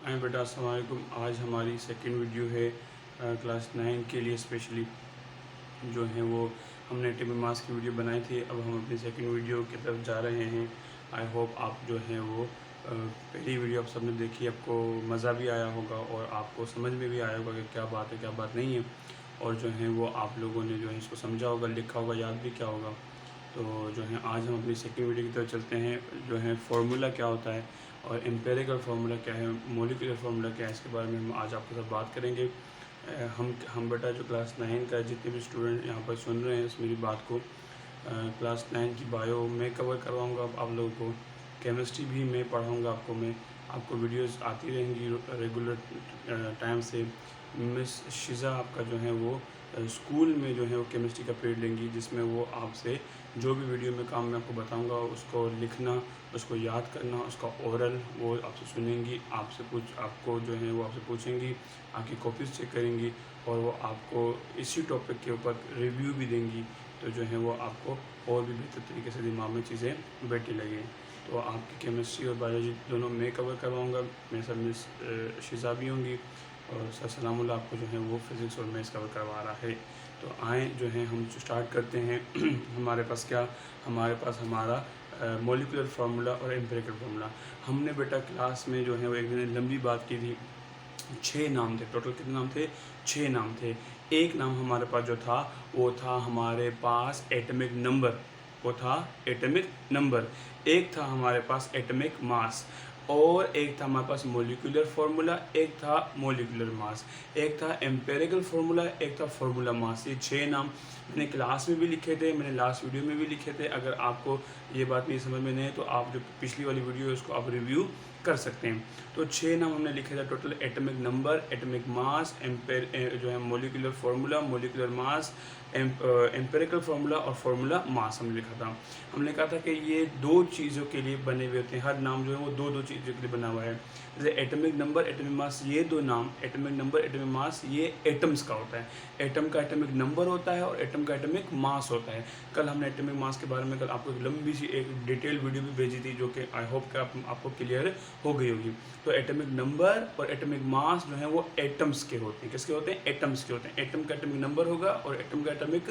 हाय बेटा, अस्सलाम वालेकुम। आज हमारी सेकंड वीडियो है क्लास 9 के लिए स्पेशली जो है वो हमने टेबल मास की वीडियो बनाई थी। अब हम अपनी सेकंड वीडियो की तरफ जा रहे हैं। आई होप आप जो है वो पहली वीडियो आप सबने देखी, आपको मज़ा भी आया होगा और आपको समझ में भी आया होगा कि क्या बात है क्या बात नहीं है, और जो है वो आप लोगों ने जो है इसको समझा होगा, लिखा होगा, याद भी क्या होगा। तो जो है आज हम अपनी सेकंड वीडियो की तरफ चलते हैं। जो है फार्मूला क्या होता है और एम्पेरिकल फार्मूला क्या है, मोलिकुलर फार्मूला क्या है, इसके बारे में हम आज आपके साथ बात करेंगे। हम बेटा जो क्लास 9 का जितने भी स्टूडेंट यहाँ पर सुन रहे हैं इस मेरी बात को, क्लास 9 की बायो मैं कवर करवाऊँगा आप लोगों को, केमिस्ट्री भी मैं पढ़ाऊँगा मैं आपको वीडियोस आती रहेंगी रेगुलर टाइम से। मिस शिज़ा आपका जो है वो स्कूल में जो है वो केमिस्ट्री का पीरियड लेंगी, जिसमें वो आपसे जो भी वीडियो में काम मैं आपको बताऊंगा उसको लिखना, उसको याद करना, उसका ओरल वो आपसे सुनेंगी, आपको जो है वो आपसे पूछेंगी, आपकी कॉपीज़ चेक करेंगी और वो आपको इसी टॉपिक के ऊपर रिव्यू भी देंगी। तो जो है वो आपको और भी बेहतर तरीके से दिमाग में चीज़ें बैठी लगे। तो आपकी केमिस्ट्री और बायोलॉजी दोनों मैं कवर करवाऊँगा, मेरे साथ मिस शिज़ा भी होंगी और सर सलामुल्लाह आपको जो है वो फिज़िक्स और मैथ्स कवर करवा रहा है। तो आए जो है हम स्टार्ट करते हैं। हमारे पास हमारा मॉलिक्यूलर फार्मूला और एम्पिरिकल फार्मूला। हमने बेटा क्लास में जो है वो एक दिन लंबी बात की थी। 6 नाम थे, टोटल कितने नाम थे? 6 नाम थे। एक नाम हमारे पास जो था वो था हमारे पास एटॉमिक नंबर, वो था एटॉमिक नंबर। एक था हमारे पास एटॉमिक मास और एक था हमारे पास मोलिकुलर फार्मूला, एक था मोलिकुलर मास, एक था एम्पेरिकल फार्मूला, एक था फार्मूला मास। ये 6 नाम मैंने क्लास में भी लिखे थे, मैंने लास्ट वीडियो में भी लिखे थे। अगर आपको ये बात नहीं समझ में नहीं है तो आप जो पिछली वाली वीडियो है उसको आप रिव्यू कर सकते हैं। तो 6 नाम हमने लिखे थे total: atomic number, atomic mass, जो है molecular formula, molecular mass, empirical formula और फार्मूला मास हमने लिखा था। हमने कहा था कि ये 2 चीज़ों के लिए बने हुए होते हैं, हर नाम जो है वो 2-2 चीज़ों के लिए बना हुआ है। जैसे एटॉमिक नंबर, एटॉमिक मास, ये 2 नाम एटॉमिक नंबर, एटॉमिक मास, ये एटम्स का होता है। एटम का एटॉमिक नंबर होता है और एटम का एटॉमिक मास होता है। कल हमने एटॉमिक मास के बारे में कल आपको एक लंबी सी एक डिटेल वीडियो भी भेजी थी, जो कि आई होप कि आपको क्लियर हो गई होगी। तो एटॉमिक नंबर और एटॉमिक मास जो है वो एटम्स के होते हैं। किसके होते हैं? एटम्स के होते हैं। एटम का एटॉमिक नंबर होगा और एटम का एटॉमिक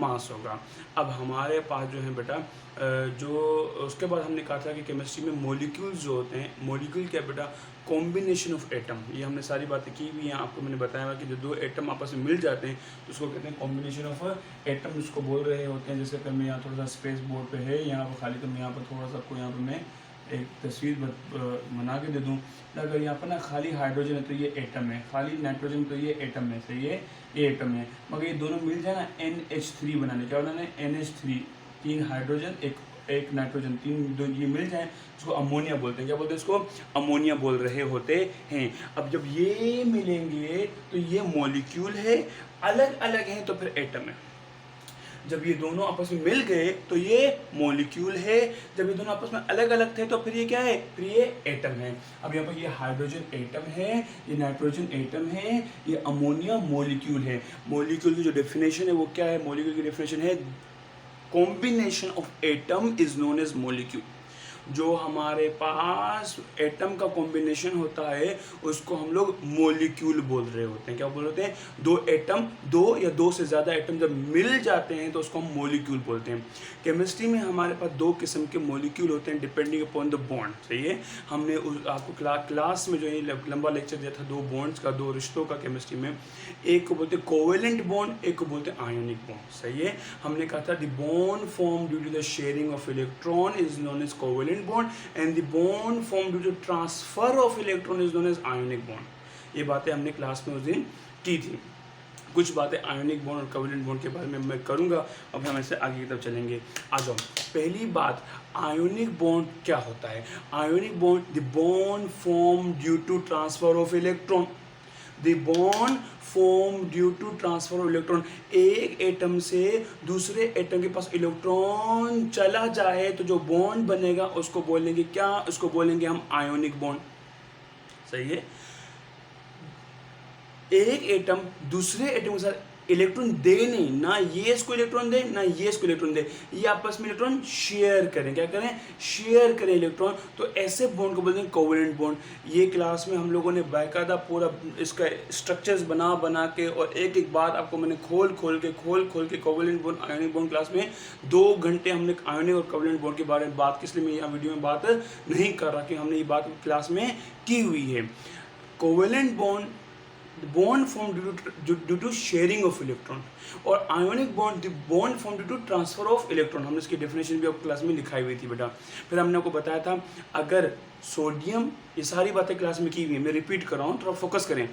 मास होगा। अब हमारे पास जो है बेटा जो उसके बाद हमने कहा था कि केमिस्ट्री में मॉलिक्यूल्स जो होते हैं, मॉलिक्यूल क्या बेटा? Combination of atom. ये हमने सारी बातें की भी हैं, आपको मैंने बताया कि जो 2 एटम आपस में मिल जाते हैं तो उसको कहते हैं कॉम्बिनेशन ऑफ एटम, उसको बोल रहे होते हैं। जैसे अगर मैं यहाँ थोड़ा सा स्पेस बोर्ड पे है यहाँ पर खाली, तो मैं यहाँ पर थोड़ा सा आपको यहाँ पर मैं एक तस्वीर बना के दे दूँ। अगर यहाँ पर ना खाली हाइड्रोजन है तो ये एटम है, खाली नाइट्रोजन तो ये एटम है, सही है, ये एटम है। मगर ये दोनों मिल जाए ना NH3 बनाने, क्या बनाने? NH3, 3 हाइड्रोजन एक नाइट्रोजन, 3 दो ये मिल जाए उसको अमोनिया बोलते हैं। क्या बोलते हैं इसको? अमोनिया बोल रहे होते हैं। अब जब ये मिलेंगे तो ये मॉलिक्यूल है, अलग अलग हैं तो फिर एटम है। जब ये दोनों आपस में मिल गए तो ये मॉलिक्यूल है, जब ये दोनों आपस में अलग अलग थे तो फिर ये क्या है? फिर ये एटम है। अब यहाँ पर ये हाइड्रोजन एटम है, ये नाइट्रोजन एटम है, ये अमोनिया मॉलिक्यूल है। मॉलिक्यूल की जो डेफिनेशन है वो क्या है? मॉलिक्यूल की डेफिनेशन है combination of atom is known as molecule. जो हमारे पास एटम का कॉम्बिनेशन होता है उसको हम लोग मॉलिक्यूल बोल रहे होते हैं। क्या बोल रहे हैं? 2 एटम, 2 या 2 से ज़्यादा एटम जब मिल जाते हैं तो उसको हम मॉलिक्यूल बोलते हैं। केमिस्ट्री में हमारे पास 2 किस्म के मॉलिक्यूल होते हैं डिपेंडिंग अपॉन द बॉन्ड, सही है। हमने आपको क्लास में जो है लंबा लेक्चर दिया था 2 बॉन्ड्स का, 2 रिश्तों का केमिस्ट्री में। एक को बोलते हैं कोवेलेंट बॉन्ड, एक को बोलते हैं आयोनिक बॉन्ड, सही है। हमने कहा था the bond form due to the sharing of electron is known as covalent bond and the bond formed due to transfer of electron is known as ionic bond। ये बातें हमने क्लास में उस दिन की थी। कुछ बातें आयोनिक बॉन्ड और कोवेलेंट बॉन्ड के बारे में मैं करूंगा। अब हम ऐसे आगे की तरफ चलेंगे। आ जाओ, पहली बात, आयोनिक बॉन्ड क्या होता है? Ionic bond the bond form due to transfer of electron, the bond form due to transfer of electron. एक एटम से दूसरे एटम के पास इलेक्ट्रॉन चला जाए तो जो बॉन्ड बनेगा उसको बोलेंगे क्या? उसको बोलेंगे हम आयोनिक बॉन्ड, सही है। एक एटम दूसरे एटम के साथ इलेक्ट्रॉन दे नहीं, ना ये इसको इलेक्ट्रॉन दे ना ये इसको इलेक्ट्रॉन दे, ये आपस में इलेक्ट्रॉन शेयर करें। क्या करें? शेयर करें इलेक्ट्रॉन। तो ऐसे बॉन्ड को बोलते हैं कोवेलेंट बॉन्ड। ये क्लास में हम लोगों ने बाकायदा पूरा इसका स्ट्रक्चर्स बना बना के और एक एक बात आपको मैंने खोल खोल के covalent bond, ionic bond, class में 2 घंटे हमने आयोनिक और कोवेलेंट बॉन्ड के बारे में बात की, इसलिए मैं यहाँ वीडियो में बात नहीं कर रहा कि हमने ये बात क्लास में की हुई है। Covalent bond form due to sharing of electron, और ionic bond form due to transfer of electron. हमने इसकी डेफिनेशन भी आपको क्लास में लिखाई हुई थी बेटा। फिर हमने आपको बताया था अगर सोडियम, ये सारी बातें क्लास में की हुई है, मैं रिपीट कर रहा हूँ, थोड़ा फोकस करें।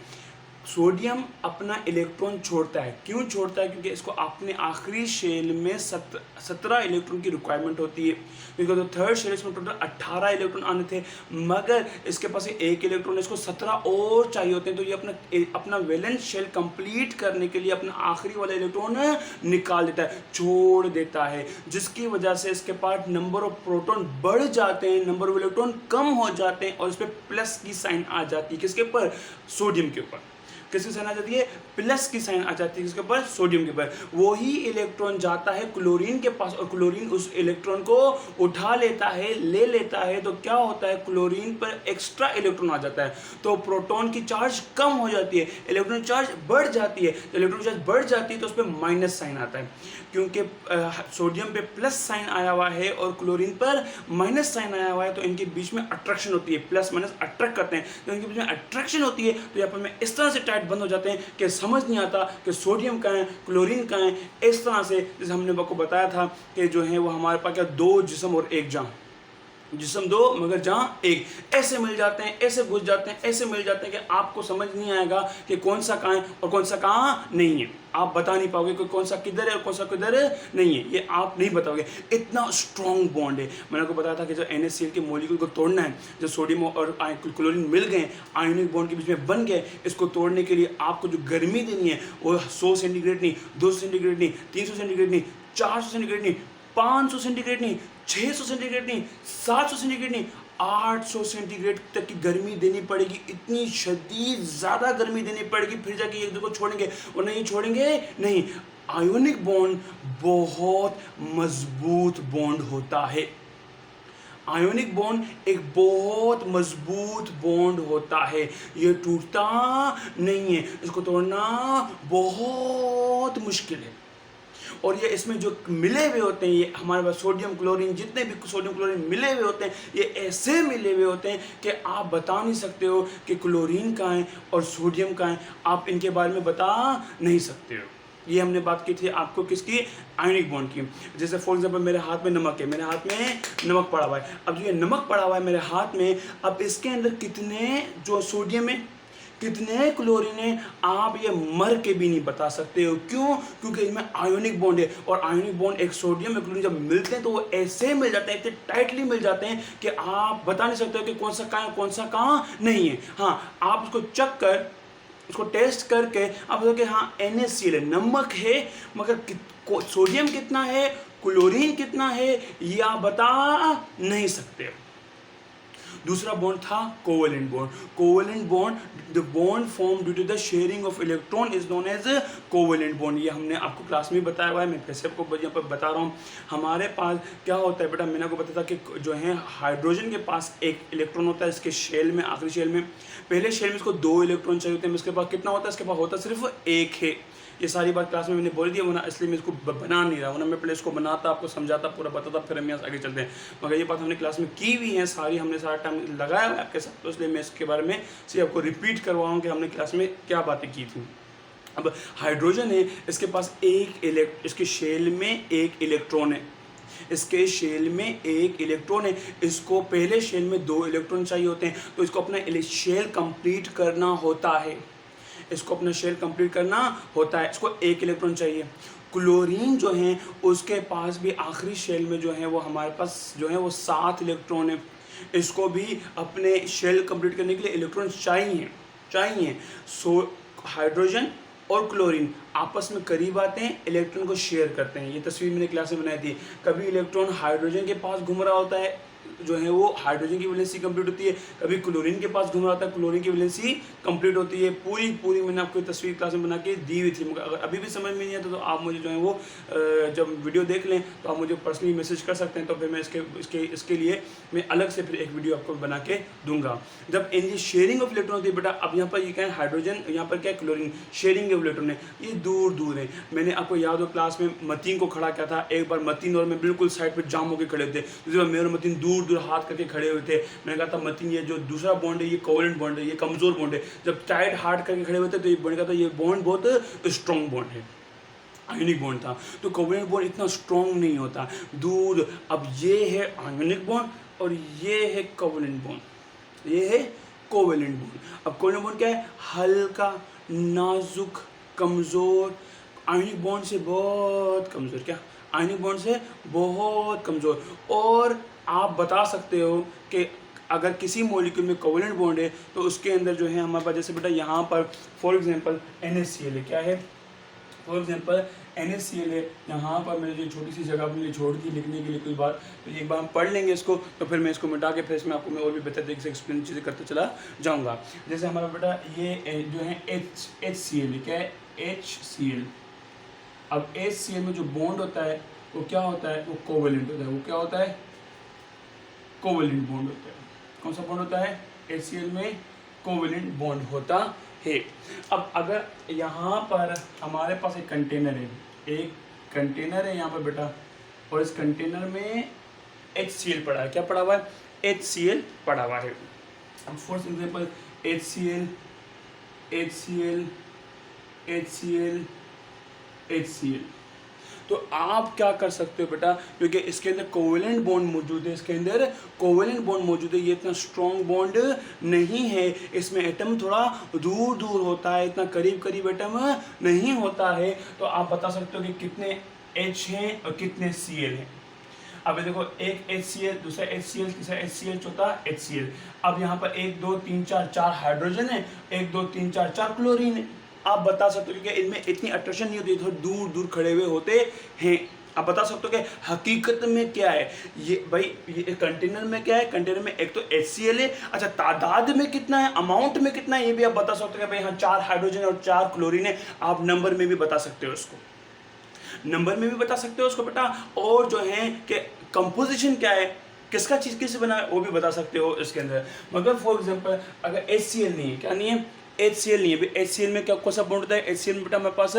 सोडियम अपना इलेक्ट्रॉन छोड़ता है। क्यों छोड़ता है? क्योंकि इसको अपने आखिरी शेल में 17 इलेक्ट्रॉन की रिक्वायरमेंट होती है, क्योंकि तो थर्ड शेल में टोटल 18 इलेक्ट्रॉन आने थे, मगर इसके पास एक इलेक्ट्रॉन, इसको 17 और चाहिए होते हैं। तो ये अपना वैलेंस शेल कंप्लीट करने के लिए अपना आखिरी वाला इलेक्ट्रॉन निकाल देता है, छोड़ देता है, जिसकी वजह से इसके पास नंबर ऑफ प्रोटॉन बढ़ जाते हैं, नंबर ऑफ इलेक्ट्रॉन कम हो जाते हैं, और इस पर प्लस की साइन आ जाती है। किसके ऊपर? सोडियम के ऊपर। किसकी साइन आ जाती है? प्लस की साइन आ जाती है। किसके ऊपर? सोडियम के ऊपर। वही इलेक्ट्रॉन जाता है क्लोरीन के पास, और क्लोरीन उस इलेक्ट्रॉन को उठा लेता है, ले लेता है। तो क्या होता है? क्लोरीन पर एक्स्ट्रा इलेक्ट्रॉन आ जाता है, तो प्रोटॉन की चार्ज कम हो जाती है, इलेक्ट्रॉन चार्ज बढ़ जाती है। तो इलेक्ट्रॉन चार्ज बढ़ जाती है तो उस पर माइनस साइन आता है, क्योंकि सोडियम पे प्लस साइन आया हुआ है और क्लोरीन पर माइनस साइन आया हुआ है, तो इनके बीच में अट्रैक्शन होती है, प्लस माइनस अट्रैक्ट करते हैं। तो इनके बीच में अट्रैक्शन होती है, तो यहाँ पर मैं इस तरह से टाइट बंद हो जाते हैं कि समझ नहीं आता कि सोडियम कहाँ है, क्लोरीन कहाँ है। इस तरह से जैसे हमने आपको बताया था कि जो है वो हमारे पास क्या, 2 जिस्म और 1 जान, जिस्म 2 मगर जहाँ 1, ऐसे मिल जाते हैं, ऐसे घुस जाते हैं, ऐसे मिल जाते हैं कि आपको समझ नहीं आएगा कि कौन सा कहाँ है और कौन सा कहाँ नहीं है। आप बता नहीं पाओगे कि कौन सा किधर है और कौन सा किधर नहीं है, ये आप नहीं बताओगे। इतना स्ट्रॉन्ग बॉन्ड है। मैंने आपको बताया था कि जो NaCl के मॉलिक्यूल को तोड़ना है, जो सोडियम और क्लोरीन मिल गए, आयोनिक बॉन्ड के बीच में बन गए, इसको तोड़ने के लिए आपको जो गर्मी देनी है वो 100 सेंटीग्रेड नहीं, 200 सेंटीग्रेड नहीं, 300 सेंटीग्रेड नहीं, 400 सेंटीग्रेड नहीं, 500 सेंटीग्रेड नहीं, 600 सेंटीग्रेड नहीं, 700 सेंटीग्रेड नहीं, 800 सेंटीग्रेड तक की गर्मी देनी पड़ेगी। इतनी शदीद ज़्यादा गर्मी देनी पड़ेगी, फिर जाके एक दूसरे को छोड़ेंगे, और नहीं छोड़ेंगे नहीं। आयोनिक बॉन्ड बहुत मजबूत बॉन्ड होता है। आयोनिक बॉन्ड एक बहुत मजबूत बॉन्ड होता है, ये टूटता नहीं है, इसको तोड़ना बहुत मुश्किल है। और ये इसमें जो मिले हुए होते हैं, ये हमारे पास सोडियम क्लोरीन, जितने भी सोडियम क्लोरीन मिले हुए होते हैं, ये ऐसे मिले हुए होते हैं कि आप बता नहीं सकते हो कि क्लोरीन कहाँ है और सोडियम कहाँ है, आप इनके बारे में बता नहीं सकते हो। ये हमने बात की थी आपको किसकी? आयोनिक बॉन्ड की। जैसे फॉर एग्जांपल मेरे हाथ में नमक है, मेरे हाथ में नमक पड़ा हुआ है। अब जो ये नमक पड़ा हुआ है मेरे हाथ में, अब इसके अंदर कितने जो सोडियम है, कितने क्लोरीन है, आप ये मर के भी नहीं बता सकते हो। क्यों? क्योंकि इसमें आयोनिक बॉन्ड है, और आयोनिक बॉन्ड एक सोडियम और क्लोरीन जब मिलते हैं तो वो ऐसे मिल जाते हैं, इतने टाइटली मिल जाते हैं कि आप बता नहीं सकते हो कि कौन सा कहाँ है, कौन सा कहाँ नहीं है। हाँ, आप उसको चेक कर, उसको टेस्ट करके आप बताओ कि हाँ NaCl है, नमक है, मगर सोडियम कितना है, क्लोरीन कितना है, ये आप बता नहीं सकते। दूसरा बॉन्ड था covalent bond. Covalent bond, the bond form due to the sharing of electron is known as covalent bond. ये हमने आपको क्लास में बताया हुआ है, मैं फिर से आपको यहाँ पर बता रहा हूँ। हमारे पास क्या होता है बेटा, मैंने आपको बताया था कि जो है हाइड्रोजन के पास एक इलेक्ट्रॉन होता है इसके शेल में, आखिरी शेल में। पहले शेल में इसको 2 इलेक्ट्रॉन चाहिए होते हैं, इसके पास कितना होता है? इसके पास होता है सिर्फ 1 है। ये सारी बात क्लास में मैंने बोल दी, वरना इसलिए मैं इसको बना नहीं रहा, वरना मैं पहले इसको बनाता, आपको समझाता, पूरा बताता, फिर हम यहाँ आगे चलते हैं। मगर ये बात हमने क्लास में की हुई है सारी, हमने सारा टाइम लगाया हुआ है आपके साथ, तो इसलिए मैं इसके बारे में सिर्फ आपको रिपीट करवाऊँ कि हमने क्लास में क्या बातें की थी। अब हाइड्रोजन है, इसके पास इसके शेल में 1 इलेक्ट्रॉन है, इसके शेल में 1 इलेक्ट्रॉन है। इसको पहले शेल में 2 इलेक्ट्रॉन चाहिए होते हैं, तो इसको अपना शेल कंप्लीट करना होता है, इसको अपना शेल कंप्लीट करना होता है, इसको 1 इलेक्ट्रॉन चाहिए। क्लोरीन जो है उसके पास भी आखिरी शेल में जो है वो हमारे पास जो है वो 7 इलेक्ट्रॉन है, इसको भी अपने शेल कंप्लीट करने के लिए इलेक्ट्रॉन चाहिए। सो हाइड्रोजन और क्लोरीन आपस में करीब आते हैं, इलेक्ट्रॉन को शेयर करते हैं। ये तस्वीर मैंने क्लास में बनाई थी। कभी इलेक्ट्रॉन हाइड्रोजन के पास घूम रहा होता है, जो है वो हाइड्रोजन की वैलेंसी कंप्लीट होती है, कभी क्लोरीन के पास घूम रहा था, क्लोरीन की वैलेंसी कंप्लीट होती है। पूरी मैंने आपको तस्वीर क्लास में बना के दी हुई थी, मगर अगर अभी भी समझ में नहीं आता तो आप मुझे जो है वो जब वीडियो देख लें तो आप मुझे पर्सनली मैसेज कर सकते हैं, तो फिर मैं इसके लिए मैं अलग से फिर एक वीडियो आपको बना के दूंगा। जब एनर्जी शेयरिंग ऑफ इलेक्ट्रॉन होती है बेटा, अब यहाँ पर ये क्या है, हाइड्रोजन, यहाँ पर क्या है, क्लोरीन, शेयरिंग ऑफ इलेक्ट्रॉन है, ये दूर है। मैंने आपको याद हो क्लास में मतीन को खड़ा किया था, एक बार मतीन और मैं बिल्कुल साइड पर जाम होकर खड़े थे, दूसरी बार मेरे मतीन दूर हाथ करके खड़े हुए थे। मैंने कहा था मतीन ये जो दूसरा बॉन्ड है ये कोवेलेंट बॉन्ड है, ये कमजोर बॉन्ड है। जब टाइट हार्ड करके खड़े हुए थे तो ये बॉन्ड का था, ये बॉन्ड बहुत स्ट्रॉन्ग बॉन्ड है, आयोनिक बॉन्ड था। तो कोवेलेंट बॉन्ड इतना स्ट्रॉन्ग नहीं होता, दूर। अब ये है आयोनिक बॉन्ड और ये है कोवेलेंट बॉन्ड, ये है कोवेलेंट बॉन्ड। अब कोवेलेंट बॉन्ड क्या है, हल्का, नाजुक, कमजोर, आयोनिक बॉन्ड से बहुत कमजोर, क्या आयोनिक बॉन्ड से बहुत कमजोर। और आप बता सकते हो कि अगर किसी मॉलिक्यूल में कोवेलेंट बॉन्ड है तो उसके अंदर जो है हमारे पास, जैसे बेटा यहाँ पर फॉर एग्जांपल NaCl है, क्या है, फॉर एग्जांपल NaCl है। यहाँ पर मैंने जो छोटी सी जगह अपने लिए छोड़ दी लिखने के लिए कोई बात, तो एक बार हम पढ़ लेंगे इसको, तो फिर मैं इसको मिटा के फिर इसमें आपको मैं और भी बेहतर तरीके से एक्सप्लेन चीज़ें करते चला जाऊँगा। जैसे हमारा बेटा ये जो है HCl है, क्या है, HCl। अब HCl में जो बॉन्ड होता है वो क्या होता है, वो कोवेलेंट होता है। वो क्या होता है, कोवेलेंट बॉन्ड होता है। कौन सा बॉन्ड होता है, HCl में कोवेलेंट बॉन्ड होता है। अब अगर यहाँ पर हमारे पास एक कंटेनर है, यहाँ पर बेटा, और इस कंटेनर में HCl पड़ा है, क्या पड़ा हुआ है, HCl पड़ा हुआ है। अब फॉर एग्जांपल HCl, तो आप क्या कर सकते हो बेटा, क्योंकि इसके अंदर कोवेलेंट बॉन्ड मौजूद है, ये इतना स्ट्रॉन्ग बॉन्ड नहीं है, इसमें एटम थोड़ा दूर होता है, इतना करीब एटम नहीं होता है। तो आप बता सकते हो कि कितने H हैं और कितने Cl हैं। अब देखो, एक HCl, दूसरा HCl, तीसरा HCl, चौथा HCl। अब यहाँ पर 1 2 3 4 हाइड्रोजन है, 1 2 3 4 क्लोरीन है। आप बता सकते हो कि इनमें इतनी अट्रैक्शन नहीं होती, थोड़ा दूर खड़े हुए होते हैं। आप बता सकते हो कि हकीकत में क्या है ये भाई, ये कंटेनर में क्या है, कंटेनर में एक तो HCl है, अच्छा तादाद में कितना है, अमाउंट में कितना है, ये भी आप बता सकते हो कि भाई हाँ 4 हाइड्रोजन और 4 क्लोरीन है। आप नंबर में भी बता सकते हो उसको, बेटा। और जो है कि कंपोजिशन क्या है, किसका चीज़ किससे बना है, वो भी बता सकते हो इसके अंदर। मगर फॉर एग्जांपल अगर HCl नहीं है, क्या नहीं है, HCl नहीं है, HCl में क्या कौन सा बॉन्ड होता है, HCl में बेटा हमारे पास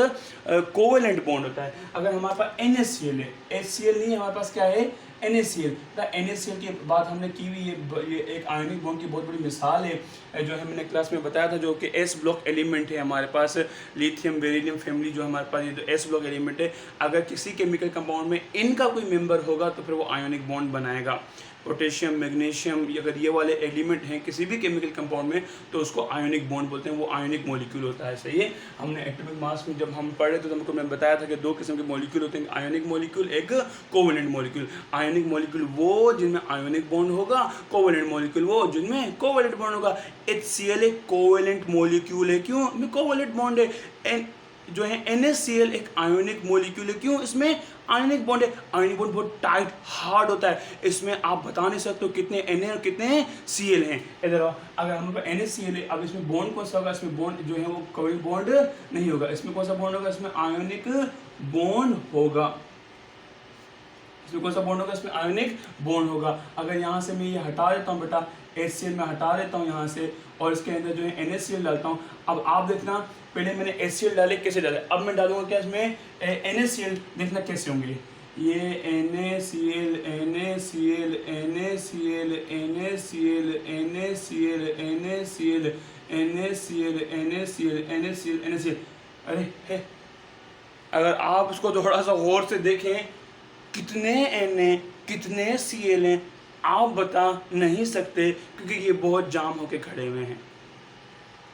कोवेलेंट बॉन्ड होता है। अगर हमारे पास NaCl है, HCl नहीं है, हमारे पास क्या है, NaCl। NaCl की बात हमने की हुई, ये एक आयनिक बॉन्ड की बहुत बड़ी मिसाल है, जो है मैंने क्लास में बताया था, जो कि S ब्लॉक एलिमेंट है हमारे पास, लिथियम बेरिलियम फैमिली जो हमारे पास, ये जो S ब्लॉक एलिमेंट है, अगर किसी केमिकल कंपाउंड में इनका कोई मेंबर होगा तो फिर वो आयोनिक बॉन्ड बनाएगा। पोटेशियम, मैग्नीशियम, अगर ये वाले एलिमेंट हैं किसी भी केमिकल कंपाउंड में तो उसको आयोनिक बॉन्ड बोलते हैं, वो आयोनिक मॉलिक्यूल होता है। सही है, हमने एटॉमिक मास में जब हम पढ़े तो हमको मैं बताया था कि 2 किस्म के मॉलिक्यूल होते हैं, आयोनिक मॉलिक्यूल, एक कोवेलेंट मॉलिक्यूल। आयोनिक मॉलिक्यूल वो जिनमें आयोनिक बॉन्ड होगा, कोवेलेंट मॉलिक्यूल वो जिनमें कोवेलेंट बॉन्ड होगा। HCl एक कोवेलेंट मॉलिक्यूल है, क्यों, कोवेलेंट बॉन्ड है। जो है NaCl एक आयोनिक मॉलिक्यूल है, क्यों, इसमें आयोनिक बॉन्ड है। आयोनिक बॉन्ड बहुत टाइट हार्ड होता है, इसमें आप बता नहीं सकते हो कितने Na और कितने Cl हैं। इधर आओ, अगर हम लोग NaCl है, अब इसमें बॉन्ड कौन सा होगा, इसमें बॉन्ड जो है वो कोवेलेंट बॉन्ड नहीं होगा, इसमें कौन सा बॉन्ड होगा, इसमें आयोनिक बॉन्ड होगा। इसमें कौन सा बॉन्ड होगा, इसमें आयोनिक बॉन्ड होगा। अगर यहाँ से मैं ये हटा देता हूँ बेटा, HCl में हटा देता हूँ यहाँ से, और इसके अंदर जो है NaCl डालता हूँ। अब आप देखना, पहले मैंने HCl डाले, कैसे डाले, अब मैं डालूंगा क्या इसमें NaCl, देखना कैसे होंगे ये NaCl NaCl NaCl NaCl NaCl NaCl NaCl NaCl NaCl NaCl। अरे है, अगर आप उसको थोड़ा सा गौर से देखें, कितने Na कितने Cl हैं आप बता नहीं सकते, क्योंकि ये बहुत जाम होके खड़े हुए हैं।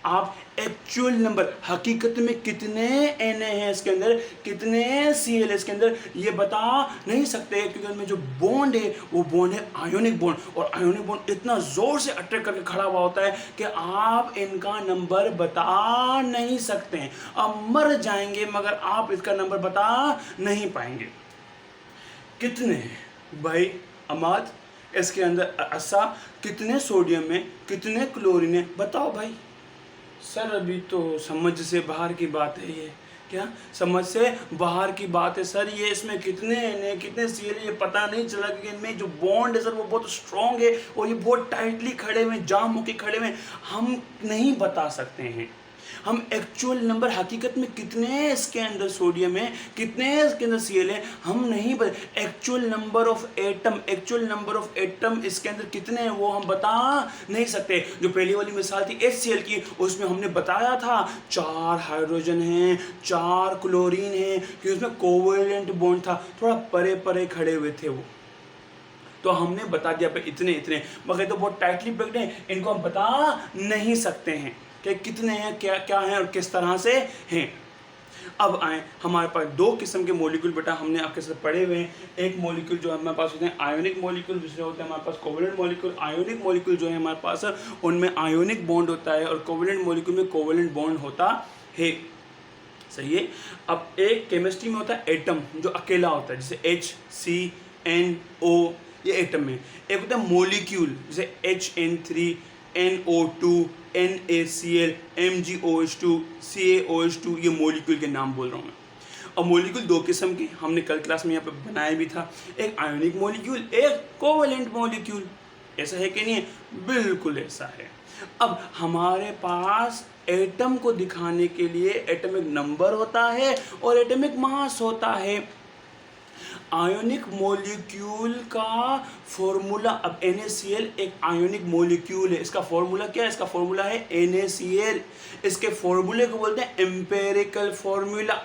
आप एक्चुअल नंबर, हकीकत में कितने Na हैं इसके अंदर, कितने Cl इसके अंदर, ये बता नहीं सकते, क्योंकि उनमें जो बॉन्ड है वो बॉन्ड है आयोनिक बॉन्ड, और आयोनिक बॉन्ड इतना जोर से अट्रैक्ट करके खड़ा हुआ होता है कि आप इनका नंबर बता नहीं सकते हैं। आप मर जाएंगे मगर आप इसका नंबर बता नहीं पाएंगे। कितने भाई अमाद, इसके अंदर ऐसा कितने सोडियम है, कितने क्लोरीन है, बताओ भाई। सर अभी तो समझ से बाहर की बात है ये। क्या समझ से बाहर की बात है सर? ये इसमें कितने एन कितने सी एल, ये पता नहीं चला कि इनमें जो बॉन्ड है सर वो बहुत स्ट्रॉन्ग है और ये बहुत टाइटली खड़े हुए, जाम होके खड़े हुए। हम नहीं बता सकते हैं हम एक्चुअल नंबर हकीकत में कितने इसके अंदर सोडियम है, कितने इसके अंदर सीएल है, हम नहीं बता। एक्चुअल नंबर ऑफ एटम इसके अंदर कितने हैं वो हम बता नहीं सकते। जो पहली वाली मिसाल थी HCl की, उसमें हमने बताया था 4 हाइड्रोजन हैं, 4 क्लोरीन हैं, कि उसमें कोवेलेंट बॉन्ड था, थोड़ा परे परे खड़े हुए थे वो, तो हमने बता दिया भाई इतने इतने, मगर तो बहुत टाइटली पैक्ड हैं, इनको हम बता नहीं सकते हैं कि कितने हैं, क्या क्या हैं और किस तरह से हैं। अब आए हमारे पास 2 किस्म के मॉलिक्यूल बेटा हमने आपके साथ पढ़े हुए हैं। एक मॉलिक्यूल जो हमारे पास होते हैं आयोनिक मॉलिक्यूल, दूसरे होते हैं हमारे पास कोवेलेंट मॉलिक्यूल। आयोनिक मॉलिक्यूल जो है हमारे पास उनमें आयोनिक बॉन्ड होता है और कोवेलेंट मॉलिक्यूल में कोवेलेंट बॉन्ड होता है। सही है। अब एक केमिस्ट्री में होता है एटम जो अकेला होता है, जैसे HCNO, ये एटम में। एक होता है मॉलिक्यूल, जैसे HN3, NO2, NaCl, MgOH2, CaOH2, ये मॉलिक्यूल के नाम बोल रहा हूँ मैं। अब मॉलिक्यूल 2 किस्म के हमने कल क्लास में यहाँ पे बनाया भी था, एक आयोनिक मॉलिक्यूल, एक कोवेलेंट मॉलिक्यूल। ऐसा है कि नहीं है? बिल्कुल ऐसा है। अब हमारे पास एटम को दिखाने के लिए एटॉमिक नंबर होता है और एटॉमिक मास होता है। आयोनिक मॉलिक्यूल का फॉर्मूला, अब NaCl एक आयोनिक मॉलिक्यूल है, इसका फॉर्मूला क्या है? इसका फॉर्मूला है NaCl। इसके फॉर्मूले को बोलते हैं एम्पेरिकल फॉर्मूला,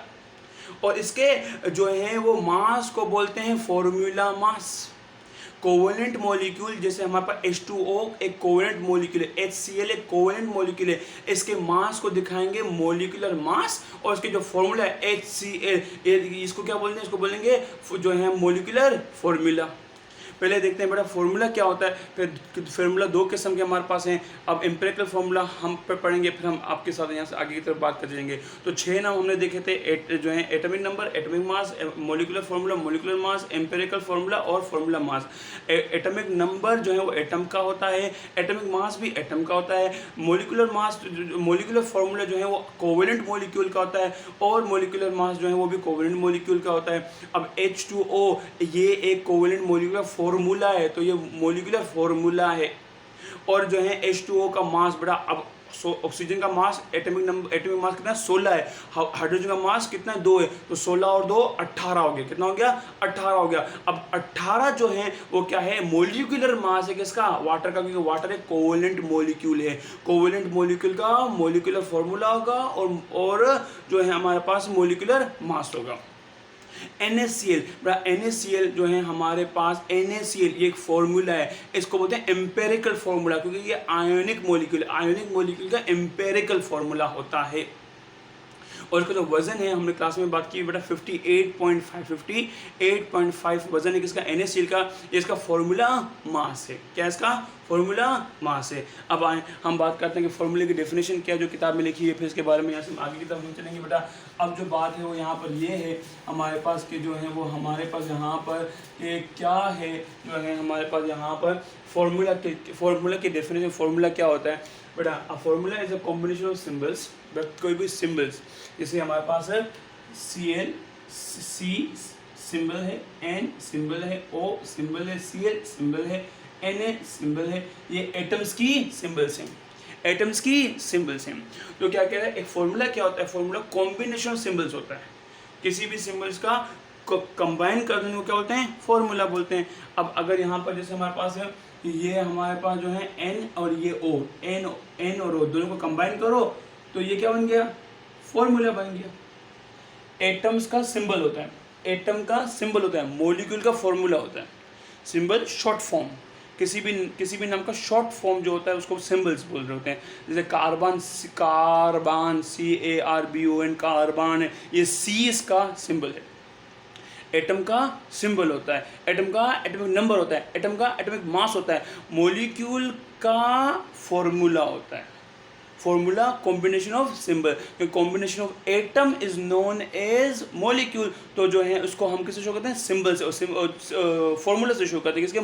और इसके जो है वो मास को बोलते हैं फॉर्मूला मास। कोवेलेंट मॉलिक्यूल जैसे हमारे पास H2O एक कोवेलेंट मॉलिक्यूल है, HCl एक कोवेलेंट मॉलिक्यूल है, इसके मास को दिखाएंगे मॉलिक्यूलर मास, और इसके जो फॉर्मूला है HCl, इसको क्या बोलते हैं? इसको बोलेंगे जो है मॉलिक्यूलर फॉर्मूला। पहले देखते हैं बेटा फॉर्मूला क्या होता है, फिर फॉर्मूला 2 किस्म के हमारे पास हैं। अब एम्पेरिकल फॉर्मूला हम पढ़ेंगे, फिर हम आपके साथ यहाँ से आगे की तरफ बात कर जाएंगे। तो 6 नाम हमने देखे थे, जो है atomic number, atomic mass, molecular formula, molecular mass, empirical formula और फॉर्मूला मास। एटॉमिक नंबर जो है वो एटम का होता है, एटॉमिक मास भी एटम का होता है, मॉलिक्यूलर मास, मॉलिक्यूलर फॉर्मूला जो है वो कोवेलेंट मॉलिक्यूल का होता है, और मॉलिक्यूलर मास जो है वो भी कोवेलेंट मॉलिक्यूल का होता है। अब H2O ये एक कोवेलेंट मॉलिक्यूलर फॉर्मूला है, तो ये मॉलिक्यूलर फॉर्मूला है। और जो है H2O का मास बड़ा, अब ऑक्सीजन का मास एटॉमिक मास कितना है? 16 है। हाइड्रोजन का मास कितना है? 2 है, तो 16 और 2 18 हो गया। कितना हो गया? 18 हो गया। अब 18 जो है वो क्या है? मॉलिक्यूलर मास है किसका? वाटर का, क्योंकि वाटर एक कोवेलेंट मॉलिक्यूल है। कोवेलेंट मॉलिक्यूल का मॉलिक्यूलर फॉर्मूला होगा और जो है हमारे पास मॉलिक्यूलर मास होगा। NaCl, NaCl जो है हमारे पास, NaCl ये एक फॉर्मूला है, इसको बोलते हैं एम्पेरिकल फॉर्मूला, क्योंकि ये आयोनिक मॉलिक्यूल का एम्पेरिकल फॉर्मूला होता है। और इसका जो वजन है हमने क्लास में बात की बेटा 58.5 वजन है किसका? NaCl का। इसका फॉर्मूला मास है। क्या इसका फॉर्मूला? मास है। अब आए हम बात करते हैं कि फॉर्मूले की डेफिनेशन क्या है जो किताब में लिखी है, फिर इसके बारे में यहाँ से आगे की तरफ हम चलेंगे बेटा। अब जो बात है वो यहाँ पर ये है हमारे पास कि जो है वो हमारे पास यहाँ पर क्या है, जो है हमारे पास यहाँ पर फॉर्मूला की डेफिनेशन। फॉर्मूला क्या होता है बेटा? A formula is a combination of symbols, कोई भी सिंबल्स, जैसे हमारे पास है Cl, C सिंबल है, N सिंबल है, O सिंबल है, Cl सिंबल है, Na सिंबल है, ये एटम्स की सिंबल्स हैं, एटम्स की सिंबल्स हैं। तो क्या कह रहा है? एक फॉर्मूला क्या होता है? फॉर्मूला कॉम्बिनेशन ऑफ सिंबल्स होता है, किसी भी सिंबल्स का कंबाइन कर देने को क्या बोलते हैं? फॉर्मूला बोलते हैं। अब अगर यहाँ पर जैसे हमारे पास है ये हमारे पास जो है N और ये O, N और O दोनों को कंबाइन करो तो ये क्या बन गया? फॉर्मूला बन गया। एटम्स का सिंबल होता है, एटम का सिंबल होता है, मॉलिक्यूल का फॉर्मूला होता है। सिंबल शॉर्ट फॉर्म, किसी भी नाम का शॉर्ट फॉर्म जो होता है उसको सिंबल्स बोल रहे होते हैं। जैसे कार्बन CARBON, कार्बन है, ये C इसका सिंबल है। एटम का सिंबल होता है, एटम का एटॉमिक नंबर होता है, एटम का एटॉमिक मास होता है, मॉलिक्यूल का फॉर्मूला होता है। Formula combination of symbol, combination of atom is known as molecule. तो जो है उसको हम किससे शो करते हैं? सिंबल से, फॉर्मूला से शो करते हैं, किसके?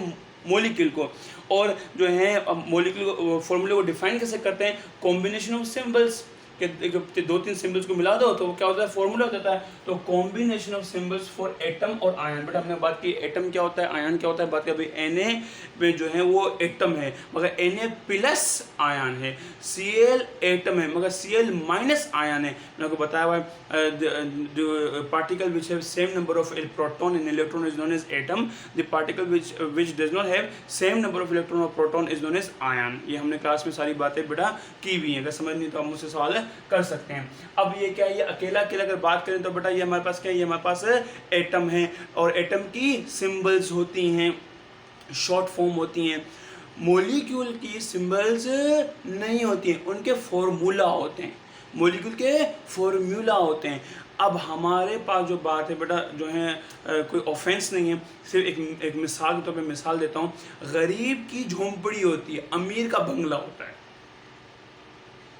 मोलिक्यूल को। और जो है मोलिक्यूल फॉर्मूले को डिफाइन कैसे करते हैं, कॉम्बिनेशन ऑफ सिंबल्स के दो तीन सिंबल्स को मिला दो तो वो क्या होता है, फॉर्मूला हो जाता है। तो combination of symbols for atom और आयन। बट हमने बात की एटम क्या होता है, आयन क्या होता है, बात की अभी Na में जो है वो एटम है मगर Na प्लस आयन है, Cl एटम है मगर Cl माइनस आयन है। मैंने आपको बताया हुआ है particle which have same number of proton and electron is known as atom, the particle which does not have same number of electron और proton is known as ion. ये हमने class में सारी बातें बेटा की हुई हैं, अगर समझ नहीं तो आप मुझसे सवाल कर सकते हैं। अब ये क्या है, ये अकेला अकेला अगर बात करें तो बेटा ये हमारे पास क्या है, ये हमारे पास एटम है और एटम की सिंबल्स होती हैं, शॉर्ट फॉर्म होती हैं। मॉलिक्यूल की सिंबल्स नहीं होती हैं, उनके फॉर्मूला होते हैं, मॉलिक्यूल के फॉर्मूला होते हैं। अब हमारे पास जो बात है बेटा जो है कोई ऑफेंस नहीं है, सिर्फ एक मिसाल के तौर पे मिसाल देता हूँ। गरीब की झोंपड़ी होती है, अमीर का बंगला होता है।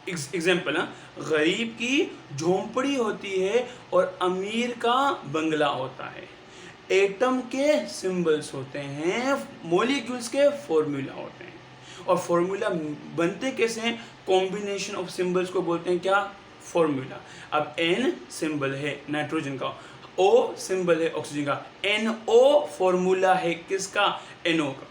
एग्जाम्पल है, गरीब की झोंपड़ी होती है और अमीर का बंगला होता है। एटम के सिंबल्स होते हैं, मॉलिक्यूल्स के फॉर्मूला होते हैं। और फॉर्मूला बनते कैसे हैं, कॉम्बिनेशन ऑफ सिंबल्स को बोलते हैं क्या, फॉर्मूला। अब N सिंबल है नाइट्रोजन का, O सिंबल है ऑक्सीजन का, NO फॉर्मूला है किसका, NO का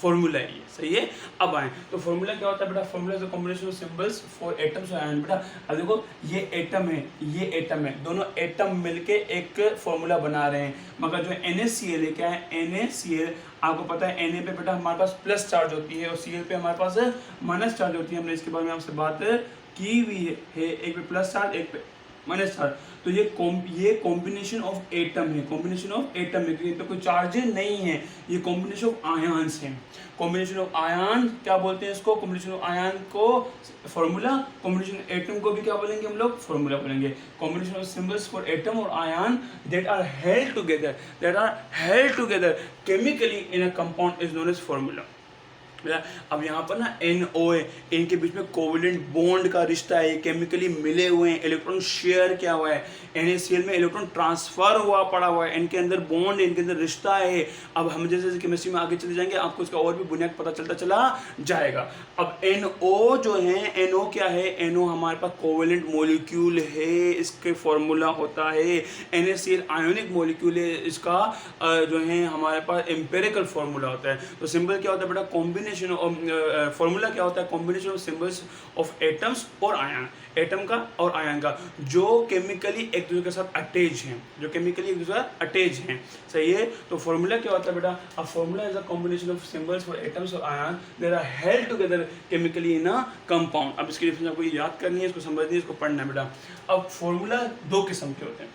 फॉर्मूला है ये, सही है। अब आए तो फॉर्मूला क्या होता है बेटा, formula is the combination of symbols for atoms और आयन। बेटा अब देखो ये एटम है, ये एटम है, दोनों एटम मिलके एक फॉर्मूला बना रहे हैं। मगर जो NaCl है क्या है, NaCl आपको पता है Na पे बेटा हमारे पास प्लस चार्ज होती है और Cl पे हमारे पास माइनस चार्ज होती है। हमने इसके बारे में आपसे बात की हुई है, एक पे प्लस चार्ज एक पे माइनस चार्ज। तो ये कॉम्बिनेशन ऑफ एटम है, कॉम्बिनेशन ऑफ एटम है, क्योंकि तो कोई चार्ज नहीं है, ये कॉम्बिनेशन ऑफ आयन्स है। कॉम्बिनेशन ऑफ आयन क्या बोलते हैं इसको, कॉम्बिनेशन ऑफ आयन को फॉर्मूला, कॉम्बिनेशन एटम को भी क्या बोलेंगे हम लोग, फॉर्मूला बोलेंगे। Combination of symbols for atom और ion that are held together chemically in a compound is known as formula. अब यहाँ पर ना NO है, इनके बीच में कोवेलेंट बॉन्ड का रिश्ता है, केमिकली मिले हुए हैं, इलेक्ट्रॉन शेयर किया हुआ है। NaCl में इलेक्ट्रॉन ट्रांसफर हुआ पड़ा हुआ है, इनके अंदर बॉन्ड है, इनके अंदर रिश्ता है। अब हम जैसे जैसे केमिस्ट्री में आगे चले जाएंगे आपको इसका और भी बुनियाद पता चलता चला जाएगा। अब NO जो है, NO क्या है, NO हमारे पास कोवेलेंट मॉलिक्यूल है, इसके फॉर्मूला होता है। NaCl आयोनिक मॉलिक्यूल है, इसका जो है हमारे पास एम्पेरिकल फॉर्मूला होता है। तो सिंबल क्या होता है बेटा, कॉम्बिनेशन फॉर्मूला क्या होता है, combination of symbols of atoms और आयन, एटम का और आयन का, जो केमिकली एक दूसरे के साथ अटैच हैं, जो केमिकली एक दूसरे के साथ अटैच हैं, सही है। तो फॉर्मूला क्या होता है बेटा, a formula is a combination of symbols for atoms और ion that are held together chemically in a compound. अब इसकी डिफरेंस आपको याद करनी है, इसको समझनी है, इसको पढ़ना है बेटा। अब फॉर्मूला दो किस्म के होते हैं,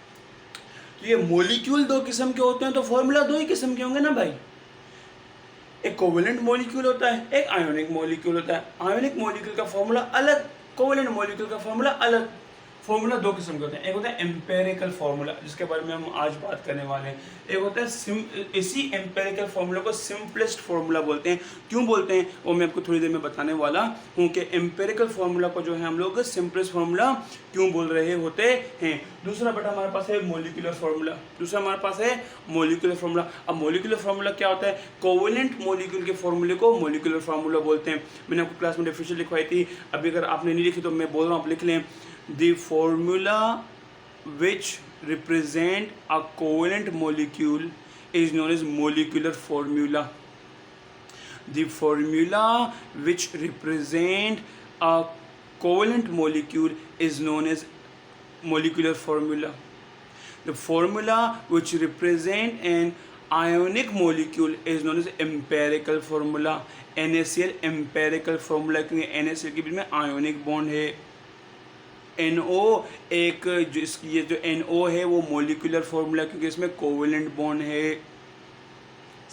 तो ये मॉलिक्यूल दो किस्म के होते हैं, तो फॉर्मूला दो ही किस्म के होंगे ना भाई। एक कोवेलेंट मॉलिक्यूल होता है, एक आयोनिक मॉलिक्यूल होता है। आयोनिक मॉलिक्यूल का फॉर्मूला अलग, कोवेलेंट मॉलिक्यूल का फॉर्मूला अलग। फॉर्मूला दो किस्म के होते हैं, एक होता है एम्पेरिकल फॉर्मूला जिसके बारे में हम आज बात करने वाले हैं, एक होता है इसी एम्पेरिकल फॉर्मूला को सिंपलेस्ट फॉर्मूला बोलते हैं। क्यों बोलते हैं वो मैं आपको थोड़ी देर में बताने वाला हूँ कि एम्पेरिकल फॉर्मूला को जो है हम लोग सिंपलेस्ट फॉर्मूला क्यों बोल रहे होते हैं। दूसरा बेटा हमारे पास है मॉलिक्यूलर फॉर्मूला, दूसरा हमारे पास है मॉलिक्यूलर फॉर्मूला। अब मॉलिक्यूलर फॉर्मूला क्या होता है, कोवेलेंट मॉलिक्यूल के फॉर्मूले को मॉलिक्यूलर फॉर्मूला बोलते हैं। मैंने आपको क्लास में डेफिनेशन लिखवाई थी, अभी अगर आपने नहीं लिखी तो मैं बोल रहा हूँ आप लिख लें। The formula which represent a covalent molecule is known as molecular formula. The formula which represent a covalent molecule is known as molecular formula. The formula which represent an ionic molecule is known as empirical formula. NaCl empirical formula, क्योंकि NaCl के बीच में ionic bond है। NO एक ये जो NO है वो molecular formula, क्योंकि इसमें कोवेलेंट बॉन्ड है,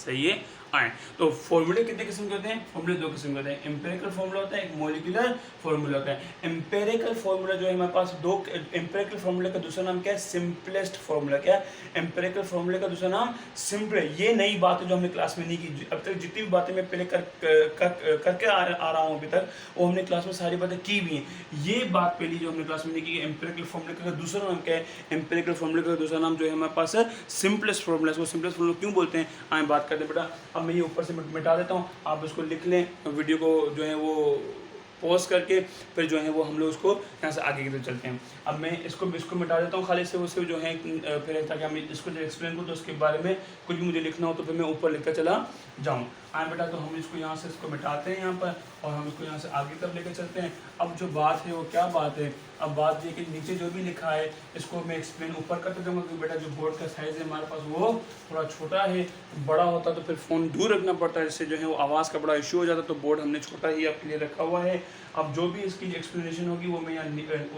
सही है। आए तो फॉर्मूले कितने किस्म के होते हैं, फॉर्मूले दो किस्म के होते हैं, एम्पेरिकल फॉर्मूला होता है, एक मॉलिक्यूलर फॉर्मूला होता है। एम्पेरिकल फॉर्मूला जो है हमारे पास दो, एम्पेरिकल फॉर्मूला का दूसरा नाम क्या है, सिंपलेस्ट फॉर्मूला। क्या है, एम्पेरिकल फॉर्मूला का दूसरा नाम सिंपल है। ये नई बात है जो हमने क्लास में नहीं की, अब तक जितनी भी बातें मैं पहले करके आ रहा हूँ अभी तक, वो हमने क्लास में सारी बातें की भी हैं। ये बात पहली जो हमने क्लास में नहीं की, एम्पेरिकल फॉर्मूला का दूसरा नाम क्या है, एम्पेरिकल फॉर्मूला का दूसरा नाम जो है हमारे पास सिंपलेस्ट फॉर्मूला। इसको सिंपलेस्ट फॉर्मूला क्यों बोलते हैं, आए बात करते हैं बेटा। अब मैं ये ऊपर से मिटा देता हूँ, आप इसको लिख लें, वीडियो को जो है वो पॉज करके फिर जो है वो हम लोग उसको यहाँ से आगे की तरफ चलते हैं। अब मैं इसको मिटा देता हूँ खाली से उससे जो है, फिर ताकि हम इसको जब एक्सप्लेन करूँ तो उसके बारे में कुछ भी मुझे लिखना हो तो फिर मैं ऊपर लिखकर चला जाऊँ। आए बेटा, तो हम इसको यहाँ से इसको मिटाते हैं यहाँ पर और हम इसको यहाँ से आगे की तरफ लेकर चलते हैं। अब जो बात है वो क्या बात है, अब बात ये कि नीचे जो भी लिखा है इसको मैं एक्सप्लेन ऊपर करते जाऊँगा, क्योंकि बेटा जो बोर्ड का साइज़ है हमारे पास वो थोड़ा छोटा है, बड़ा होता तो फिर फ़ोन दूर रखना पड़ता है, जिससे जो है वो आवाज़ का बड़ा इशू हो जाता, तो बोर्ड हमने छोटा ही आपके लिए रखा हुआ है। अब जो भी इसकी एक्सप्लेनेशन होगी वो मैं यहाँ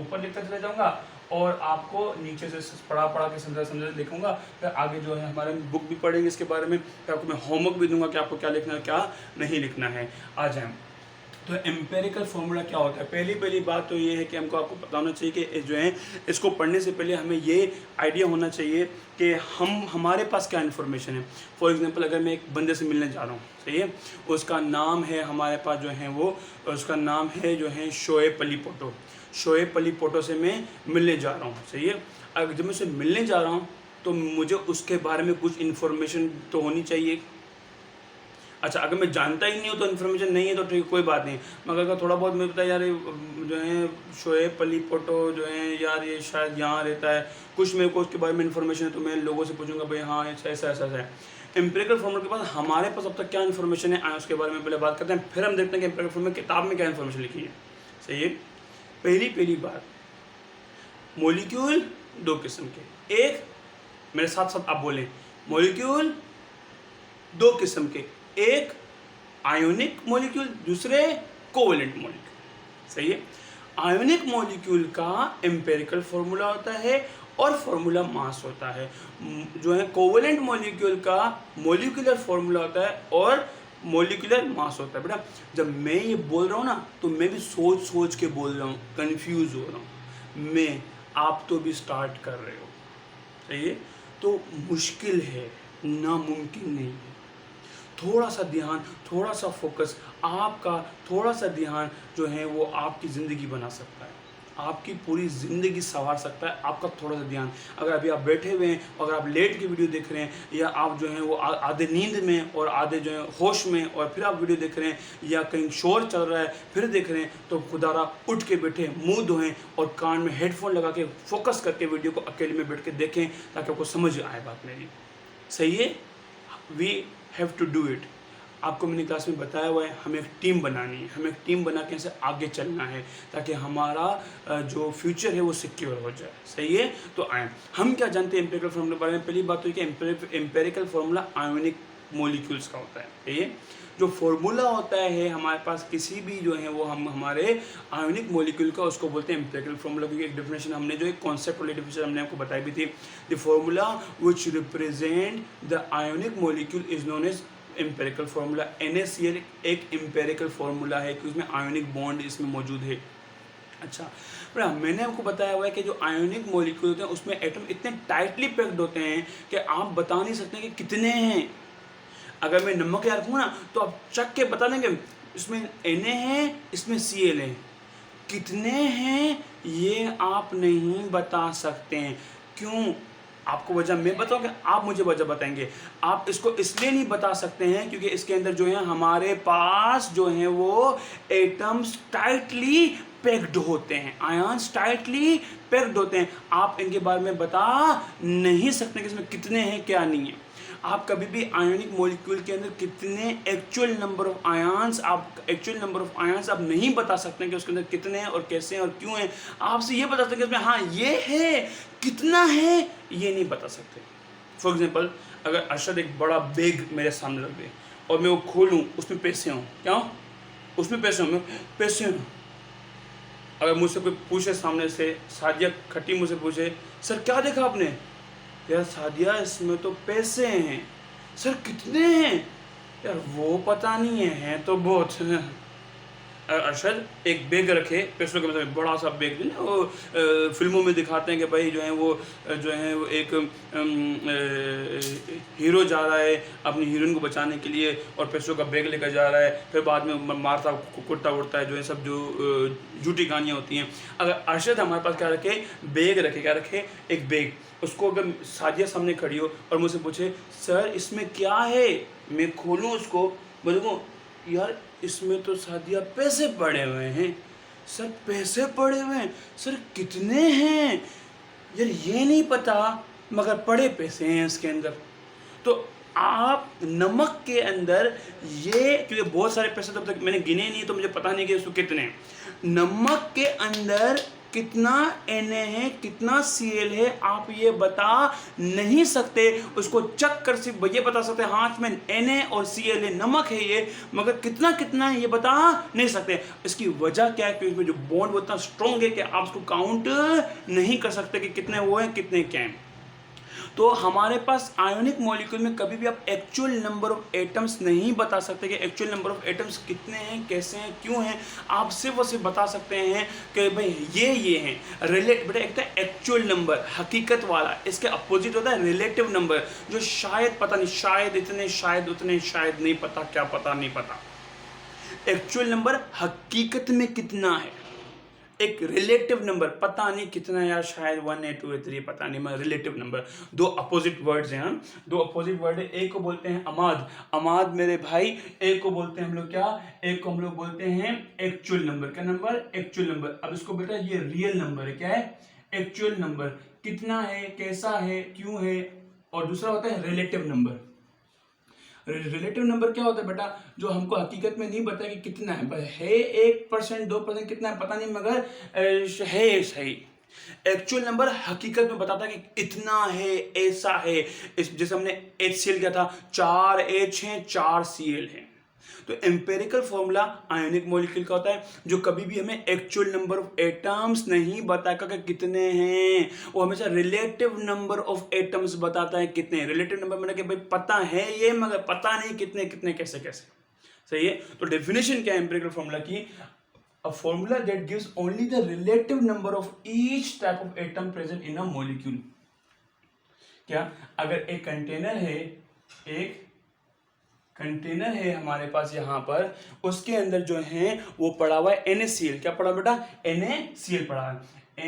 ऊपर लिखता चला जाऊँगा और आपको नीचे से पढ़ा के समझा लिखूंगा। फिर आगे जो है हमारे बुक भी पढ़ेंगे इसके बारे में, फिर आपको मैं होमवर्क भी दूंगा कि आपको क्या लिखना है क्या नहीं लिखना है। आ जाए तो एम्पेरिकल फार्मूला क्या होता है। पहली बात तो ये है कि हमको आपको पता होना चाहिए कि जो है इसको पढ़ने से पहले हमें ये आइडिया होना चाहिए कि हमारे पास क्या इन्फॉर्मेशन है। फॉर एग्जांपल, अगर मैं एक बंदे से मिलने जा रहा हूँ, सही है, उसका नाम है हमारे पास जो है वो, उसका नाम है जो है शोएब अली पोटो। शोएब अली पोटो से मैं मिलने जा रहा हूँ, सही है। अगर जब मैं उससे मिलने जा रहा हूँ तो मुझे उसके बारे में कुछ इन्फॉर्मेशन तो होनी चाहिए। अच्छा, अगर मैं जानता ही नहीं हूँ तो इन्फॉर्मेशन नहीं है तो ठीक, कोई बात नहीं, मगर अगर थोड़ा बहुत मुझे पता है यार जो है शोएब अली पोटो जो है यार ये शायद यहाँ रहता है, कुछ मेरे को उसके बारे में इन्फॉर्मेशन है, तो मैं लोगों से पूछूंगा भाई हाँ ऐसा है। एम्पिरिकल फार्मूला के बाद हमारे पास अब तक क्या इन्फॉर्मेशन है उसके बारे में पहले बात करते हैं, फिर हम देखते हैं कि एम्पिरिकल फार्मूला किताब में क्या इन्फॉर्मेशन लिखी है। सही है। पहली बात, मॉलिक्यूल दो किस्म के, एक मेरे साथ साथ आप बोलें, मॉलिक्यूल दो किस्म के, एक आयोनिक मॉलिक्यूल, दूसरे कोवेलेंट मॉलिक्यूल। सही है। आयोनिक मॉलिक्यूल का एम्पिरिकल फार्मूला होता है और फार्मूला मास होता है। जो है कोवेलेंट मॉलिक्यूल का मॉलिक्यूलर फार्मूला होता है और मॉलिक्यूलर मास होता है। बेटा जब मैं ये बोल रहा हूँ ना तो मैं भी सोच के बोल रहा हूँ, कंफ्यूज हो रहा हूँ मैं, आप तो भी स्टार्ट कर रहे हो। सही है। तो मुश्किल है, नामुमकिन नहीं है। थोड़ा सा ध्यान, थोड़ा सा फोकस, आपका थोड़ा सा ध्यान जो है वो आपकी ज़िंदगी बना सकता है, आपकी पूरी ज़िंदगी संवार सकता है। आपका थोड़ा सा ध्यान, अगर अभी आप बैठे हुए हैं, अगर आप लेट के वीडियो देख रहे हैं, या आप जो हैं वो आधे नींद में और आधे जो है होश में और फिर आप वीडियो देख रहे हैं, या कहीं शोर चल रहा है फिर देख रहे हैं, तो खुदारा उठ के बैठे, मुंह धोएं और कान में हेडफोन लगा के फोकस करके वीडियो को अकेले में बैठ के देखें ताकि आपको समझ आए बात मेरी। सही है। We have to do it. आपको मैंने क्लास में बताया हुआ है, हमें एक टीम बनानी है, हमें एक टीम बना के ऐसे आगे चलना है ताकि हमारा जो फ्यूचर है वो सिक्योर हो जाए। सही है। तो आए हम क्या जानते हैं एम्पिरिकल फार्मूला के बारे में। पहली बात तो ये कि एम्पिरिकल फार्मूला आयोनिक मॉलिक्यूल्स का होता है। ये जो फार्मूला होता है हमारे पास किसी भी जो है वो हम हमारे आयोनिक मॉलिक्यूल का, उसको बोलते हैं एम्पिरिकल फार्मूला। क्योंकि एक डेफिनेशन हमने जो एक कॉन्सेप्ट वाली डेफिनेशन हमने आपको बताई भी थी, the formula which represent the ionic molecule is known as empirical formula. NaCl एक एम्पिरिकल फार्मूला है कि उसमें आयोनिक बॉन्ड इसमें मौजूद है। अच्छा बड़ा, मैंने आपको बताया हुआ है कि जो आयोनिक मॉलिक्यूल होते हैं उसमें एटम इतने टाइटली पैक्ड होते हैं कि आप बता नहीं सकते कि कितने हैं। अगर मैं नमक याद रखूँगा ना तो आप चख के बता देंगे इसमें Na है, इसमें Cl है, कितने हैं ये आप नहीं बता सकते हैं। क्यों? आपको वजह मैं बताऊंगा, आप मुझे वजह बताएंगे। आप इसको इसलिए नहीं बता सकते हैं क्योंकि इसके अंदर जो है हमारे पास जो है वो एटम्स टाइटली पैक्ड होते हैं, आयन्स टाइटली पैक्ड होते हैं। आप इनके बारे में बता नहीं सकते कि इसमें कितने हैं क्या नहीं है। आप कभी भी आयोनिक मॉलिक्यूल के अंदर कितने एक्चुअल नंबर ऑफ आयन्स आप नहीं बता सकते कि उसके अंदर कितने हैं और कैसे हैं और क्यों हैं। आपसे ये बता सकते हैं कि उसमें हाँ ये है, कितना है ये नहीं बता सकते। फॉर एग्जांपल, अगर अरशद एक बड़ा बैग मेरे सामने रख दे और मैं वो खोलूँ, उसमें पैसे हों, क्या हो उसमें पैसे हों, पैसे हों। अगर मुझसे कोई पूछे सामने से, सादिया खट्टी मुझसे पूछे, सर क्या देखा आपने? यार सादिया इसमें तो पैसे हैं। सर कितने हैं? यार वो पता नहीं है तो बहुत हैं। अरशद एक बैग रखे पैसों के, मतलब बड़ा सा बैग, जो ना वो फिल्मों में दिखाते हैं कि भाई जो है वो एक हीरो जा रहा है अपनी हीरोइन को बचाने के लिए और पैसों का बैग लेकर जा रहा है, फिर बाद में मारता कुटता उड़ता है, जो है सब जो झूठी कहानियाँ होती हैं। अगर अरशद हमारे पास क्या रखे, बैग रखे, क्या रखे, एक बैग, उसको अगर साजिया सामने खड़ी हो और मुझसे पूछे सर इसमें क्या है, मैं खोलूँ उसको, बोलूँ यार इसमें तो सादिया पैसे पड़े हुए हैं। सर पैसे पड़े हुए हैं, सर कितने हैं यार, ये नहीं पता, मगर पड़े पैसे हैं इसके अंदर। तो आप नमक के अंदर ये, क्योंकि बहुत सारे पैसे तब तक मैंने गिने नहीं तो मुझे पता नहीं कि उसको कितने, नमक के अंदर कितना Na है, कितना Cl है, आप ये बता नहीं सकते। उसको चक कर सिर्फ ये बता सकते हैं हाथ में Na और Cl है, नमक है ये, मगर कितना कितना है ये बता नहीं सकते। इसकी वजह क्या है, क्योंकि इसमें जो बॉन्ड उतना स्ट्रॉन्ग है कि आप उसको काउंट नहीं कर सकते कि कितने वो हैं कितने क्या हैं। तो हमारे पास आयोनिक मॉलिक्यूल में कभी भी आप एक्चुअल नंबर ऑफ एटम्स नहीं बता सकते कि एक्चुअल नंबर ऑफ एटम्स कितने हैं, कैसे हैं, क्यों हैं। आप सिर्फ और सिर्फ बता सकते हैं कि भाई ये हैं रिलेट, बेटा एक तो एक्चुअल नंबर हकीकत वाला, इसके अपोजिट होता है रिलेटिव नंबर, जो शायद पता नहीं, शायद इतने, शायद उतने, शायद नहीं पता, क्या पता नहीं पता। एक्चुअल नंबर हकीकत में कितना है, एक रिलेटिव नंबर पता नहीं कितना यार, शायद 1 है 2 है 3 पता नहीं, मैं रिलेटिव नंबर। दो अपोजिट वर्ड्स हैं, दो अपोजिट वर्ड है। एक को बोलते हैं अमाद, अमाद मेरे भाई, एक को बोलते हैं हम लोग क्या, एक को हम लोग बोलते हैं एक्चुअल नंबर। क्या नंबर, एक्चुअल नंबर। अब इसको बेटा ये रियल नंबर है, क्या है, एक्चुअल नंबर, कितना है, कैसा है, क्यों है। और दूसरा होता है रिलेटिव नंबर। रिलेटिव नंबर क्या होता है बेटा, जो हमको हकीकत में नहीं पता कि कितना है 1%, 2% कितना है पता नहीं, मगर है सही। एक्चुअल नंबर हकीकत में बताता है कि इतना है, ऐसा है। इस जैसे हमने HCl किया था, 4 H हैं 4 Cl हैं। तो एम्पेरिकल फॉर्मूला आयोनिक मॉलिक्यूल का होता है, जो कभी भी हमें एक्चुअल नंबर ऑफ एटम्स नहीं बताता कि कितने हैं, वो हमेशा रिलेटिव नंबर ऑफ एटम्स बताता है कितने हैं। रिलेटिव नंबर मैंने कि भाई पता है ये, मगर पता नहीं कितने कितने कैसे कैसे। सही है। तो डेफिनेशन क्या है एम्पेरिकल फॉर्मूला की, a formula that gives only the relative number of each type of atom present in a molecule। क्या, अगर एक कंटेनर है, एक कंटेनर है हमारे पास यहाँ पर, उसके अंदर जो है वो पड़ा हुआ है NaCl। क्या पड़ा बेटा, NaCl पड़ा है,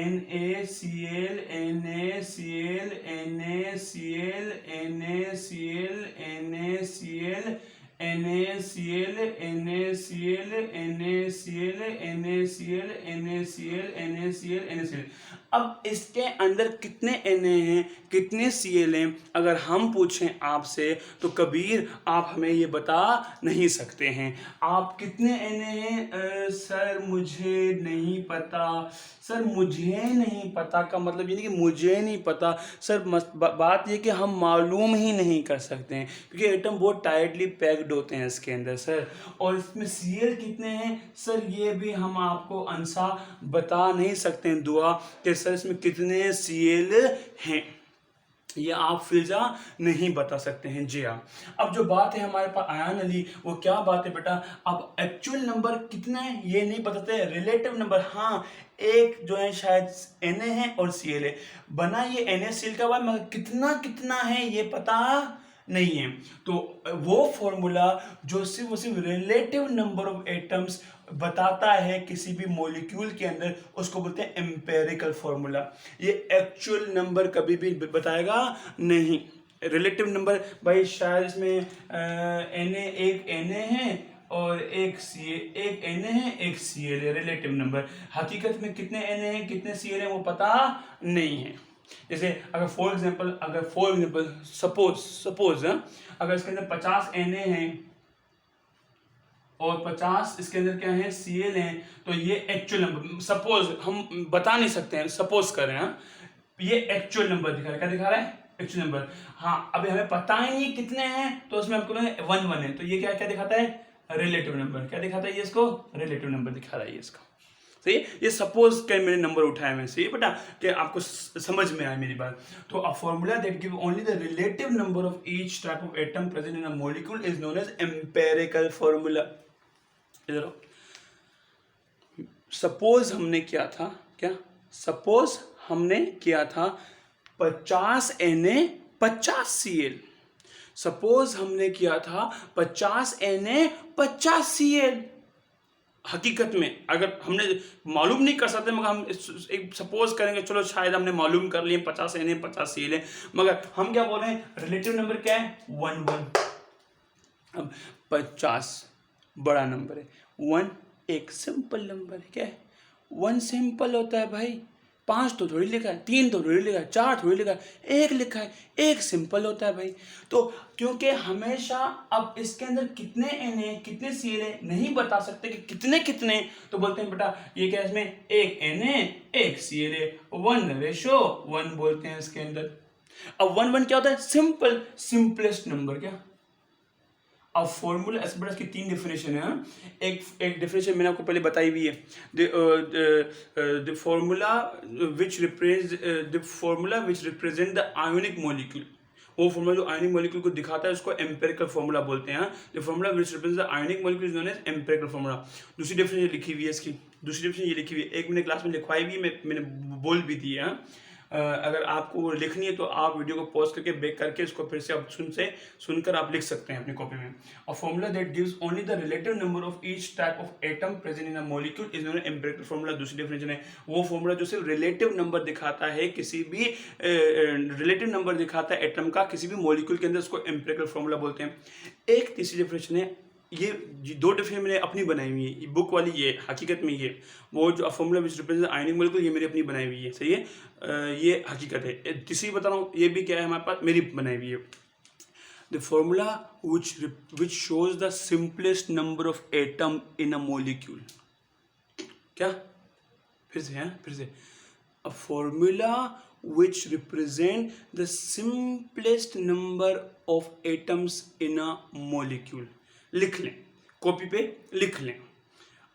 NaCl NaCl NaCl NaCl NaCl NaCl NaCl NaCl NaCl NaCl NaCl NaCl। अब इसके अंदर कितने Na हैं, कितने Cl हैं, अगर हम पूछें आपसे तो कबीर आप हमें ये बता नहीं सकते हैं। आप कितने Na हैं, सर मुझे नहीं पता। सर मुझे नहीं पता का मतलब ये नहीं कि मुझे नहीं पता सर, बात ये कि हम मालूम ही नहीं कर सकते हैं, क्योंकि एटम बहुत टाइटली पैक्ड होते हैं इसके अंदर सर। और इसमें Cl कितने हैं सर, ये भी हम आपको आंसर बता नहीं सकते हैं दुआ कि सर इसमें कितने Cl हैं, ये आप फिजा नहीं बता सकते हैं। जी हाँ। अब जो बात है हमारे पास आयन अली, वो क्या बात है बेटा, अब एक्चुअल नंबर कितना है ये नहीं बताते, रिलेटिव नंबर हाँ, एक जो है शायद Na है और Cl है, बना ये NaCl का हुआ, मगर कितना कितना है ये पता नहीं है। तो वो फॉर्मूला जो सिर्फ रिलेटिव नंबर ऑफ एटम्स बताता है किसी भी मॉलिक्यूल के अंदर, उसको बोलते हैं एम्पेरिकल फॉर्मूला। ये एक्चुअल नंबर कभी भी बताएगा नहीं। रिलेटिव नंबर भाई शायद इसमें एक Na है और एक Na है, एक Cl है, रिलेटिव नंबर। हकीकत में कितने Na हैं कितने Cl हैं वो पता नहीं है। जैसे अगर फॉर एग्जांपल सपोज अगर इसके अंदर 50 Na हैं और 50 इसके अंदर क्या है Cl हैं, तो ये एक्चुअल नंबर, सपोज हम बता नहीं सकते हैं, सपोज कर रहे हैं, ये एक्चुअल नंबर दिखा रहा है। क्या दिखा रहा है, एक्चुअल नंबर। हाँ, अभी हमें पता ही नहीं कितने हैं, तो उसमें हम करेंगे 1 है, तो ये क्या क्या दिखाता है, रिलेटिव नंबर। क्या दिखाता है ये, इसको रिलेटिव नंबर दिखा रहा है ये इसका। सही, ये सपोज के मैंने नंबर उठाए में से बेटा कि आपको समझ में आए मेरी बात। तो a formula that give only the relative number of each type of atom present in a molecule is known as empirical formula. इधर सपोज हमने किया था क्या, सपोज हमने किया था 50 Na 50 Cl, सपोज हमने किया था 50 Na 50 Cl। हकीकत में अगर हमने मालूम नहीं कर सकते मगर हम एक सपोज करेंगे, चलो शायद हमने मालूम कर लिए 50 Na 50 Cl है, मगर हम क्या बोल रहे हैं, रिलेटिव नंबर क्या है 1 1। अब 50 बड़ा नंबर है, 1 एक सिंपल नंबर है, क्या है 1 सिंपल होता है भाई, 5 तो थोड़ी लिखा है, 3 तो थोड़ी लिखा है, 4 थोड़ी लिखा है, 1 लिखा है, 1 सिंपल होता है भाई। तो क्योंकि हमेशा अब इसके अंदर कितने Na कितने Cl है नहीं बता सकते कि कितने कितने, तो बोलते हैं बेटा ये क्या इसमें 1 Na 1 Cl है, 1:1 बोलते हैं इसके अंदर। अब 1 1 क्या होता है, सिंपल, सिंपलेस्ट नंबर। क्या अब फॉर्मूला एस बड़ा की 3 डेफिनेशन है। एक डेफिनेशन मैंने आपको पहले बताई हुई है, the formula which represent the ionic molecule. वो फॉर्मूला जो आयोनिक मॉलिक्यूल को दिखाता है उसको एम्पिरिकल फॉर्मूला बोलते हैं। The formula which represent the ionic molecule is known as empirical formula. दूसरी डेफिनेशन लिखी हुई है इसकी, दूसरी डेफिनेशन ये लिखी हुई है, एक मैंने क्लास में लिखवाई भी, मैंने बोल भी दी है। अगर आपको लिखनी है तो आप वीडियो को पॉज करके बैक करके इसको फिर से आप सुनकर आप लिख सकते हैं अपनी कॉपी में। A formula that gives only the relative number of each type of atom present in a molecule is known as empirical formula. दूसरी डेफिनेशन है वो फॉर्मूला जो सिर्फ रिलेटिव नंबर दिखाता है, किसी भी रिलेटिव नंबर दिखाता है एटम का किसी भी मॉलिक्यूल के अंदर, उसको एम्पिरिकल फॉर्मूला बोलते हैं। एक तीसरी डेफिनेशन है, ये 2 डेफिनेशन मैंने अपनी बनाई हुई है, बुक वाली ये, हकीकत में ये वो जो formula which represent ionic molecule ये मेरी अपनी बनाई हुई है, सही है, ये हकीकत है। तीसरी बता रहा हूँ, ये भी क्या है हमारे पास, मेरी बनाई हुई है। The formula which shows the simplest number of atom in a molecule. क्या फिर से a formula which represent the simplest number of atoms in a molecule। लिख लें, कॉपी पे लिख लें,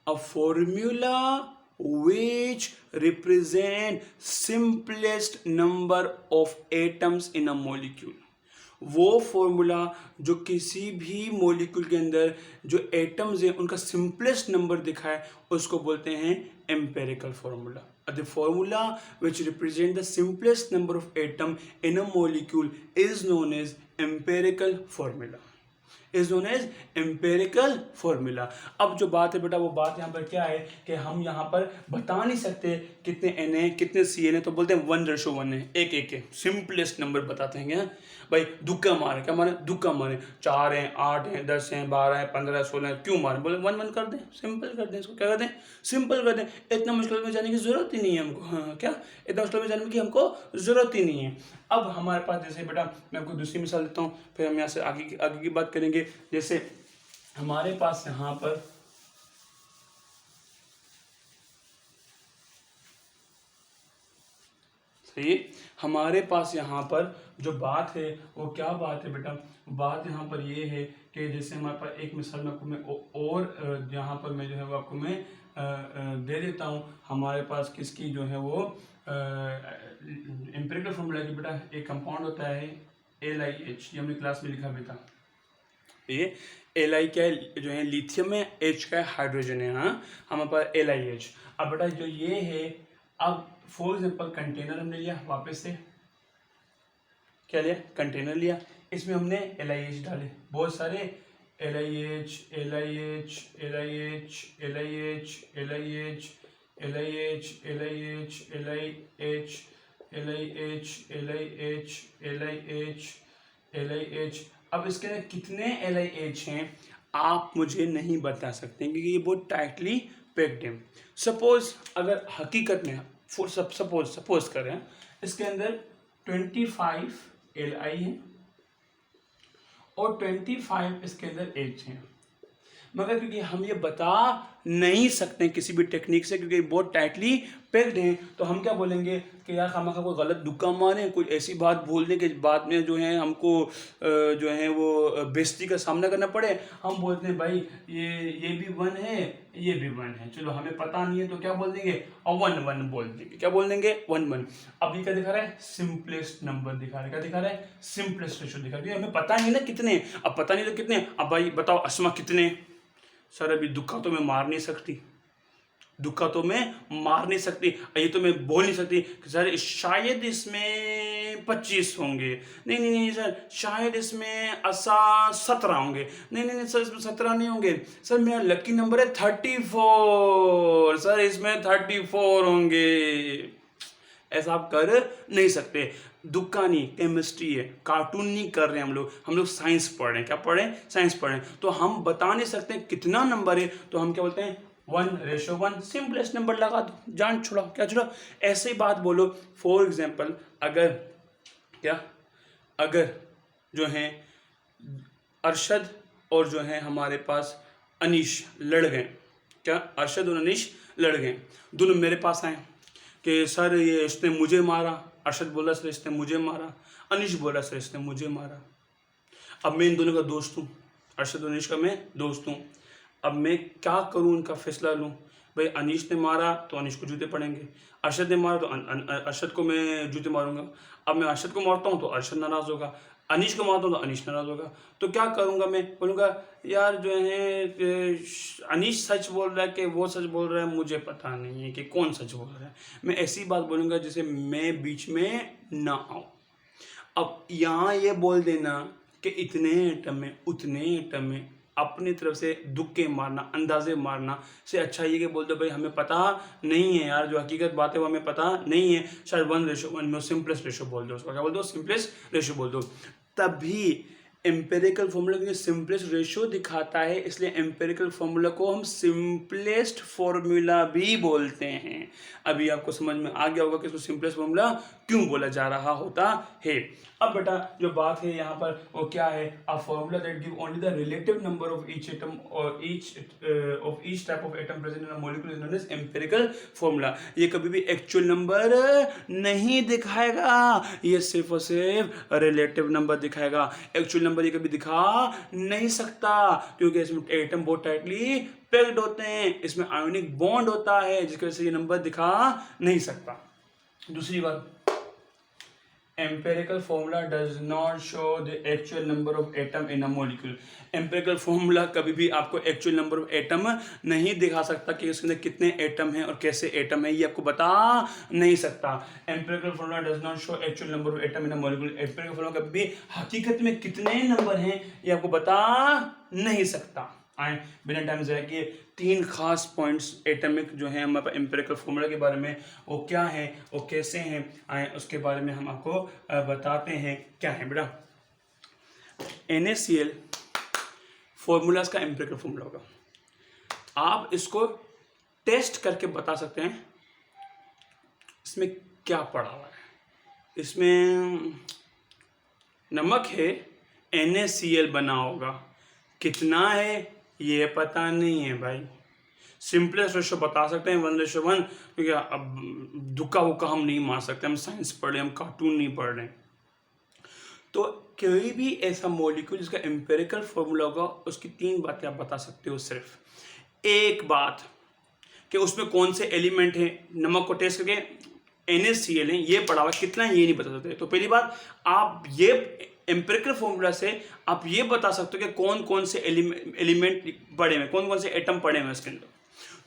a formula which represent simplest number of atoms in a molecule। वो formula जो किसी भी मॉलिक्यूल के अंदर जो एटम्स हैं उनका सिंपलेस्ट नंबर दिखाए उसको बोलते हैं empirical formula. The formula which represent the simplest number of atom in a molecule is known as empirical formula। Is known as empirical formula. अब जो बात है बेटा वो बात यहाँ पर क्या है कि हम यहाँ पर बता नहीं सकते कितने एन है कितने सी एन है, तो बोलते हैं 1:1 है, एक एक है, सिंपलेस्ट नंबर बताते हैं। भाई दुक्का मारे, क्या मारे, दुक्का मारे, 4 हैं 8 हैं 10 हैं 12 हैं 15 16 क्यों मारे, बोले 1 1 कर दें, सिंपल कर दें, इसको क्या कर दें, सिंपल कर दें, इतना मुश्किल में जाने की जरूरत ही नहीं है हमको। हाँ क्या, इतना मुश्किल में जाने की हमको जरूरत ही नहीं है। अब हमारे पास जैसे बेटा मैं आपको दूसरी मिसाल देता हूँ, फिर हम यहाँ से आगे की बात करेंगे। जैसे हमारे पास यहाँ पर सही, हमारे पास यहाँ पर जो बात है वो क्या बात है बेटा, बात यहाँ पर ये है कि जैसे हमारे पास एक मिसाल में आपको मैं और यहाँ पर मैं जो है वो आपको मैं दे देता हूँ। हमारे पास किसकी जो है वो एम्पिरिकल फॉर्मूला की बेटा एक कंपाउंड होता है LiH, ये हमने क्लास में लिखा भी था। ये Li क्या है, जो है लिथियम है, H का हाइड्रोजन है, हाँ हमारे पास LiH। अब बेटा जो ये है, अब फॉर एग्जाम्पल कंटेनर हमने लिया, वापस से क्या लिया, कंटेनर लिया, इसमें हमने LiH डाले, बहुत सारे LiH LiH LiH LiH LiH LiH LiH LiH LiH LiH LiH LiH। अब इसके अंदर कितने LiH हैं आप मुझे नहीं बता सकते क्योंकि ये बहुत टाइटली पैक्ड है। सपोज अगर हकीकत में सपोज करें इसके अंदर 25 Li है और 25 इसके अंदर H है, मगर क्योंकि हम ये बता नहीं सकते किसी भी टेक्निक से क्योंकि बहुत टाइटली पैक्ड हैं, तो हम क्या बोलेंगे कि यार हम कोई गलत दुक्का मारें, कोई ऐसी बात बोल दें कि बाद में जो है हमको जो है वो बेइज्जती का सामना करना पड़े। हम बोलते हैं भाई ये भी 1 है ये भी 1 है, चलो हमें पता नहीं है तो क्या बोल देंगे, और 1 1 बोल देंगे, क्या बोल देंगे 1 1। अब ये क्या दिखा रहा है, सिंपलेस्ट नंबर दिखा रहा है, क्या दिखा रहा है, सिंपलेस्ट रेशो दिखा रहा है। हमें पता नहीं ना कितने, अब पता नहीं तो कितने, अब भाई बताओ अस्मा कितने, सर अभी दुक्का तो मैं मार नहीं सकती, दुक्का तो मैं मार नहीं सकती, ये तो मैं बोल नहीं सकती कि सर शायद इसमें 25 होंगे, नहीं नहीं नहीं सर शायद इसमें 17 होंगे, नहीं नहीं नहीं सर इसमें 17 नहीं होंगे, सर मेरा लकी नंबर है 34, सर इसमें 34 होंगे। ऐसा आप कर नहीं सकते। दुक्का नहीं, केमिस्ट्री है, कार्टून नहीं कर रहे हैं हम लोग साइंस पढ़ रहे हैं। क्या पढ़ रहे हैं? साइंस पढ़ रहे हैं। तो हम बता नहीं सकते कितना नंबर है, तो हम क्या बोलते हैं 1:1, सिंपलेस्ट नंबर लगा दो, जान छुड़ाओ, क्या छुड़ाओ, ऐसे ही बात बोलो। फॉर एग्जाम्पल अगर जो है अरशद और जो है हमारे पास अनीश लड़ गए, क्या अरशद और अनीश लड़ गए, दोनों मेरे पास आए कि सर ये इसने मुझे मारा, अरशद बोला सर इसने मुझे मारा, अनीश बोला सर इसने मुझे मारा। अब मैं इन दोनों का दोस्त हूँ, अरशद और अनीश का मैं दोस्त हूँ। अब मैं क्या करूँ, उनका फैसला लूँ। भाई अनीश ने मारा तो अनीश को जूते पड़ेंगे, अरशद ने मारा तो अरशद को मैं जूते मारूंगा। अब मैं अरशद को मारता हूँ तो अरशद नाराज़ होगा, अनीश को मारता हूँ तो अनीश नाराज़ होगा। तो क्या करूँगा, मैं बोलूँगा यार जो है अनीश सच बोल रहा है कि वो सच बोल रहा है, मुझे पता नहीं है कि कौन सच बोल रहा है। मैं ऐसी बात बोलूँगा जिसे मैं बीच में ना आऊँ। अब यहाँ ये बोल देना कि इतने एटम में उतने एटम में, अपनी तरफ से दुक्के मारना, अंदाजे मारना से अच्छा ये कि बोल दो भाई हमें पता नहीं है यार, जो हकीकत बात है वो हमें पता नहीं है, शायद 1:1 में सिंपलेस्ट रेशो बोल दो, उसको क्या बोल दो, सिंपलेस्ट रेशो बोल दो। तभी एम्पेरिकल फॉर्मूला क्योंकि सिंपलेस्ट रेशो दिखाता है, इसलिए एम्पेरिकल फॉर्मूला को हम सिंपलेस्ट फॉर्मूला भी बोलते हैं। अभी आपको समझ में आ गया होगा कि इसको सिंपलेस्ट फॉर्मूला क्यों बोला जा रहा होता है। अब बेटा जो बात है यहाँ पर वो क्या है, a formula that give only the relative number of each atom और each type of atom present in a molecule is known as empirical formula. ये कभी भी एक्चुअल नंबर नहीं दिखाएगा, ये सिर्फ और सिर्फ रिलेटिव नंबर दिखाएगा। एक्चुअल नंबर ये कभी दिखा नहीं सकता क्योंकि इसमें एटम बहुत टाइटली पैक्ड होते हैं, इसमें आयोनिक बॉन्ड होता है जिसकी वजह से ये नंबर दिखा नहीं सकता। दूसरी बात, empirical formula does not show the actual number of atom in a molecule। empirical formula कभी भी आपको actual number of atom नहीं दिखा सकता कि उसके अंदर कितने एटम हैं और कैसे एटम है, ये आपको बता नहीं सकता। empirical formula does not show actual number of atom in a molecule। empirical formula कभी भी हकीकत में कितने नंबर हैं ये आपको बता नहीं सकता। आए बिना टाइम ज़ाया किए 3 खास पॉइंट्स एटमिक जो है हमारे पास एम्पेरिकल फॉर्मूला के बारे में, वो क्या है, वो कैसे हैं, आए उसके बारे में हम आपको बताते हैं। क्या है बेटा, NaCl फॉर्मूला का एम्पेरिकल फॉर्मूला होगा। आप इसको टेस्ट करके बता सकते हैं इसमें क्या पड़ा हुआ है। इसमें नमक है, NaCl बना होगा, कितना है ये पता नहीं है भाई। सिंपलेस्ट रेशो बता सकते हैं 1:1, क्योंकि अब दुक्का वुक्का हम नहीं मार सकते, हम साइंस पढ़ रहे हैं, हम कार्टून नहीं पढ़ रहे हैं। तो कोई भी ऐसा मॉलिक्यूल जिसका एम्पेरिकल फॉर्मूला होगा उसकी 3 बातें आप बता सकते हो। सिर्फ एक बात कि उसमें कौन से एलिमेंट हैं, नमक को टेस्ट करके NaCl है ये पढ़ा हुआ, कितना ये नहीं बता सकते। तो पहली बात, आप ये एम्पेरिकल फॉर्मूला से आप ये बता सकते हो कि कौन कौन से एलिमेंट पड़े हुए, कौन कौन से एटम पड़े हुए उसके अंदर।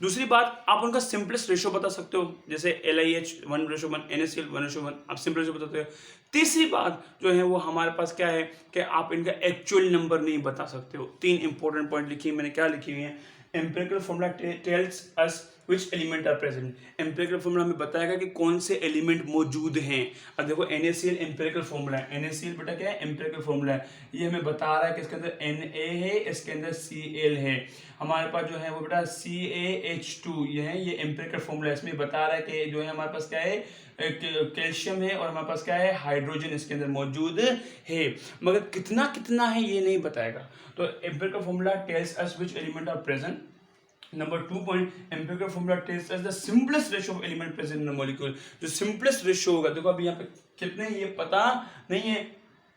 दूसरी बात, आप उनका सिंपलेस्ट रेशो बता सकते हो, जैसे LiH 1:1, NaCl 1:1, आप सिंपल रेशो बताते हो। तीसरी बात जो है वो हमारे पास क्या है कि आप इनका एक्चुअल नंबर नहीं बता सकते हो। 3 इंपॉर्टेंट पॉइंट लिखी है मैंने, क्या लिखी हुई है, empirical formula tells us which element are present. Empirical formula हमें बताएगा कि कौन से एलिमेंट मौजूद हैं। अब देखो NaCl एम्पेरिकल फॉर्मूला है, NaCl बेटा क्या है, एम्पेरिकल फॉर्मूला है। ये हमें बता रहा है कि इसके अंदर Na है, इसके अंदर Cl है। हमारे पास जो है वो बेटा CaH2 ये है, ये एम्पेरिकल फॉर्मूला है। इसमें बता रहा है कि जो है हमारे पास क्या है, कैल्शियम है और हमारे पास क्या है, हाइड्रोजन इसके अंदर मौजूद है, मगर कितना कितना है ये नहीं बताएगा। तो empirical formula tells us which element are present. Number 2 point, empirical formula tells us the simplest ratio of element present in the molecule. जो सिंपलेस्ट रेशियो होगा, देखो अभी यहाँ पे कितने ये पता नहीं है,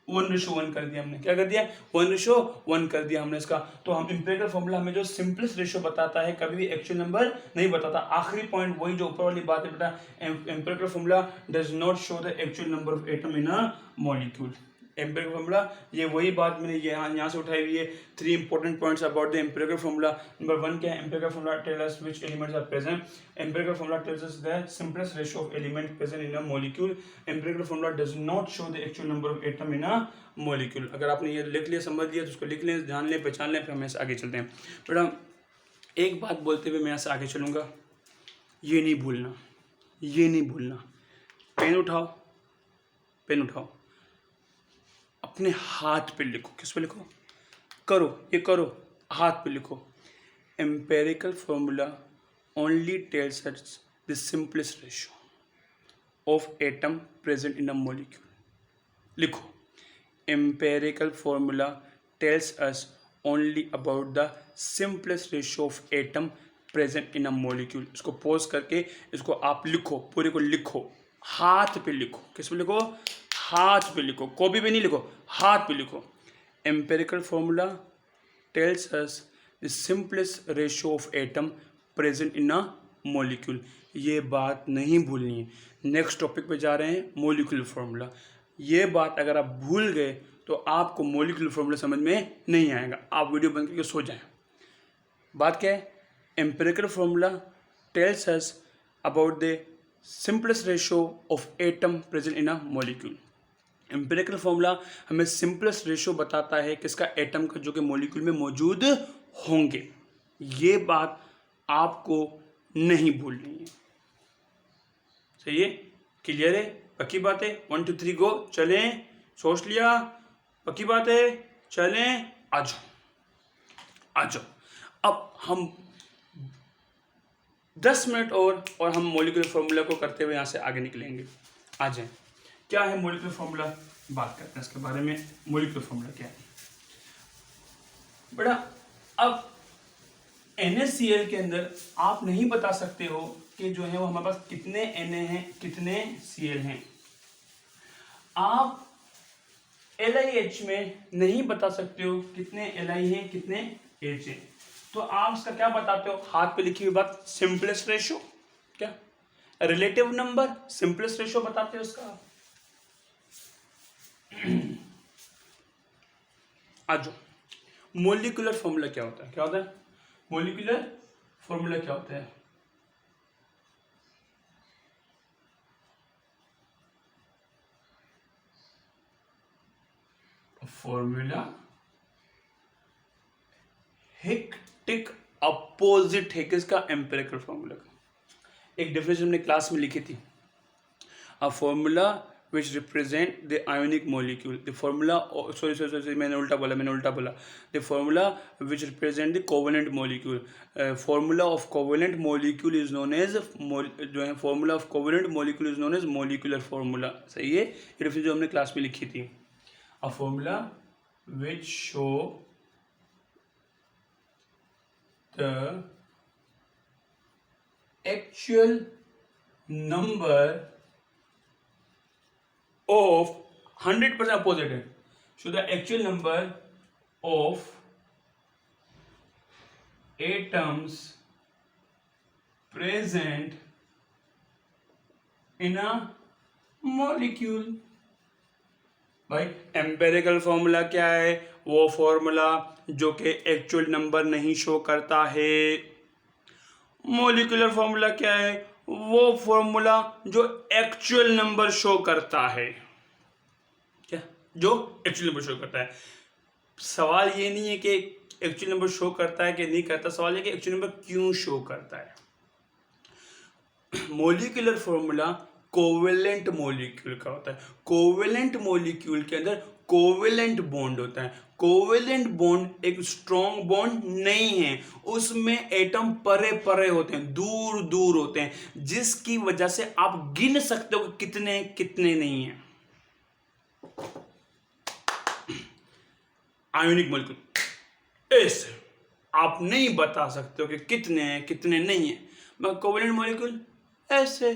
1:1 कर दिया हमने, क्या कर दिया, 1:1 कर दिया हमने इसका। तो हम एम्पेरिकल फॉर्मूला हमें जो सिंपलेस्ट रेशियो बताता है, कभी भी एक्चुअल नंबर नहीं बताता। आखिरी पॉइंट वही जो ऊपर वाली बात है बेटा, empirical formula does not show the actual number of atom in a molecule. Empirical formula, ये वही बात मैंने यहाँ से उठाई हुई है। 3 important points about the empirical formula. Number 1 क्या है? Empirical formula tell us which elements are present. Empirical formula tells us the simplest ratio of element present in a molecule. Empirical formula does not show the actual number of atom in a molecule. अगर आपने ये लिख लिया, समझ लिया, तो उसको लिख लें, जान लें, पहचान लें, फिर हम ऐसे आगे चलते हैं। बेटा एक बात बोलते हुए मैं यहाँ से आगे चलूँगा, ये नहीं भूलना, ये नहीं भूलना। पेन उठाओ, पेन उठाओ, अपने हाथ पे लिखो। किस पे लिखो? करो, ये करो, हाथ पे लिखो। Empirical formula only tells us the simplest ratio of atom present in a molecule. लिखो, empirical formula tells us only about the simplest ratio of atom present in a molecule. इसको पॉज करके इसको आप लिखो, पूरे को लिखो, हाथ पे लिखो। किस पे लिखो? हाथ पे लिखो, कॉपी पे नहीं लिखो, हाथ पे लिखो। Empirical formula tells us the simplest ratio of atom present in a molecule. ये बात नहीं भूलनी है। नेक्स्ट टॉपिक पे जा रहे हैं, मॉलिक्यूलर फॉर्मूला। ये बात अगर आप भूल गए तो आपको मॉलिक्यूलर फॉर्मूला समझ में नहीं आएगा, आप वीडियो बंद करके सो जाएं। बात क्या है? Empirical formula tells us about the simplest ratio of atom present in a molecule. Empirical formula हमें सिंपलेस्ट रेशियो बताता है किसका? एटम का, जो कि मॉलिक्यूल में मौजूद होंगे। ये बात आपको नहीं भूलनी है। सही है? क्लियर है? पक्की बात है? 1 2 3 गो, चलें। सोच लिया? पक्की बात है? चलें, आ जाओ, आ जाओ। अब हम 10 मिनट और हम मॉलिक्यूलर फॉर्मूला को करते हुए यहाँ से आगे निकलेंगे। आ जाएं। क्या है मॉलिक्यूलर फॉर्मूला? बात करते हैं इसके बारे में। मॉलिक्यूलर फॉर्मूला क्या है बेटा? अब NaCl के अंदर आप नहीं बता सकते हो कि जो है वो हमारे पास कितने Na हैं, कितने Cl हैं। आप LiH में नहीं बता सकते हो कितने Li हैं, कितने H हैं। तो आप इसका क्या बताते हो? हाथ पे लिखी हुई बात, सिंपलेस्ट रेशियो। क्या? रिलेटिव नंबर, सिंपलेस्ट रेशियो बताते हो इसका। आज मॉलिक्यूलर फॉर्मूला क्या होता है? क्या होता है मॉलिक्यूलर फॉर्मूला? क्या होता है? फॉर्मूला हिक टिक अपोजिट है किसका? एम्पिरिकल फॉर्मूला का। एक डेफिनेशन हमने क्लास में लिखी थी, a formula which represent the ionic molecule. The formula, sorry, मैंने उल्टा बोला. The formula which represent the covalent molecule. Formula of covalent molecule is known as formula of covalent molecule is known as molecular formula. सही है? ये जो हमने class में लिखी थी, a formula which show the actual number of 100% opposite है. So the actual number of atoms present in a molecule. भाई एम्पेरिकल फॉर्मूला क्या है? वो फॉर्मूला जो कि एक्चुअल नंबर नहीं शो करता है। मॉलिक्यूलर फॉर्मूला क्या है? वो फॉर्मूला जो एक्चुअल नंबर शो करता है। क्या? जो एक्चुअल नंबर शो करता है। सवाल ये नहीं है कि एक्चुअल नंबर शो करता है कि नहीं करता, सवाल है कि एक्चुअल नंबर क्यों शो करता है। मॉलिक्यूलर फॉर्मूला कोवेलेंट मॉलिक्यूल का होता है। कोवेलेंट मॉलिक्यूल के अंदर कोवेलेंट बॉन्ड होता है। कोवेलेंट बॉन्ड एक स्ट्रॉन्ग बॉन्ड नहीं है, उसमें एटम परे परे होते हैं, दूर दूर होते हैं, जिसकी वजह से आप गिन सकते हो कि कितने कितने नहीं है। आयोनिक मॉलिक्यूल ऐसे आप नहीं बता सकते हो कि कितने हैं कितने नहीं है, मगर कोवेलेंट मॉलिक्यूल ऐसे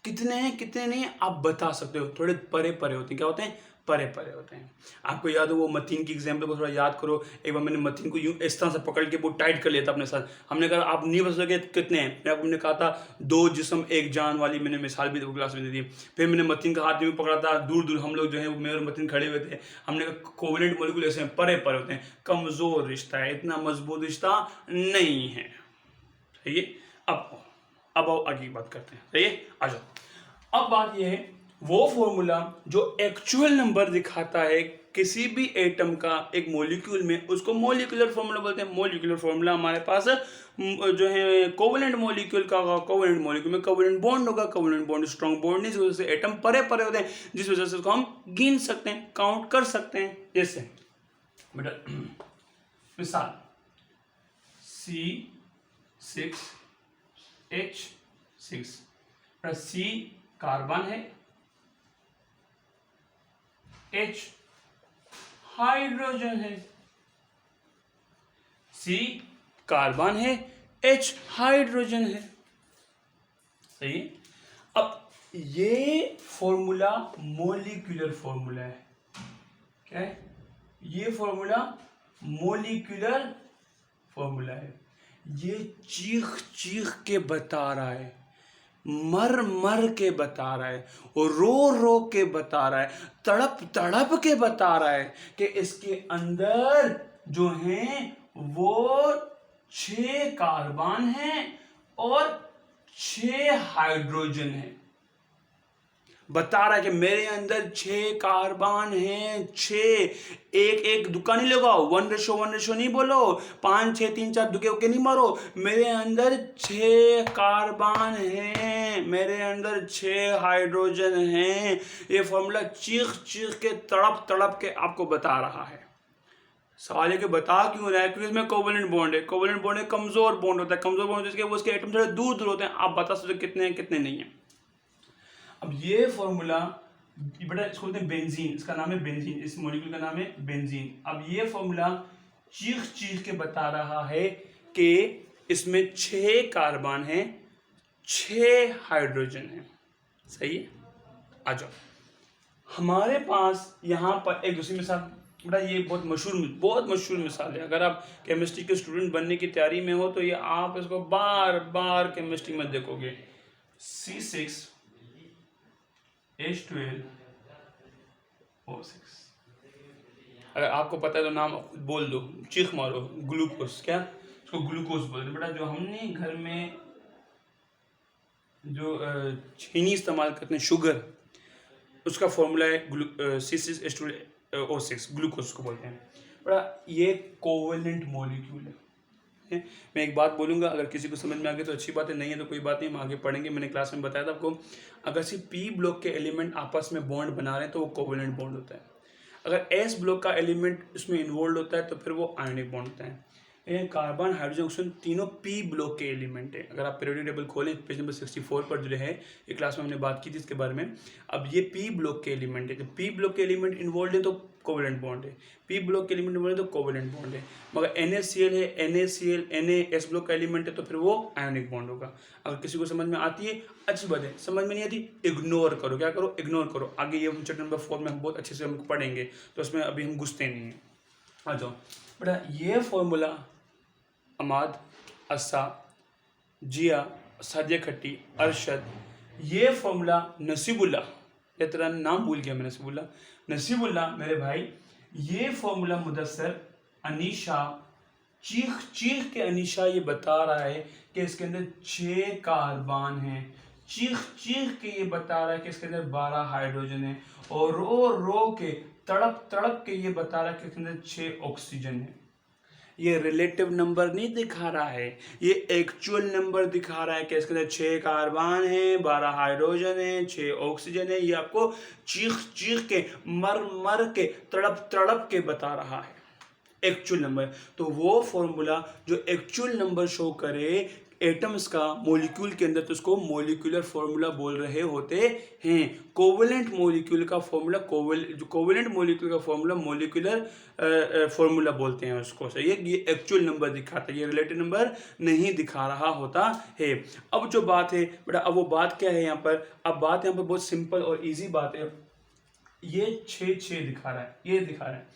कितने हैं कितने नहीं है आप बता सकते हो, थोड़े परे परे होते हैं। क्या होते हैं? परे परे होते हैं। आपको याद हो वो मतीन की एग्जाम्पल को थोड़ा याद करो। एक बार मैंने मतीन को यूं इस तरह से पकड़ के वो टाइट कर लिया था अपने साथ। हमने कहा आप नहीं बच सके कितने हैं, मैं आपने कहा था 2 जिस्म 1 जान वाली मैंने मिसाल भी क्लास में दी थी। फिर मैंने मतीन का हाथ में पकड़ा था, दूर दूर हम लोग जो है वो मेरे मतीन खड़े हुए थे। हमने कहा कोवेलेंट मॉलिक्यूल ऐसे परे परे होते हैं, कमजोर रिश्ता है, इतना मजबूत रिश्ता नहीं है। सही है। अब आओ आगे की बात करते हैं। सही है, आ जाओ। अब बात यह है वो फॉर्मूला जो एक्चुअल नंबर दिखाता है किसी भी एटम का एक मॉलिक्यूल में, उसको मॉलिक्यूलर फॉर्मूला बोलते हैं। मॉलिक्यूलर फॉर्मूला हमारे पास जो है कोवेलेंट मॉलिक्यूल का होगा। कोवेलेंट मॉलिक्यूल में कोवेलेंट बॉन्ड होगा। कोवेलेंट बॉन्ड स्ट्रॉन्ग बॉन्ड इस वजह से एटम परे परे होते हैं, जिस वजह से उसको हम गिन सकते हैं, काउंट कर सकते हैं। जैसे बेटा मिसाल C6H6, C कार्बन है, H हाइड्रोजन है। C कार्बन है, H हाइड्रोजन है। सही। अब ये फॉर्मूला मॉलिक्यूलर फॉर्मूला है। क्या है ये फॉर्मूला? मॉलिक्यूलर फॉर्मूला है। ये चीख चीख के बता रहा है, मर मर के बता रहा है, और रो रो के बता रहा है, तड़प तड़प के बता रहा है कि इसके अंदर जो हैं वो 6 कार्बन हैं और 6 हाइड्रोजन हैं। बता रहा है कि मेरे अंदर 6 कार्बन हैं, 6। एक दुक्का नहीं लगाओ, 1:1 नहीं बोलो, 5 6 3 4 दुके उके नहीं मारो। मेरे अंदर 6 कार्बन हैं, मेरे अंदर 6 हाइड्रोजन हैं। ये फॉर्मूला चीख चीख के तड़प तड़प के आपको बता रहा है। सवाल है कि बता क्यों रहा है? क्योंकि इसमें कोवेलेंट बॉन्ड है। कोवेलेंट बॉन्ड है, कमजोर बॉन्ड होता है। कमजोर बॉन्ड जिसके वो उसके एटम थोड़े दूर दूर होते हैं। आप बता सकते कितने हैं कितने नहीं है। अब ये फॉर्मूला बेटा इसको बोलते हैं बेंजीन, इसका नाम है बेंजीन, इस मॉलिक्यूल का नाम है बेंजीन। अब ये फॉर्मूला चीख चीख के बता रहा है कि इसमें 6 कार्बन हैं, 6 हाइड्रोजन हैं। सही है। आ जाओ, हमारे पास यहाँ पर एक दूसरी मिसाल। बेटा ये बहुत मशहूर मिसाल है। अगर आप केमिस्ट्री के स्टूडेंट बनने की तैयारी में हो तो ये आप इसको बार बार केमिस्ट्री में देखोगे। C6H12O6। अगर आपको पता है तो नाम बोल दो, चीख मारो। ग्लूकोज, क्या इसको ग्लूकोज बोलते हैं। बेटा जो हमने घर में जो चीनी इस्तेमाल करते हैं, शुगर, उसका फॉर्मूला है C6H12O6, ग्लूकोज को बोलते हैं। बेटा ये कोवेलेंट मॉलिक्यूल है। मैं एक बात बोलूँगा, अगर किसी को समझ में आ गई तो अच्छी बात है, नहीं है तो कोई बात नहीं, हम आगे पढ़ेंगे। मैंने क्लास में बताया था आपको, अगर सिर्फ पी ब्लॉक के एलिमेंट आपस में बॉन्ड बना रहे हैं तो वो कोवेलेंट बॉन्ड होता है। अगर एस ब्लॉक का एलिमेंट उसमें इन्वॉल्व होता है तो फिर वो आयनिक बॉन्ड होता है। ये कार्बन, हाइड्रोजन, ऑक्सीजन तीनों पी ब्लॉक के एलिमेंट है। अगर आप पीरियोडिक टेबल खोलें पेज नंबर 64 पर जो है ये क्लास में हमने बात की थी इसके बारे में। अब ये पी ब्लॉक के एलिमेंट है। जब पी ब्लॉक के एलिमेंट इन्वॉल्व है तो कोवेलेंट बॉन्ड है, पी ब्लॉक के एलिमेंट इन्वॉल्व है तो कोवेलेंट बॉन्ड है। मगर NaCl है, NaCl Na ब्लॉक का एलिमेंट है तो फिर वो आयनिक बॉन्ड होगा। अगर किसी को समझ में आती है अच्छी बात है, समझ में नहीं आती इग्नोर करो। क्या करो? इग्नोर करो। आगे ये चैप्टर नंबर 4 में हम बहुत अच्छे से हम पढ़ेंगे, तो उसमें अभी हम घुसते नहीं हैं। आ जाओ बेटा, ये फॉर्मूला अमाद, अस्सा, जिया, सादिया खट्टी, अरशद, ये फॉर्मूला नसीबुल्ला, ये तेरा नाम भूल गया मैं, नसीबुल्ला मेरे भाई, ये फॉर्मूला मुदस्सर, अनीशा, चीख चीख के अनीशा ये बता रहा है कि इसके अंदर 6 कार्बन हैं। चीख चीख के ये बता रहा है कि इसके अंदर 12 हाइड्रोजन है, और रो रो के तड़प तड़प के ये बता रहा है कि इसके अंदर 6 ऑक्सीजन है। ये रिलेटिव नंबर नहीं दिखा रहा है, ये एक्चुअल नंबर दिखा रहा है कि इसके अंदर 6 कार्बन है, 12 हाइड्रोजन है, 6 ऑक्सीजन है। ये आपको चीख चीख के मर मर के तड़प तड़प के बता रहा है एक्चुअल नंबर। तो वो फॉर्मूला जो एक्चुअल नंबर शो करे एटम्स का मॉलिक्यूल के अंदर, तो उसको मॉलिक्यूलर फॉर्मूला बोल रहे होते हैं। कोवेलेंट मॉलिक्यूल का फॉर्मूला कोवेलेंट मॉलिक्यूल का फॉर्मूला मॉलिक्यूलर फॉर्मूला बोलते हैं उसको। सही है, ये एक्चुअल नंबर दिखाता है, ये रिलेटिव नंबर नहीं दिखा रहा होता है। अब जो बात है बेटा, अब वो बात क्या है यहाँ पर? अब बात यहाँ पर बहुत सिंपल और ईजी बात है। ये 6 दिखा रहा है, ये दिखा रहा है।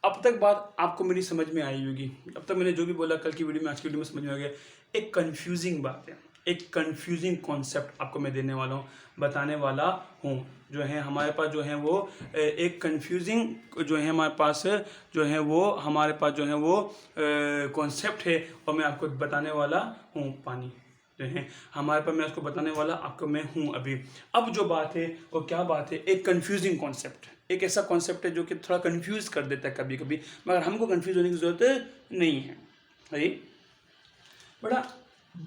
अब तक बात आपको मेरी समझ में आई होगी, अब तक मैंने जो भी बोला कल की वीडियो में, आज की वीडियो में समझ में आ गया। एक कंफ्यूजिंग बात है, एक कंफ्यूजिंग कॉन्सेप्ट आपको मैं देने वाला हूँ, बताने वाला हूँ। जो है हमारे पास जो है वो एक कंफ्यूजिंग जो है हमारे पास जो है वो हमारे पास जो है वो कॉन्सेप्ट है, और मैं आपको बताने वाला हूँ। पानी जो है हमारे पास, मैं उसको बताने वाला आपको मैं हूँ अभी। अब जो बात है वो क्या बात है, एक कंफ्यूजिंग कॉन्सेप्ट, एक ऐसा कॉन्सेप्ट है जो कि थोड़ा कंफ्यूज कर देता है कभी कभी, मगर हमको कंफ्यूज होने की ज़रूरत नहीं है। भाई बड़ा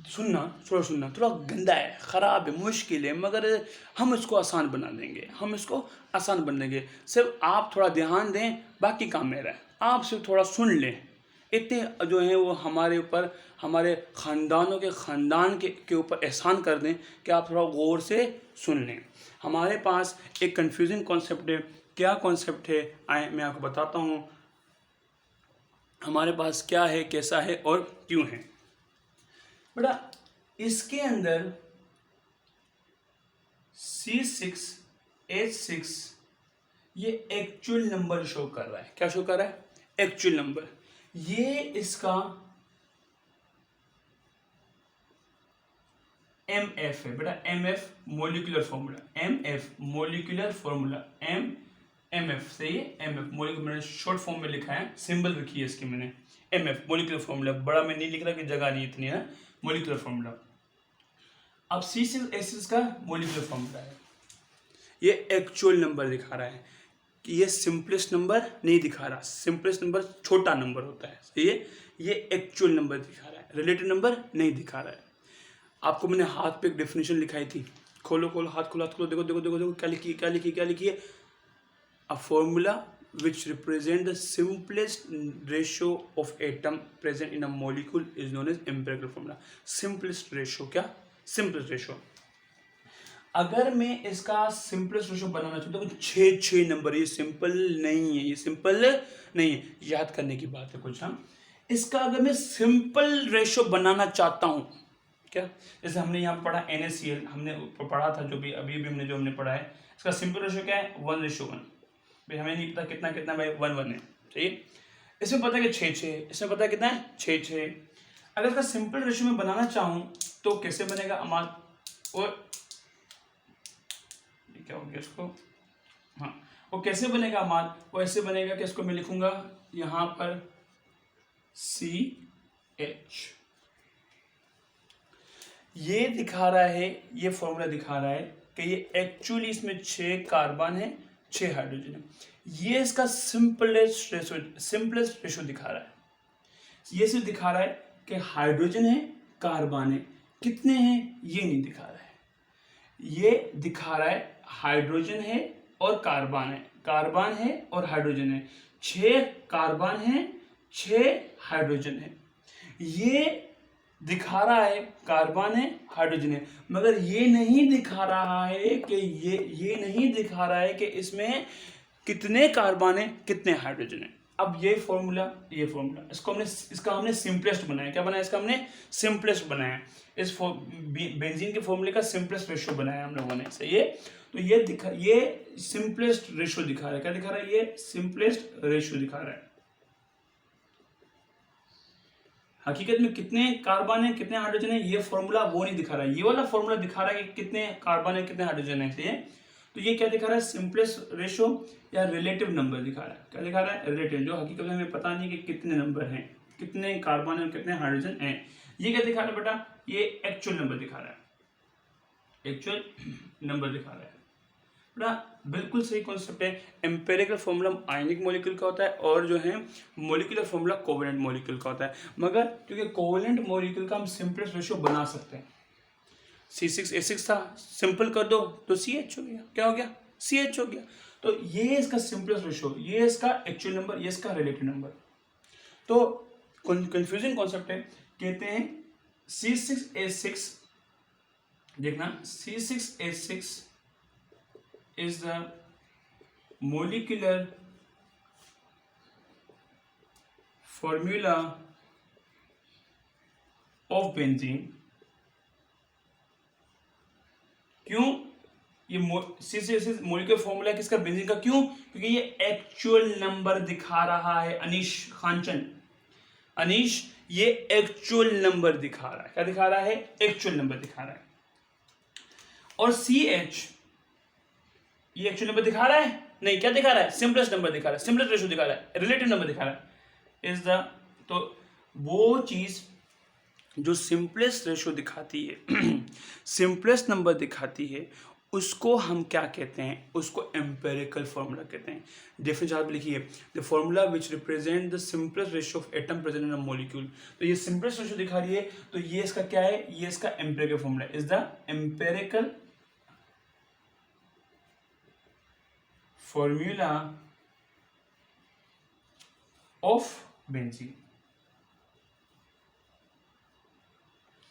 सुनना, थोड़ा गंदा है, ख़राब है, मुश्किल है, मगर हम इसको आसान बना देंगे, हम इसको आसान बना देंगे। सिर्फ आप थोड़ा ध्यान दें, बाकी काम मेरा है। आप सिर्फ थोड़ा सुन लें, इतने जो है वो हमारे ऊपर, हमारे ख़ानदानों के ख़ानदान के ऊपर एहसान कर दें कि आप थोड़ा गौर से सुन लें। हमारे पास एक कंफ्यूजिंग कॉन्सेप्ट है। क्या कॉन्सेप्ट है, आए मैं आपको बताता हूँ हमारे पास क्या है, कैसा है और क्यों है। बेटा इसके अंदर C6H6 ये एक्चुअल नंबर शो कर रहा है। क्या शो कर रहा है? Actual number. ये इसका MF है बेटा, MF molecular formula, MF molecular formula, MF सही है। MF मोलिकुलर, मैंने शॉर्ट फॉर्म में लिखा है, सिंबल रखी है इसकी मैंने, MF मोलिकुलर फॉर्मूला। बड़ा मैं नहीं लिख रहा कि जगह नहीं इतनी है, मोलिकुलर फॉर्मूला। अब C6H6 का मोलिकुलर फॉर्मूला है, ये एक्चुअल नंबर दिखा रहा है कि ये सिंपलेस्ट नंबर नहीं दिखा रहा, सिंपलेस्ट नंबर छोटा नंबर होता है, सही है। ये एक्चुअल नंबर दिखा रहा है, रिलेटिव नंबर नहीं दिखा रहा है। आपको मैंने हाथ पे एक डेफिनेशन लिखाई थी, खोलो खोलो हाथ खोलो, हाथ खोलो, देखो देखो देखो देखो क्या लिखी, क्या लिखी, क्या लिखी है? A formula which represent the simplest ratio of atom present in a molecule is known as empirical formula. simplest ratio, क्या simplest ratio? अगर मैं इसका सिंपलेस्ट रेशो बनाना चाहता हूँ, 6 नंबर, ये सिंपल नहीं है, ये सिंपल नहीं है, याद करने की बात है कुछ। हम इसका अगर मैं सिंपल रेशो बनाना चाहता हूँ, क्या जैसे हमने यहाँ पढ़ा NaCl, हमने पढ़ा था, जो भी अभी हमने जो हमने पढ़ा है, इसका सिंपल रेशो क्या है? 1:1। भाई हमें नहीं पता कितना कितना, भाई 1:1 है, ठीक। इसमें पता है कि 6:6, इसमें पता है कितना है? 6:6। अगर इसका सिंपल रेशो में बनाना चाहूँ तो कैसे बनेगा अमाल? और क्या हो गया इसको, हाँ, वो कैसे बनेगा अमाल? वो ऐसे बनेगा कि इसको मैं लिखूंगा यहाँ पर CH, ये दिखा रहा है, ये फॉर्मूला दिखा रहा है कि ये एक्चुअली इसमें 6 कार्बन है, 6 हाइड्रोजन है। ये इसका सिंपलेस्ट रेशो दिखा रहा है। ये सिर्फ दिखा रहा है कि हाइड्रोजन है, कार्बन है, कितने हैं ये नहीं दिखा रहा है। ये दिखा रहा है हाइड्रोजन है और कार्बन है, कार्बन है और हाइड्रोजन है, 6 कार्बन है, 6 हाइड्रोजन है। ये दिखा रहा है कार्बन है, हाइड्रोजन है, मगर ये नहीं दिखा रहा है कि ये नहीं दिखा रहा है कि इसमें कितने कार्बन है, कितने हाइड्रोजन है। अब ये फॉर्मूला इसका हमने सिंपलेस्ट बनाया। क्या बनाया? इसका हमने सिंपलेस्ट बनाया, इस बेंजीन के फॉर्मूले का सिंपलेस्ट रेशो बनाया हम लोगों ने, सही है। तो ये सिंपलेस्ट रेशो दिखा रहा है। क्या दिखा रहा है? ये सिंपलेस्ट रेशो दिखा रहा है। हकीकत में कितने कार्बन है, कितने हाइड्रोजन है, ये फॉर्मूला वो नहीं दिखा रहा है। ये वाला फॉर्मूला दिखा रहा है कि कितने कार्बन है, कितने हाइड्रोजन है, सही है। तो ये क्या दिखा रहा है? सिंपलेस्ट रेशो या रिलेटिव नंबर दिखा रहा है। क्या दिखा रहा है? रिलेटिव, जो हकीकत में हमें पता नहीं कि कितने नंबर हैं, कितने कार्बन है, कितने हाइड्रोजन है। ये क्या दिखा रहा है बेटा? ये एक्चुअल नंबर दिखा रहा है, एक्चुअल नंबर दिखा रहा है बेटा। बिल्कुल सही कॉन्सेप्ट है। एम्पेरिकल फॉर्मूला आयनिक मॉलिक्यूल का होता है और जो है मॉलिक्यूलर फॉर्मूला कोवेलेंट मॉलिक्यूल का होता है, मगर क्योंकि कोवेलेंट मॉलिक्यूल का हम सिंपलेस्ट रेशियो बना सकते हैं। C6H6 था, सिंपल कर दो तो CH हो गया। क्या हो गया? CH हो गया। तो ये इसका सिंपलेस्ट रेशियो, ये इसका एक्चुअल नंबर, ये इसका रिलेटिव नंबर। तो कंफ्यूजिंग कॉन्सेप्ट है। कहते हैं C6H6, देखना, C6H6 is the molecular formula of benzene। क्यों? ये C6H6 मॉलिक्यूलर फॉर्मूला किसका, बेंजीन का। क्यों? क्योंकि ये एक्चुअल नंबर दिखा रहा है। अनीश खानचन, अनीश ये एक्चुअल नंबर दिखा रहा है। क्या दिखा रहा है? एक्चुअल नंबर दिखा रहा है। और CH ये एक्चुअल नंबर दिखा रहा है? नहीं। क्या दिखा रहा है? सिंपलेस्ट नंबर दिखा रहा है, सिंपलेस्ट रेशियो दिखा रहा है, रिलेटिव नंबर दिखा रहा है। इज द, तो वो चीज जो सिंपलेस्ट रेशियो दिखाती है सिंपलेस्ट नंबर दिखाती है, उसको हम क्या कहते हैं? उसको एम्पेरिकल फॉर्मूला कहते हैं। डेफिनेशन आप लिखिए, the formula which represent the simplest ratio of atom present in a molecule. तो ये सिंपलेस्ट रेशियो दिखा रही है, तो ये इसका क्या है? ये इसका empirical formula is the empirical formula of benzene,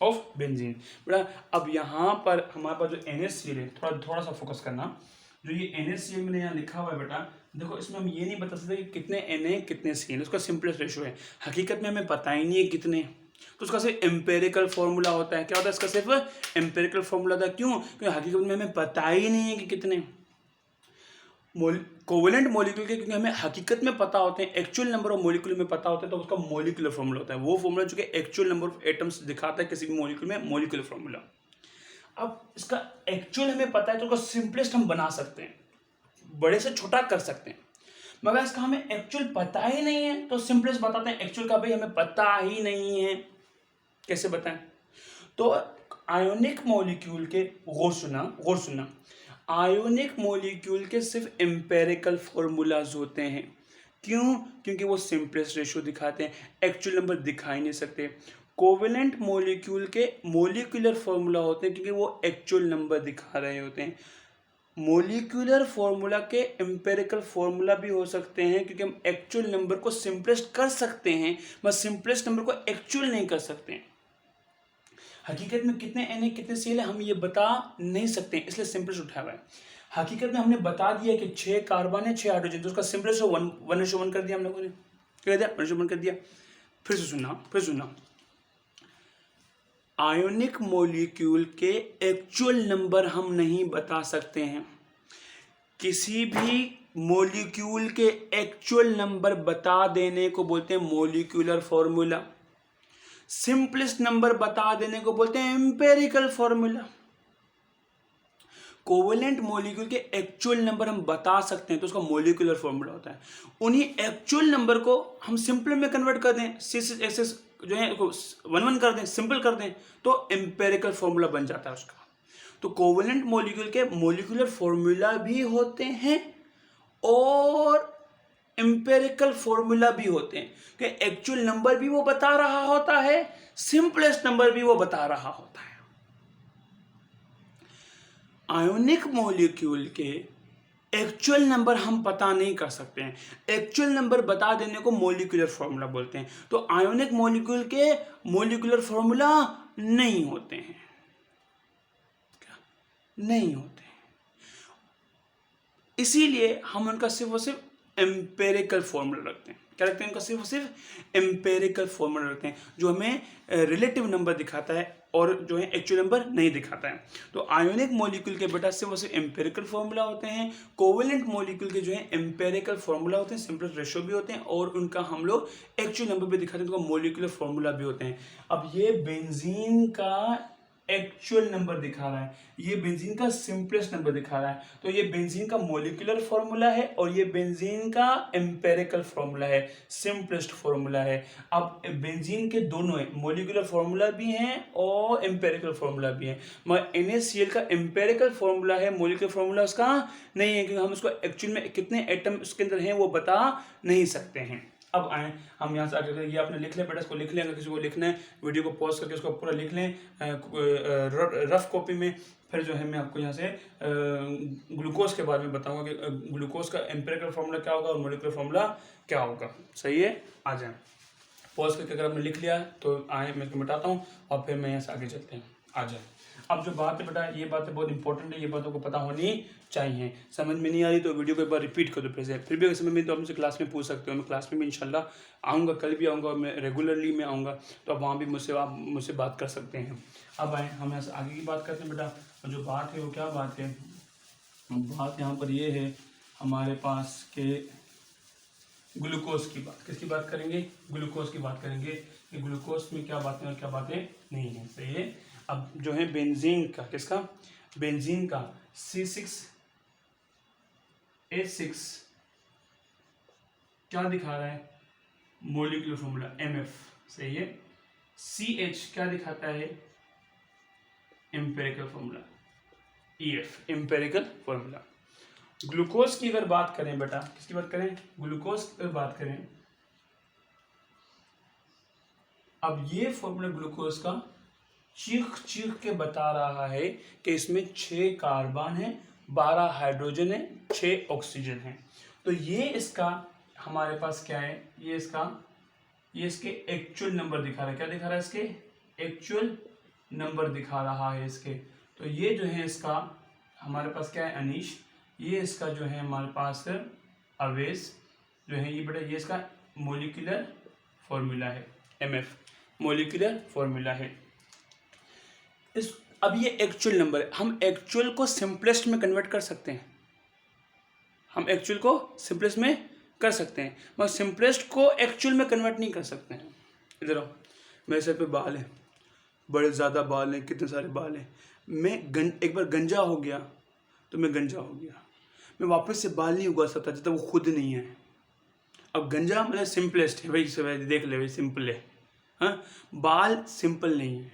of benzene. बेटा अब यहाँ पर हमारे पास जो NaCl है, थोड़ा सा फोकस करना। जो ये NaCl मैंने यहाँ लिखा हुआ है बेटा, देखो इसमें हम ये नहीं बता सकते कि कितने Na कितने Cl, उसका सिंपलेस्ट रेशियो है। हकीकत में हमें पता ही नहीं है कितने, तो उसका सिर्फ एम्पेरिकल फॉर्मूला होता है। क्या होता है इसका? सिर्फ एम्पेरिकल फॉर्मूला होता है। क्यों? क्योंकि हकीकत में हमें पता ही नहीं है कि कितने। कोवेलेंट मॉलिक्यूल के क्योंकि हमें हकीकत में पता होते हैं, एक्चुअल नंबर ऑफ मॉलिक्यूल में पता होता है, तो उसका मॉलिक्यूलर फॉर्मूला होता है। वो फॉर्मूला जो कि एक्चुअल नंबर ऑफ एटम्स दिखाता है किसी भी मॉलिक्यूल में, मॉलिक्यूलर फॉर्मूला। अब इसका एक्चुअल हमें पता है तो उसका सिंपलेस्ट हम बना सकते हैं, बड़े से छोटा कर सकते हैं। मगर इसका हमें एक्चुअल पता ही नहीं है तो सिंपलेस्ट बताते हैं। एक्चुअल का भाई हमें पता ही नहीं है, कैसे बताएं? तो आयोनिक मॉलिक्यूल के, गौर सुनना, आयोनिक मॉलिक्यूल के सिर्फ एम्पेरिकल फॉर्मूलाज होते हैं। क्यों? क्योंकि वो सिंपलेस्ट रेशियो दिखाते हैं, एक्चुअल नंबर दिखा ही नहीं सकते। कोवेलेंट मॉलिक्यूल के मॉलिक्यूलर फॉर्मूला होते हैं क्योंकि वो एक्चुअल नंबर दिखा रहे होते हैं। मॉलिक्यूलर फॉर्मूला के एम्पेरिकल फॉर्मूला भी हो सकते हैं क्योंकि हम एक्चुअल नंबर को सिंपलेस्ट कर सकते हैं, बस सिंपलेस्ट नंबर को एक्चुअल नहीं कर सकते हैं। हकीकत में कितने Na कितने Cl है हम ये बता नहीं सकते, इसलिए सिंपलेस्ट उठाया हुआ है। हकीकत में हमने बता दिया कि 6 कार्बन है 6 हाइड्रोजन, तो उसका सिंपलेस्ट 1:1 कर दिया हम लोगों ने, कर दिया 1:1 कर दिया। फिर सुनना, आयोनिक मॉलिक्यूल के एक्चुअल नंबर हम नहीं बता सकते हैं। किसी भी मॉलिक्यूल के एक्चुअल नंबर बता देने को बोलते हैं मॉलिक्यूलर फॉर्मूला, सिंपलेस्ट नंबर बता देने को बोलते हैं एम्पेरिकल फॉर्मूला। कोवेलेंट मॉलिक्यूल के एक्चुअल नंबर हम बता सकते हैं तो उसका मॉलिक्यूलर फॉर्मूला होता है। उन्हीं एक्चुअल नंबर को हम सिंपल में कन्वर्ट कर दें, C6H6 जो है 1:1 कर दें, सिंपल कर दें, तो एम्पेरिकल फॉर्मूला बन जाता है उसका। तो कोवेलेंट मॉलिक्यूल के मॉलिक्यूलर फॉर्मूला भी होते हैं और एम्पेरिकल फॉर्मूला भी होते हैं कि एक्चुअल नंबर भी वो बता रहा होता है, सिंपलेस्ट नंबर भी वो बता रहा होता है। आयोनिक मॉलिक्यूल के एक्चुअल नंबर हम पता नहीं कर सकते हैं, एक्चुअल नंबर बता देने को मॉलिक्यूलर फॉर्मूला बोलते हैं। तो आयोनिक मॉलिक्यूल के मॉलिक्यूलर फॉर्मूला नहीं होते हैं, नहीं होते, इसीलिए हम उनका सिर्फ और सिर्फ एम्पेरिकल फॉर्मूला रखते हैं। क्या रखते हैं? उनका सिर्फ और सिर्फ एम्पेरिकल फॉर्मूला रखते हैं जो हमें रिलेटिव नंबर दिखाता है और जो है एक्चुअल नंबर नहीं दिखाता है। तो आयोनिक मॉलिक्यूल के बेटा सिर्फ और सिर्फ एम्पेरिकल फॉर्मूला होते हैं। कोवेलेंट मॉलिक्यूल के जो है एम्पेरिकल फॉर्मूला होते हैं, सिंपलेस्ट रेशियो भी होते हैं और उनका हम लोग एक्चुअल नंबर भी दिखाते हैं, तो मॉलिक्यूलर फॉर्मूला भी होते हैं। अब ये बेंजीन का एक्चुअल नंबर दिखा रहा है, ये बेंजीन का सिंपलेस्ट नंबर दिखा रहा है, तो ये बेंजीन का मॉलिक्यूलर फॉर्मूला है और ये बेंजीन का एम्पेरिकल फॉर्मूला है, सिंपलेस्ट फॉर्मूला है। अब बेंजीन के दोनों है, मॉलिक्यूलर फॉर्मूला भी है और एम्पेरिकल फॉर्मूला भी है, मगर NaCl का एम्पेरिकल फॉर्मूला है, मॉलिक्यूलर फॉर्मूला उसका नहीं है क्योंकि हम उसको एक्चुअल में कितने एटम उसके अंदर हैं वो बता नहीं सकते हैं। अब आए हम यहाँ से आगे, ये आपने लिख लें बेटा, इसको लिख लें, अगर किसी को लिखना है वीडियो को पॉज करके उसको पूरा लिख लें रफ कॉपी में। फिर जो है मैं आपको यहाँ से ग्लूकोज के बारे में बताऊंगा कि ग्लूकोज का एम्पेरिकल फॉर्मूला क्या होगा और मॉलिक्यूलर फॉर्मूला क्या होगा। सही है, आ जाए पॉज करके, अगर आपने लिख लिया तो आए मैं इसको मिटाता हूँ और फिर मैं यहाँ से आगे चलते हैं। आ जाए, अब जो बात है बेटा, ये बातें बहुत इंपॉर्टेंट है, ये बातों को पता होनी चाहिए। समझ में नहीं आ रही तो वीडियो को एक बार रिपीट कर दो फिर से, फिर भी अगर समझ में तो आप मुझसे क्लास में पूछ सकते हो। मैं क्लास में भी इंशाल्लाह आऊँगा, कल भी आऊँगा, मैं रेगुलरली मैं आऊँगा, तो आप वहाँ भी आप मुझसे बात कर सकते हैं। अब आए हम यहाँ से आगे की बात करते हैं बेटा, जो बात है वो क्या बात है, बात यहाँ पर ये है हमारे पास के ग्लूकोज की बात, किसकी बात करेंगे? ग्लूकोज की बात करेंगे कि ग्लूकोज में क्या बातें और क्या बातें नहीं है। सही है। अब जो है बेंजीन का, किसका? बेंजीन का C6H6 क्या दिखा रहा है? Molecular formula MF। सही है। CH क्या दिखाता है? Empirical formula EF, empirical formula. Glucose की अगर बात करें बेटा, किसकी बात करें? ग्लूकोज की अगर बात करें, अब ये फॉर्मूला ग्लूकोज का चीख चीख के बता रहा है कि इसमें 6 कार्बन है, 12 हाइड्रोजन है, 6 ऑक्सीजन है। तो ये इसका हमारे पास क्या है? ये इसके एक्चुअल नंबर दिखा रहा है। क्या दिखा रहा है? इसके एक्चुअल नंबर दिखा रहा है इसके। तो ये जो है इसका हमारे पास क्या है अनीश? ये इसका जो है हमारे पास अवेश जो है ये बेटा, ये इसका मोलिकुलर फॉर्मूला है MF, मोलिकुलर फॉर्मूला है। इस अब ये एक्चुअल नंबर है, हम एक्चुअल को सिंपलेस्ट में कन्वर्ट कर सकते हैं। हम एक्चुअल को सिंपलेस्ट में कर सकते हैं, मगर सिंपलेस्ट को एक्चुअल में कन्वर्ट नहीं कर सकते हैं। इधर आओ, मेरे सर पे बाल हैं, बड़े ज़्यादा बाल हैं, कितने सारे बाल हैं। एक बार गंजा हो गया तो मैं गंजा हो गया, मैं वापस से बाल नहीं उगा सकता जब तक वो खुद नहीं है। अब गंजा मतलब सिंपलेस्ट है, वही सब देख ले, वही सिंपल है। हाँ, बाल सिंपल नहीं है,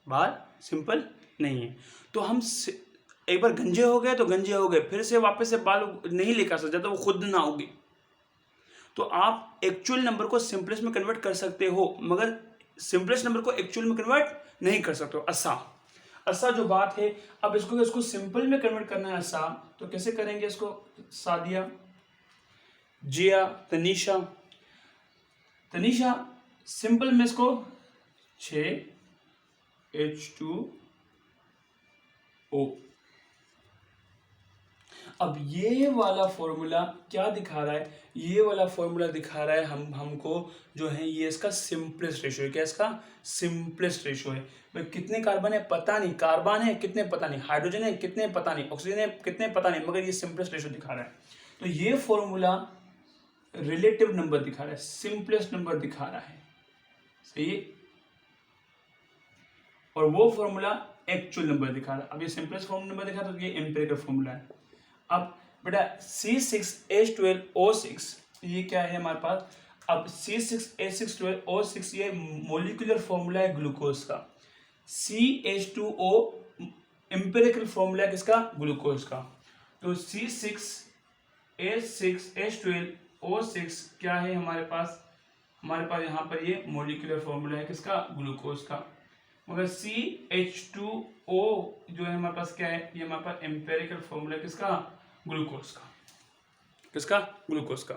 बाल सिंपल नहीं है। तो हम एक बार गंजे हो गए तो गंजे हो गए, फिर से वापस से बाल नहीं लेकर सकते जब तक वो खुद ना उगे। तो आप एक्चुअल नंबर को सिंपलेस्ट में कन्वर्ट कर सकते हो, मगर सिंपलेस्ट नंबर को एक्चुअल में कन्वर्ट नहीं कर सकते हो। ऐसा जो बात है, अब इसको सिंपल में कन्वर्ट करना है ऐसा, तो कैसे करेंगे इसको? सादिया, जिया, तनीषा सिंपल में इसको 6H2O। अब ये वाला फॉर्मूला क्या दिखा रहा है? ये वाला फॉर्मूला दिखा रहा है हमको जो है ये इसका सिंपलेस्ट रेशो है। क्या इसका सिंपलेस्ट रेशो है? भाई कितने कार्बन है पता नहीं, कार्बन है कितने पता नहीं, हाइड्रोजन है कितने पता नहीं, ऑक्सीजन है कितने पता नहीं, मगर ये सिंपलेस्ट रेशो दिखा रहा है। तो ये फॉर्मूला रिलेटिव नंबर दिखा रहा है, सिंपलेस्ट नंबर दिखा रहा है। सही है। और वो फॉर्मूला एक्चुअल नंबर दिखा रहा है। अब ये सिंपलेस्ट फॉर्मूला नंबर दिखा रहा है, तो ये एम्पिरिकल फॉर्मूला है। अब बेटा C6H12O6 ये क्या है हमारे पास? अब C6H612O6 ये मोलिकुलर फॉर्मूला है ग्लूकोज का। CH2O एम्पिरिकल फॉर्मूला है किसका? ग्लूकोज का। तो C6H6H12O6 क्या है हमारे पास? हमारे पास यहाँ पर ये मोलिकुलर फॉर्मूला है किसका? ग्लूकोज का। मगर CH2O जो है हमारे पास क्या है? ये हमारे पास एम्पेरिकल फॉर्मूला किसका? ग्लूकोज का। किसका? ग्लूकोज का।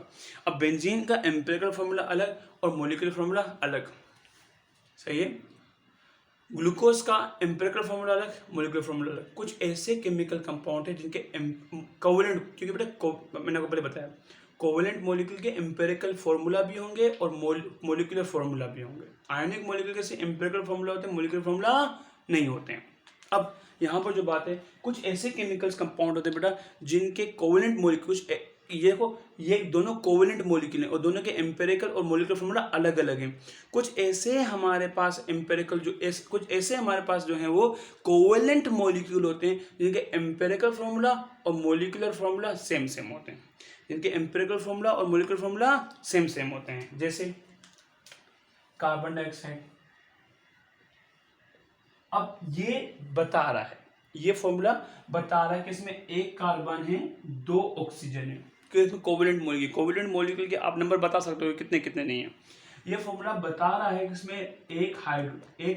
अब बेंजीन का एम्पेरिकल फॉर्मूला अलग और मोलिकुलर फॉर्मूला अलग। सही है। ग्लूकोज का एम्पेरिकल फॉर्मूला अलग, मोलिकुलर फॉर्मूला अलग। कुछ ऐसे केमिकल कंपाउंड है जिनके कोवेलेंट, क्योंकि बेटा मैंने आपको पहले बताया कोवेलेंट मॉलिक्यूल के एम्पेरिकल फॉर्मूला भी होंगे और मोलिकुलर फॉर्मूला भी होंगे। आयनिक मॉलिक्यूल के एम्पेरिकल फॉर्मूला होते हैं, मोलिकुलर फॉर्मूला नहीं होते हैं। अब यहाँ पर जो बात है, कुछ ऐसे केमिकल्स कंपाउंड होते हैं बेटा जिनके कोवेलेंट मॉलिक्यूल्स, ये को ये दोनों कोवेलेंट मॉलिक्यूल हैं और दोनों के एम्पेरिकल और मोलिकुलर फॉर्मूला अलग अलग हैं। कुछ ऐसे हमारे पास एम्पेरिकल कुछ ऐसे हमारे पास जो है वो कोवेलेंट मॉलिक्यूल होते हैं जिनके एम्पेरिकल फॉर्मूला और मोलिकुलर फॉर्मूला सेम होते हैं, जिनके एम्पेरिकल फॉर्मूला और मोलिकुलर फॉर्मूला सेम होते हैं। जैसे कार्बन डाइऑक्साइड। अब ये बता रहा है, ये फॉर्मूला बता रहा है कि इसमें एक कार्बन है, 2 ऑक्सीजन है, कि इसमें कोवेलेंट मॉलिक्यूल के आप नंबर बता सकते हो कितने कितने नहीं है। ये फॉर्मूला बता रहा है कि इसमें एक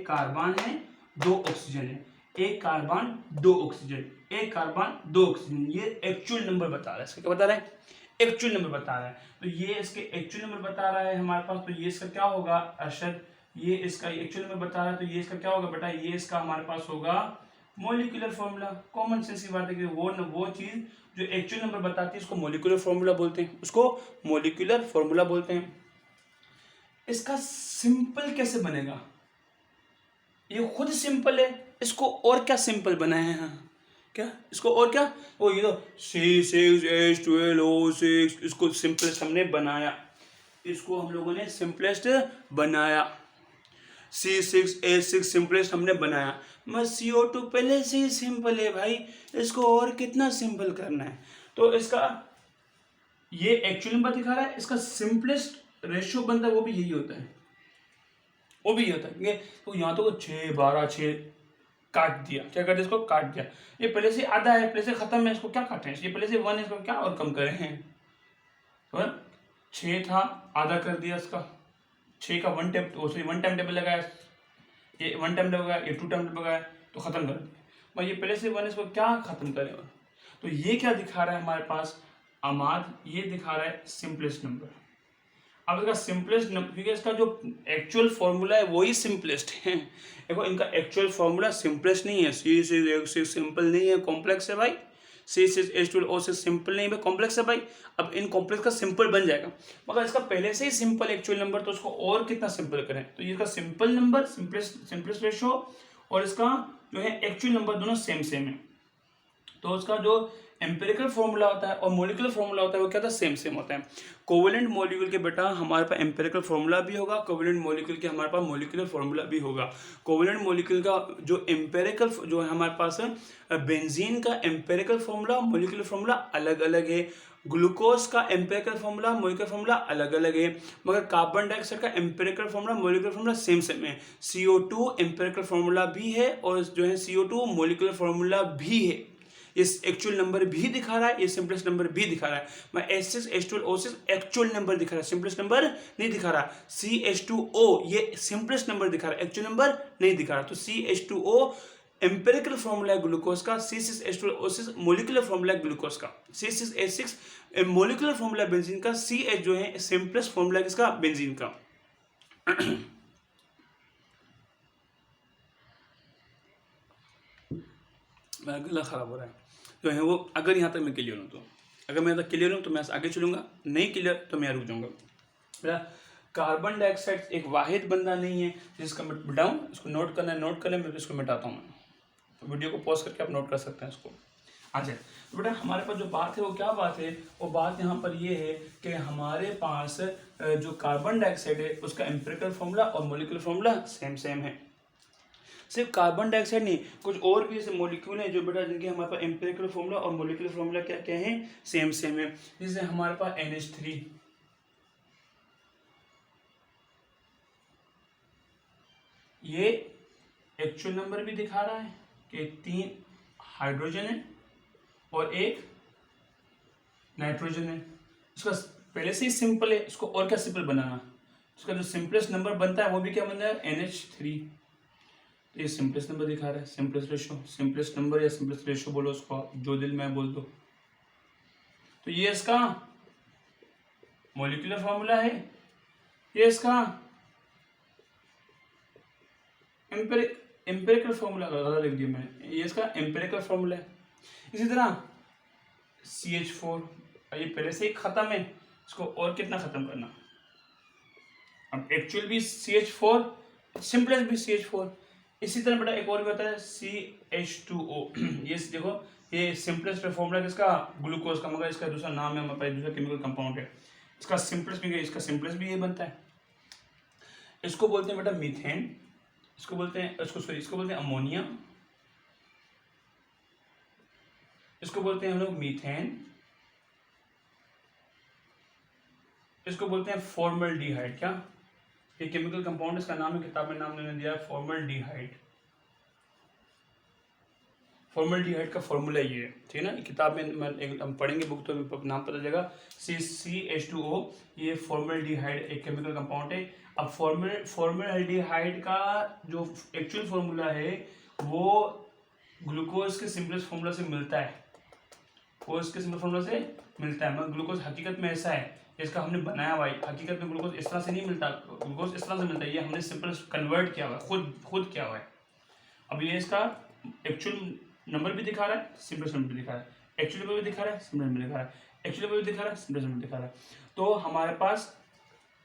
कार्बन है, 2 ऑक्सीजन है, एक कार्बन 2 ऑक्सीजन, एक कार्बन 2 ऑक्सीजन। ये एक्चुअल नंबर बता रहा है। इसका क्या बता रहा है? एक्चुअल नंबर बता रहा है। तो ये इसके एक्चुअल नंबर बता रहा है हमारे पास। तो ये इसका क्या होगा अरशद? ये इसका एक्चुअल नंबर बता रहा है, तो ये इसका क्या होगा बेटा? ये इसका हमारे पास होगा मोलिकुलर फॉर्मूला। कॉमन सेंस की बात है कि वो चीज जो एक्चुअल नंबर बताती है उसको मोलिकुलर फॉर्मूला बोलते हैं, उसको मोलिकुलर फॉर्मूला बोलते हैं। इसका सिंपल कैसे बनेगा? ये खुद सिंपल है, इसको और क्या सिंपल बनाए हैं? क्या इसको और क्या वो ये तो C6H12O6 इसको सिंपलेस्ट हमने बनाया, इसको हम लोगों ने सिंपलेस्ट बनाया, C6H6 सिंपलेस्ट हमने बनाया। मैं CO2 पहले से ही सिंपल है भाई, इसको और कितना सिंपल करना है। तो इसका ये एक्चुअल नंबर दिखा रहा है, इसका सिंपलेस्ट रेशियो बनता है वो भी यही होता है, वो भी यही होता है। तो यहाँ तो 6 12 6 काट दिया, क्या कर दिया, इसको काट दिया। ये पहले से आधा है, पहले से खत्म है, इसको क्या काटें, ये पहले से 1 है, इसको क्या और कम करें हैं। तो 6 था, आधा कर दिया इसका, 6 का 1 टाइम टेबल लगाया, ये 1 टाइम टेबल लगाया, ये 2 टाइम टेबल लगाया, तो खत्म कर दिया। भाई ये पहले से 1 है, इसको क्या खत्म करें। तो ये क्या दिखा रहा है हमारे पास अमाद, ये दिखा रहा है सिंपलेस्ट नंबर। अब इसका सिंपलेस्ट नंबर, क्योंकि इसका जो एक्चुअल फॉर्मूला है वही सिंपलेस्ट है। देखो इनका एक्चुअल फॉर्मूला सिंपलेस्ट नहीं है, C6H6 सिंपल नहीं है, कॉम्प्लेक्स है भाई। C6H12O6 सिंपल नहीं है, कॉम्प्लेक्स है भाई। अब इन कॉम्प्लेक्स का सिंपल बन जाएगा, मगर इसका पहले से ही सिंपल एक्चुअल नंबर, तो उसको और कितना सिंपल करें। तो इसका सिंपल नंबर सिंपलेस्ट रेशो और इसका जो है एक्चुअल नंबर दोनों सेम है। तो उसका जो एम्पिरिकल फॉर्मूला होता है और मॉलिक्यूलर फॉर्मूला होता है वो क्या होता है, सेम होता है। कोवेलेंट मॉलिक्यूल के बेटा हमारे पास एम्पिरिकल फॉर्मूला भी होगा, कोवेलेंट मॉलिक्यूल के हमारे पास मॉलिक्यूलर फॉर्मूला भी होगा। कोवेलेंट मॉलिक्यूल का जो एम्पिरिकल जो है हमारे पास बेंजीन का एम्पिरिकल फॉर्मूला मॉलिक्यूलर फॉर्मूला अलग अलग है, ग्लूकोज का एम्पिरिकल फॉर्मूला मॉलिक्यूलर फॉर्मूला अलग अलग है, मगर कार्बन डाइऑक्साइड का empirical formula molecular formula same है। CO2 एम्पिरिकल फॉर्मूला भी है और जो है CO2 मॉलिक्यूलर फॉर्मूला भी है। ये एक्चुअल नंबर भी दिखा रहा है, ये सिंपलेस्ट नंबर भी दिखा रहा है। मैं H6H12O6 एक्चुअल नंबर दिखा रहा है, सिंपलेस्ट नंबर नहीं दिखा रहा। CH2O ये सिंपलेस्ट नंबर दिखा रहा है, एक्चुअल नंबर नहीं दिखा रहा। तो CH2O एम्पिरिकल फॉर्मूला है ग्लूकोज का, C6H12O6 मॉलिक्यूलर फॉर्मूला है ग्लूकोज का, C6H6 मॉलिक्यूलर फॉर्मूला बेंजीन का, CH जो है सिंपलेस्ट फॉर्मूला किसका, बेंजीन का। मेरा गला खराब हो रहा है जो है वो, अगर यहाँ तक मैं क्लियर हूँ तो, अगर मैं यहाँ तक क्लियर हूँ तो मैं आगे चलूँगा, नहीं क्लियर तो मैं रुक जाऊँगा। मेरा कार्बन डाइऑक्साइड एक वाहिद बंदा नहीं है जिसका मैं मिटाऊँ, इसको नोट करना है, नोट कर लें, मैं इसको मिटाता हूँ। तो वीडियो को पॉज करके आप नोट कर सकते हैं इसको। अच्छा तो बेटा हमारे पास जो बात है वो क्या बात है, वो बात यहाँ पर ये है कि हमारे पास जो कार्बन डाइऑक्साइड है उसका एम्पिरिकल फॉर्मूला और मॉलिक्यूलर फॉर्मूला सेम है। सिर्फ कार्बन डाइऑक्साइड नहीं, कुछ और भी ऐसे मॉलिक्यूल हैं जो बेटा जिनके हमारे पास एम्पिरिकल फॉर्मूला और मॉलिक्यूलर फॉर्मूला क्या क्या है, सेम है। जैसे हमारे पास NH3, ये एक्चुअल नंबर भी दिखा रहा है कि 3 हाइड्रोजन है और 1 नाइट्रोजन है। इसका पहले से ही सिंपल है, इसको और क्या सिंपल बनाना, इसका जो सिंपलेस्ट नंबर बनता है वो भी क्या बनता है, NH3। तो ये सिंपलेस्ट नंबर दिखा रहा है, सिंपलेस्ट रेशो, सिंपलेस्ट नंबर या सिंपलेस्ट रेशो बोलो उसको, जो दिल में बोल दो। तो ये इसका मॉलिक्यूलर फॉर्मूला है, ये इसका एम्पिरिकल फॉर्मूला लिख दिया मैंने, ये इसका एम्पिरिकल फॉर्मूला है। इसी तरह CH4, ये पहले से ही खत्म है, इसको और कितना खत्म करना। अब एक्चुअल भी CH4, सिंपलेस्ट भी CH4। इसी तरह बेटा एक और भी होता है CH2O। ये देखो ये सिंपलेस्ट फॉर्मूला किसका, ग्लूकोज का, मगर इसका दूसरा नाम है, हमारे पास दूसरा केमिकल कंपाउंड है। इसका सिंपलेस्ट भी ये बनता है। इसको बोलते हैं बेटा मीथेन, इसको बोलते हैं अमोनिया, इसको बोलते हैं हम लोग मीथेन, इसको बोलते हैं फॉर्मल्डिहाइड। क्या ये केमिकल कंपाउंड, इसका नाम है, किताब में नाम मैंने दिया है फॉर्मल्डिहाइड। फॉर्मल्डिहाइड का फॉर्मूला ये है, ठीक है ना, किताब में हम पढ़ेंगे बुक तो नाम पता चलेगा। CH2O ये फॉर्मल्डिहाइड एक केमिकल कंपाउंड है। अब फॉर्मल्डिहाइड का जो एक्चुअल फॉर्मूला है वो ग्लूकोज के सिंपलेस्ट फॉर्मूला से मिलता है, वो इसके सिंपल फॉर्मूला से मिलता है, मगर ग्लूकोज हकीकत में ऐसा है, इसका हमने बनाया हुआ है। हकीकत में ग्लूकोज इस तरह से नहीं मिलता, ग्लूकोज इस तरह से मिलता है, ये हमने सिंपल कन्वर्ट किया हुआ है, खुद किया हुआ है। अब ये इसका एक्चुअल नंबर भी दिखा रहा है, सिंपलेस्ट नंबर भी दिखा रहा है, एक्चुअल नंबर भी दिखा रहा है, सिंपल नंबर दिखा रहा है, एक्चुअल नंबर भी दिखा रहा है, सिंपलेस्ट नंबर दिखा रहा है। तो हमारे पास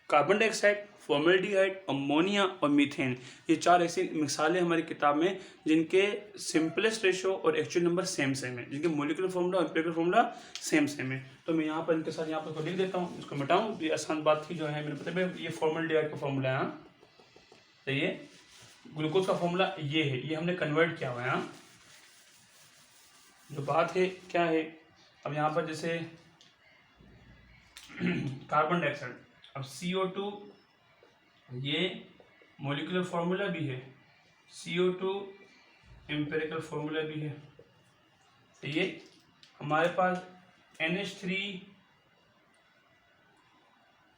कार्बन डाइऑक्साइड, फॉर्मेल्डिहाइड, अमोनिया और मीथेन, ये 4 ऐसी मिसालें हमारी किताब में जिनके सिंपलेस्ट रेशो और एक्चुअल नंबर सेम सेम है, जिनके मोलिकुलर फॉर्मूला और एम्पिरिकल फॉर्मूला सेम सेम है। तो मैं यहाँ पर इनके साथ यहाँ पर लिख देता हूँ, इसको मिटाऊँ, ये आसान बात थी जो है मैंने पता है। ये फॉर्मेल्डिहाइड का फॉर्मूला है, यहाँ तो ये ग्लूकोज का फॉर्मूला ये है, ये हमने कन्वर्ट किया हुआ है। यहाँ जो बात है क्या है, अब यहाँ पर जैसे कार्बन डाइऑक्साइड, अब CO2 ये मॉलिक्यूलर फार्मूला भी है, CO2 एम्पिरिकल फार्मूला भी है। तो ये हमारे पास NH3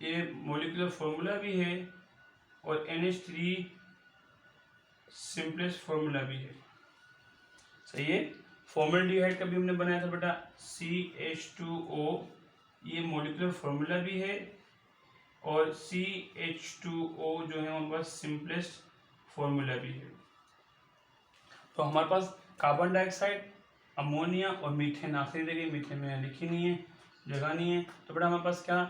ये मॉलिक्यूलर फार्मूला भी है और NH3 सिंपलेस्ट फार्मूला भी है। सही है। फॉर्मेल्डिहाइड का भी हमने बनाया था बेटा, CH2O, ये मॉलिक्यूलर फार्मूला भी है और CH2O जो है हमारे पास सिंपलेस्ट फार्मूला भी है। तो हमारे पास कार्बन डाइऑक्साइड, अमोनिया और मीथेन आखिरी जगह, मीथेन में लिखी नहीं है, जगह नहीं है। तो बेटा हमारे पास क्या,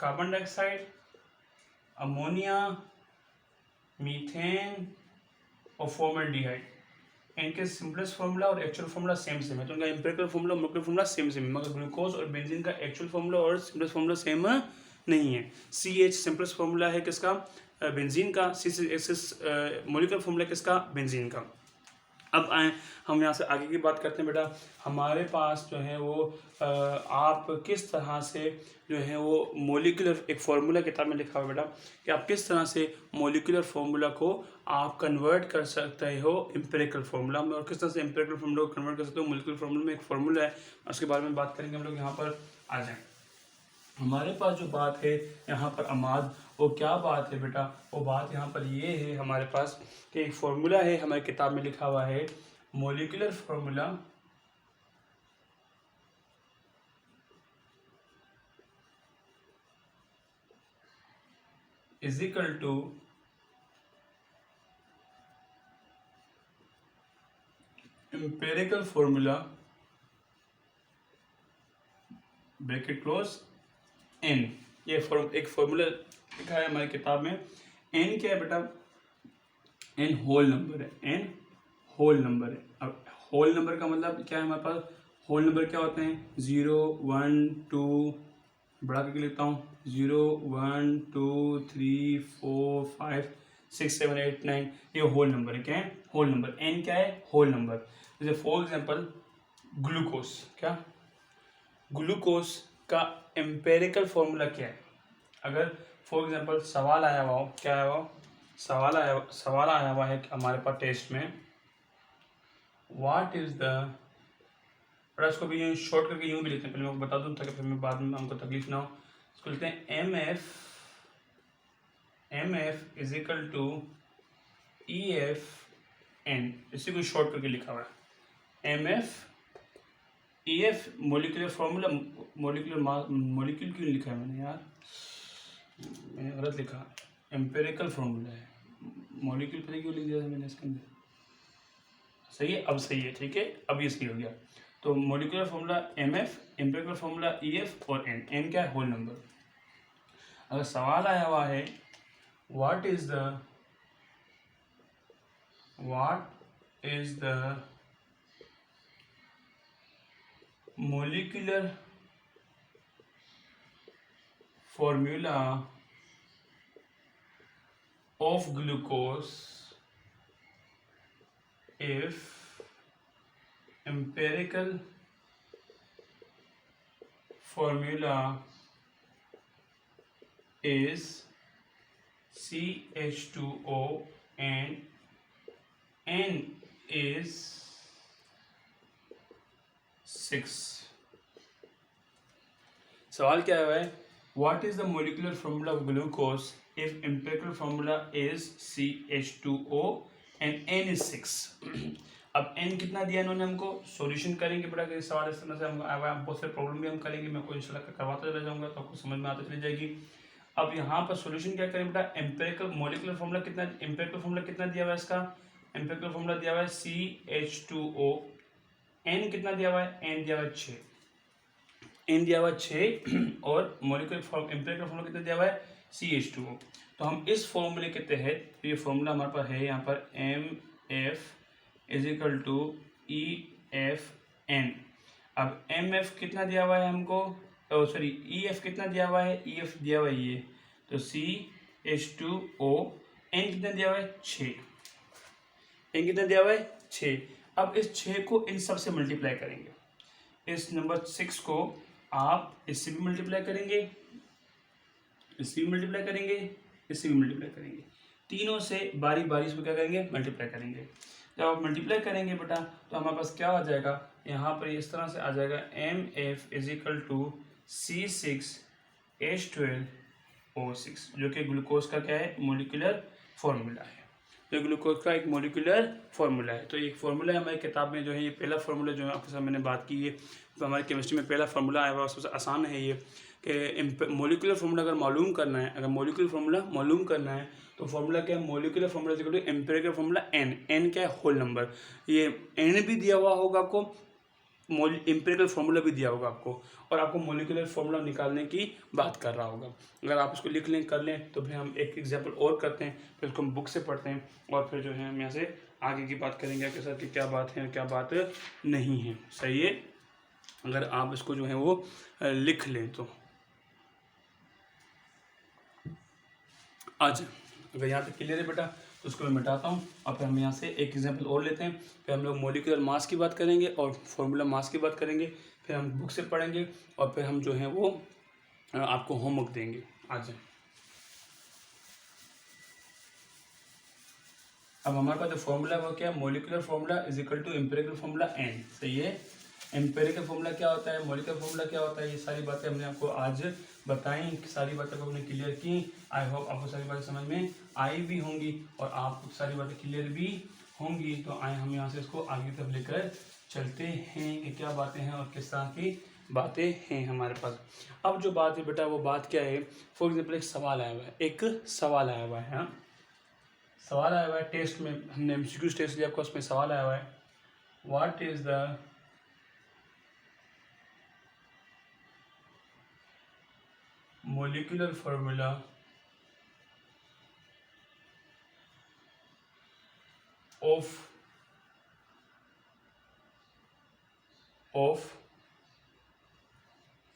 कार्बन डाइऑक्साइड, अमोनिया, मीथेन और फॉर्मेल्डिहाइड, इनके सिंपलेस्ट फार्मूला और एक्चुअल फार्मूला सेम सेम है। तो इनका एम्पिरिकल फार्मूला और मोलिकुलर फार्मूला सेम सेम है, मगर ग्लूकोज और बेंजीन का एक्चुअल फार्मूला और सिंपलेस्ट फार्मूला सेम नहीं है। CH सिंपलेस्ट फार्मूला है किसका, बेंजीन का। C6H मोलिकुलर फार्मूला किसका, बेंजीन का। अब आए हम यहाँ से आगे की बात करते हैं बेटा। हमारे पास जो है वो आप किस तरह से जो है वो मोलिकुलर, एक फार्मूला किताब में लिखा हुआ बेटा कि आप किस तरह से मोलिकुलर फार्मूला को आप कन्वर्ट कर सकते हो एम्पिरिकल फार्मूला में, और किस तरह से एम्पिरिकल फार्मूला को कन्वर्ट कर सकते हो मोलिकुलर फार्मूला में। एक फार्मूला है, उसके बारे में बात करेंगे हम लोग। यहाँ पर आ जाएँ, हमारे पास जो बात है यहाँ पर अमाद, वो क्या बात है बेटा, वो बात यहाँ पर ये है हमारे पास कि एक फॉर्मूला है हमारी किताब में लिखा हुआ है, molecular formula is equal to empirical formula bracket close n। ये एक फॉर्मूला लिखा है हमारी किताब में। n क्या है बेटा, n होल नंबर है, n होल नंबर है। अब होल नंबर का मतलब क्या है, हमारे पास होल नंबर क्या होते हैं, 0 1 2, बड़ा करके लिखता हूँ, 0 1 2 3 4 5 6 7 8 9, ये होल नंबर है। क्या है, होल नंबर। n क्या है, होल नंबर। जैसे फॉर एग्जांपल ग्लूकोज, क्या ग्लूकोज का एम्पेरिकल फॉर्मूला क्या है। अगर फॉर एग्जांपल सवाल आया हुआ हो, क्या आया हुआ, सवाल आया हुआ है हमारे पास टेस्ट में, व्हाट इज द, और इसको भी यूँ शॉर्ट करके यूँ भी लिखते हैं, पहले मैं बता दूँ ताकि फिर मैं बाद में हमको तकलीफ ना हो। इसको लिखते हैं MF is equal to EFN, इसी को शॉर्ट करके लिखा हुआ है MF EF molecular formula, molecule क्यों लिखा है मैंने यार, मैंने गलत लिखा, एम्पेरिकल फार्मूला है, मोलिक्यूल पता क्यों लिख दिया था मैंने इसके अंदर। सही है, अब सही है, ठीक है, अब ये सही हो गया। तो molecular formula MF, empirical formula EF और n क्या है, होल नंबर। अगर सवाल आया हुआ है what is the molecular formula of glucose if empirical formula is CH2O and N is 6। सवाल क्या है, what is the molecular formula of glucose if empirical formula is CH2O and N is 6। अब n कितना दिया इन्होंने हमको, solution करेंगे बेटा कि सवाल इस तरह से हमको आया हुआ है, बहुत सारे प्रॉब्लम भी हम करेंगे, मैं कोई इंशाल्लाह करवाता चला जाऊंगा तो आपको समझ में आता चली जाएगी। अब यहाँ पर सॉल्यूशन क्या करें बेटा, एम्पिरिकल मोलिकुलर फार्मूला कितना, एम्पिरिकल फार्मूला कितना दिया हुआ है इसका, एम्पिरिकल फार्मूला दिया हुआ है CH2O, n कितना दिया हुआ है, n दिया हुआ है 6, n दिया हुआ है 6 और मोलिकुलर एम्पिरिकल फार्मूला कितना दिया हुआ है CH2O। तो हम इस फॉर्मूले के तहत, ये फॉर्मूला हमारे पास है यहाँ पर MF is equal to EFN। अब MF कितना दिया हुआ है हमको, सॉरी EF कितना दिया हुआ है, EF दिया हुआ है ये, तो CH2O, N कितना दिया हुआ है 6, N कितना दिया हुआ है 6। अब इस 6 को इन सब से मल्टीप्लाई करेंगे, इस नंबर 6 को आप इससे भी मल्टीप्लाई करेंगे, इससे भी मल्टीप्लाई करेंगे, इससे भी मल्टीप्लाई करेंगे, तीनों से बारी बारी इसको क्या करेंगे, मल्टीप्लाई करेंगे। जब आप मल्टीप्लाई करेंगे बेटा तो हमारे पास क्या आ जाएगा, यहाँ पर इस तरह से आ जाएगा MF is equal to C6H12O6, जो कि ग्लूकोज का क्या है, मोलिकुलर फॉर्मूला है। तो ग्लूकोज का एक मोलिकुलर फॉर्मूला है। तो एक फॉर्मूला है हमारी किताब में जो है, ये पहला फॉर्मूला जो है आपके साथ मैंने बात की है, तो हमारी केमिस्ट्री में पहला फॉर्मूला आया हुआ, सबसे आसान है ये, कि मोलिकुलर फार्मूला अगर मालूम करना है, अगर मोलिकुलर फार्मूला मालूम करना है तो फार्मूला क्या है, molecular formula equal to empirical formula n क्या है, होल नंबर। ये n भी दिया हुआ होगा आपको, एम्पिरिकल फार्मूला भी दिया होगा आपको, और आपको मोलिकुलर फार्मूला निकालने की बात कर रहा होगा। अगर आप इसको लिख लें, कर लें, तो फिर हम एक एग्जाम्पल और करते हैं, फिर उसको हम बुक से पढ़ते हैं, और फिर जो है हम यहाँ से आगे की बात करेंगे आपके साथ कि क्या बात है क्या बात नहीं है। सही है, अगर आप इसको जो है वो लिख लें तो आज, अगर यहाँ तक क्लियर है बेटा तो उसको मैं मिटाता हूँ, और फिर हम यहाँ से एक एग्जांपल और लेते हैं, फिर हम लोग मोलिकुलर मास की बात करेंगे और फॉर्मूला मास की बात करेंगे, फिर हम बुक से पढ़ेंगे, और फिर हम जो है वो आपको होमवर्क देंगे। आज अब हमारे पास जो फॉर्मूला है वो क्या है, molecular formula is equal to empirical formula n। सही है, एम्पिरिकल फॉर्मूला क्या होता है, मोलिकुलर फॉर्मूला क्या होता है, ये सारी बातें हमने आपको आज बताई, सारी बातें को हमने क्लियर की। आई होप आपको सारी बातें समझ में आई भी होंगी और आपको सारी बातें क्लियर भी होंगी। तो आए हम यहाँ से इसको आगे तक लेकर चलते हैं कि क्या बातें हैं और किस तरह की बातें हैं हमारे पास। अब जो बात है बेटा वो बात क्या है, फॉर एग्जाम्पल एक सवाल आया हुआ है, एक सवाल आया हुआ है, सवाल आया हुआ है टेस्ट में, हमने MCQ टेस्ट लिया आपको, उसमें सवाल आया हुआ है, what is the molecular formula of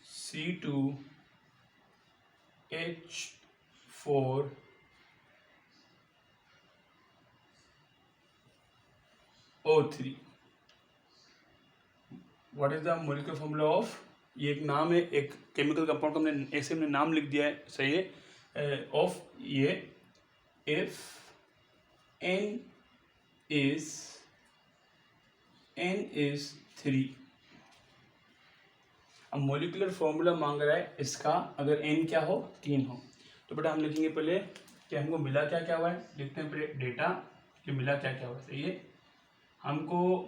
C2H4O3। What is the molecular formula of, ये एक नाम है, एक केमिकल कंपाउंड का हमने ऐसे हमने नाम लिख दिया है। सही है, ऑफ ये इफ n is 3। अब मोलिकुलर फॉर्मूला मांग रहा है इसका, अगर n क्या हो, 3 हो, तो बेटा हम लिखेंगे पहले कि हमको मिला क्या क्या हुआ है, लिखते हैं पहले डेटा कि मिला क्या क्या हुआ है। सही है, हमको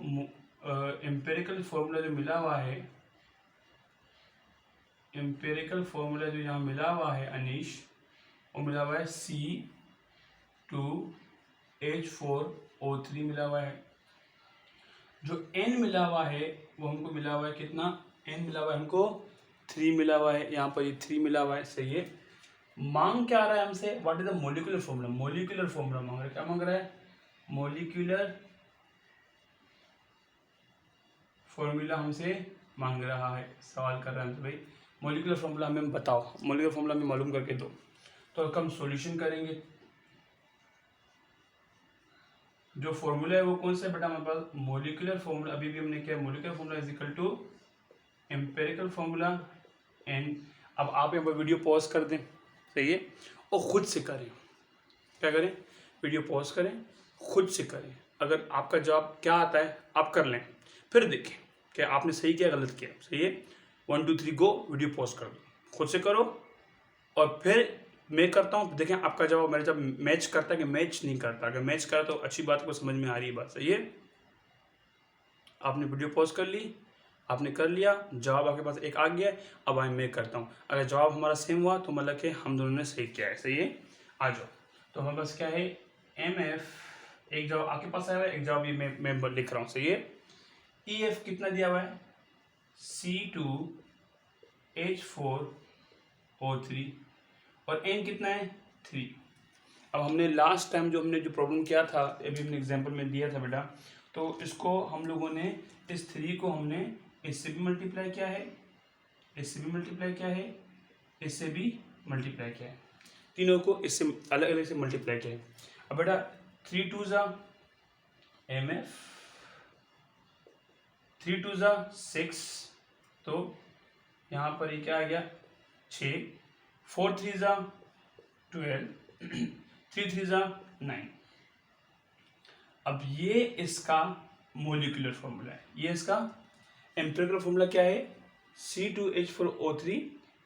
एम्पेरिकल फॉर्मूला जो मिला हुआ है, एम्पेरिकल फॉर्मूला जो यहाँ मिला हुआ है अनीश, वो मिला हुआ है C2H4O3 मिला हुआ है। जो n मिला हुआ है वो हमको मिला हुआ है कितना, n मिला हुआ है हमको 3 मिला हुआ है, यहाँ पर ये 3 मिला हुआ है। सही है, मांग क्या आ रहा है हमसे, what is the molecular formula, molecular formula मांग रहा है, क्या मांग रहा है, मोलिकुलर फॉर्मूला हमसे मांग रहा है, सवाल कर रहा है हमसे, भाई मोलिकुलर फॉर्मूला हमें बताओ, मोलिकुलर फॉर्मूला हमें मालूम करके दो। तो हम सॉल्यूशन करेंगे, जो फॉर्मूला है वो कौन सा है बेटा हमारे पास, मोलिकुलर फॉर्मूला, अभी भी हमने क्या, molecular formula is equal to empirical formula n। अब आप यहाँ पर वीडियो पॉज कर दें, सही है, और खुद से करें, क्या करें, वीडियो पॉज करें, खुद से करें, अगर आपका जवाब क्या आता है आप कर लें, फिर देखें कि आपने सही किया गलत किया। सही है, 1 2 3 गो, वीडियो पॉज कर दो, खुद से करो, और फिर मैं करता हूँ, देखें आपका जवाब मेरे जब मैच करता है कि मैच नहीं करता, अगर मैच करा तो अच्छी बात को समझ में आ रही है बात। सही है, आपने वीडियो पॉज कर ली, आपने कर लिया, जवाब आपके पास एक आ गया, अब मैं करता हूँ, अगर जवाब हमारा सेम हुआ तो मतलब कि हम दोनों ने सही किया है। सही है, आ जाओ, तो हमारे पास क्या है, MF, एक जवाब आपके पास आया है, एक जवाब ये मैं लिख रहा हूँ। सही है, EF कितना दिया हुआ है, C2H4O3, और n कितना है 3। अब हमने लास्ट टाइम जो हमने प्रॉब्लम किया था, अभी हमने एग्जांपल में दिया था बेटा, तो इसको हम लोगों ने इस 3 को हमने इससे भी मल्टीप्लाई किया है, इससे भी मल्टीप्लाई किया है, इससे भी मल्टीप्लाई किया है, तीनों को इससे अलग अलग से मल्टीप्लाई किया है। अब बेटा 3 2 ज़ा MF, 3 2 ज़ा 6, तो यहाँ पर ये क्या आ गया 6, 4 3 ज़ा 12, 3 3 ज़ा 9। अब ये इसका मोलिकुलर फॉर्मूला है, ये इसका एम्पिरिकल फॉर्मूला क्या है C2H4O3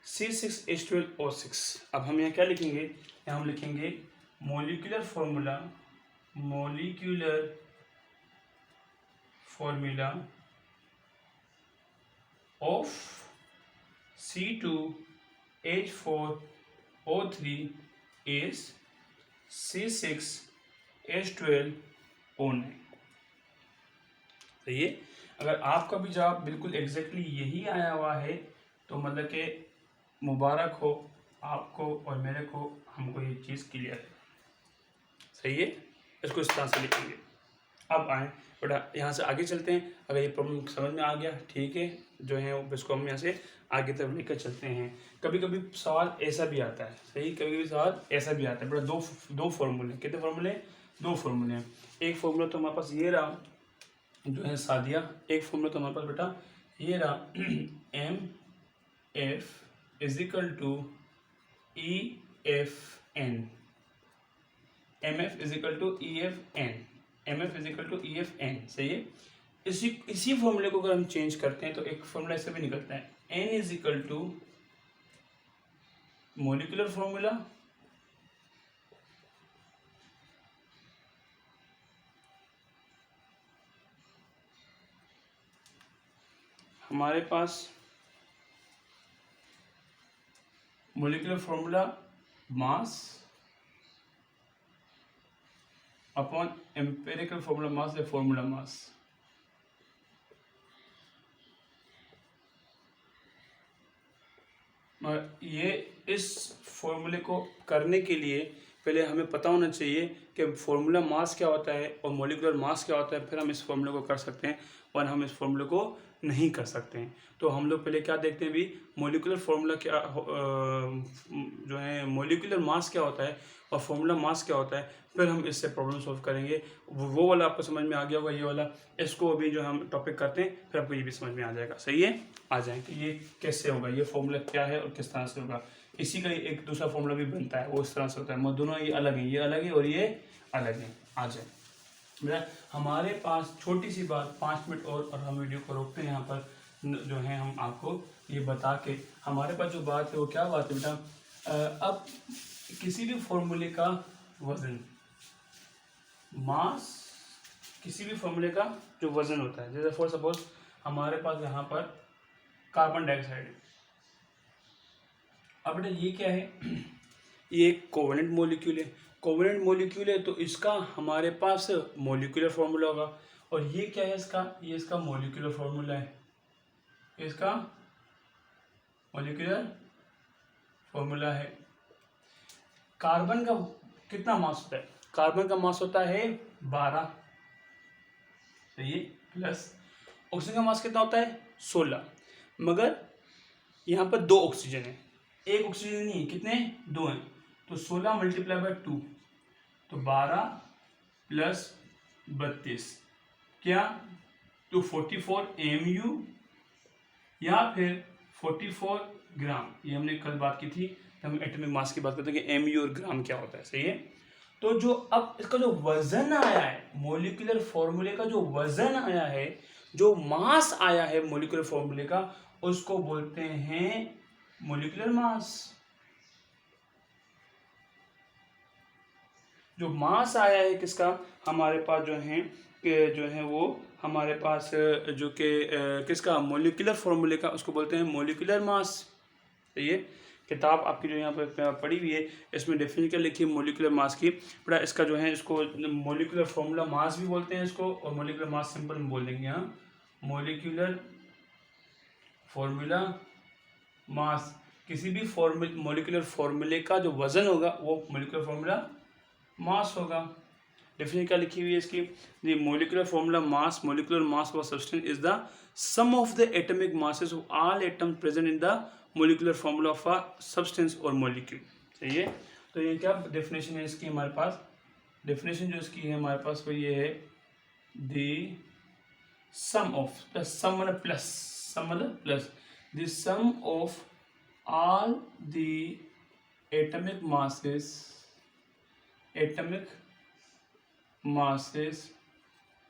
C6H12O6। अब हम यहाँ क्या लिखेंगे, यहाँ हम लिखेंगे molecular formula, molecular formula of C2H4O3 is C6H12O9। सही है। अगर आपका भी जवाब बिल्कुल एग्जैक्टली यही आया हुआ है तो मतलब कि मुबारक हो आपको और मेरे को, हमको ये चीज़ क्लियर है। सही है, इसको इस तरह से लिखेंगे। अब आए बेटा यहाँ से आगे चलते हैं। अगर ये प्रॉब्लम समझ में आ गया ठीक है, जो है इसको हम यहाँ से आगे तरफ लेकर चलते हैं। कभी कभी सवाल ऐसा भी आता है, सही, कभी कभी सवाल ऐसा भी आता है बेटा, दो फॉर्मूले, कितने फॉर्मूले, 2 फॉर्मूले हैं। एक फॉर्मूला तो हमारे पास ये रहा जो है सादिया, एक फॉर्मूला तो हमारे पास बेटा ये रहा MF = EFN, MF = EFN, MF = EFN। सही है। इसी फॉर्मूले को अगर हम चेंज करते हैं तो एक फॉर्मूला ऐसे भी निकलता है N = मोलिकुलर फॉर्मूला हमारे पास molecular formula mass upon empirical formula mass या फॉर्मूला मास। ये इस फॉर्मूले को करने के लिए पहले हमें पता होना चाहिए कि फॉर्मूला मास क्या होता है और मोलिकुलर मास क्या होता है, फिर हम इस फॉर्मूले को कर सकते हैं, और हम इस फॉर्मूले को नहीं कर सकते हैं। तो हम लोग पहले क्या देखते हैं भी, मोलिकुलर फॉर्मूला क्या जो है मोलिकुलर मास क्या होता है और फॉर्मूला मास क्या होता है, फिर हम इससे प्रॉब्लम सॉल्व करेंगे। वो वाला आपको समझ में आ गया होगा, ये वाला, इसको अभी जो हम टॉपिक करते हैं फिर आपको ये भी समझ में आ जाएगा। सही है, आ जाए कि ये कैसे होगा, ये फॉर्मूला क्या है और किस तरह से होगा। इसी का एक दूसरा फॉर्मूला भी बनता है, वो इस तरह से होता है, दोनों ये अलग हैं, ये अलग है और ये अलग है। आ जाए बेटा, हमारे पास छोटी सी बात, 5 मिनट और हम वीडियो को रोकते हैं। यहाँ पर जो है हम आपको ये बता के, हमारे पास जो बात है वो क्या बात है बेटा, अब किसी भी फॉर्मूले का वजन, मास, किसी भी फॉर्मूले का जो वजन होता है, जैसे फॉर सपोज हमारे पास यहाँ पर कार्बन डाइऑक्साइड है। अब बेटा ये क्या है, ये एक कोवेलेंट मॉलिक्यूल है, कोवेलेंट मॉलिक्यूल है तो इसका हमारे पास मॉलिक्यूलर फॉर्मूला होगा। और ये क्या है इसका, ये इसका मॉलिक्यूलर फॉर्मूला है, इसका मॉलिक्यूलर फॉर्मूला है। कार्बन का कितना मास होता है, कार्बन का मास होता है 12, सही है, प्लस ऑक्सीजन का मास कितना होता है 16। मगर यहाँ पर 2 ऑक्सीजन है, एक ऑक्सीजन नहीं है, कितने 2 हैं, तो 16 × 2 तो 12 + 32 क्या, तो 44 MU या फिर 44 ग्राम। ये हमने कल बात की थी, हम एटॉमिक मास की बात करते हैं कि MU और ग्राम क्या होता है। सही है। तो जो अब इसका जो वजन आया है, मोलिकुलर फॉर्मूले का जो वजन आया है, जो मास आया है मोलिकुलर फॉर्मूले का, उसको बोलते हैं मोलिकुलर मास। जो मास आया है किसका, हमारे पास जो है वो हमारे पास जो कि किसका, मोलिकुलर फॉर्मूले का, उसको बोलते हैं मोलिकुलर मास। ये किताब आपकी जो यहाँ पर पड़ी हुई है, इसमें डेफिनेशन लिखी है मोलिकुलर मास की। बड़ा इसका जो है, इसको मोलिकुलर फॉर्मूला मास भी बोलते हैं इसको, और मोलिकुलर मास सिंपल में बोल देंगे यहाँ, मोलिकुलर फॉर्मूला मास किसी भी मोलिकुलर फॉर्मूले का जो वजन होगा वो मोलिकुलर फॉर्मूला मास होगा। डेफिनेशन क्या लिखी हुई है इसकी, the molecular formula mass, molecular mass of substance is the sum of the atomic masses of all atoms present in the molecular formula of a substance और मॉलिक्यूल। सही है, तो ये क्या डेफिनेशन है इसकी हमारे पास, डेफिनेशन जो इसकी है हमारे पास वो ये है, the sum of, plus sum मतलब प्लस, सम मतलब plus, the sum of all the atomic masses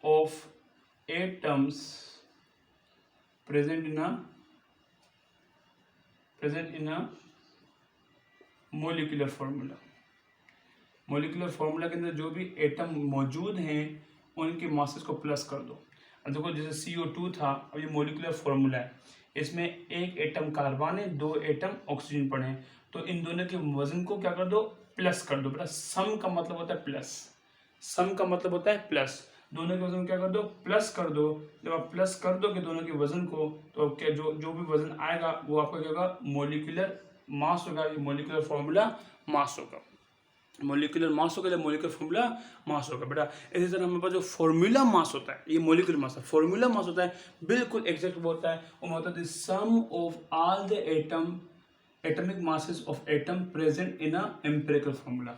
of atoms present in a molecular formula। Molecular formula के अंदर जो भी एटम मौजूद हैं उनके मासेस को प्लस कर दो। अब देखो जैसे CO2 था, अब ये मोलिकुलर फार्मूला है, इसमें एक एटम कार्बन है, 2 एटम ऑक्सीजन पड़े हैं, तो इन दोनों के वजन को क्या कर दो, प्लस कर दो। बेटा सम का मतलब होता है प्लस, सम का मतलब होता है प्लस, दोनों के वजन क्या कर दो, प्लस कर दो। जब आप प्लस कर दोगे दोनों के वजन को तो क्या जो भी वजन आएगा वो आपका क्या होगा, मोलिकुलर मास होगा। ये मोलिकुलर फार्मूला मास होगा, मोलिकुलर मास होगा, मोलिकुलर फार्मूला मास होगा। बेटा इसी तरह हमारे पास जो फार्मूला मास होता है, ये मोलिकुलर मास है, फार्मूला मास होता है बिल्कुल एग्जैक्ट वो होता है, वो होता है the sum of all the atomic masses of atom present in a empirical formula.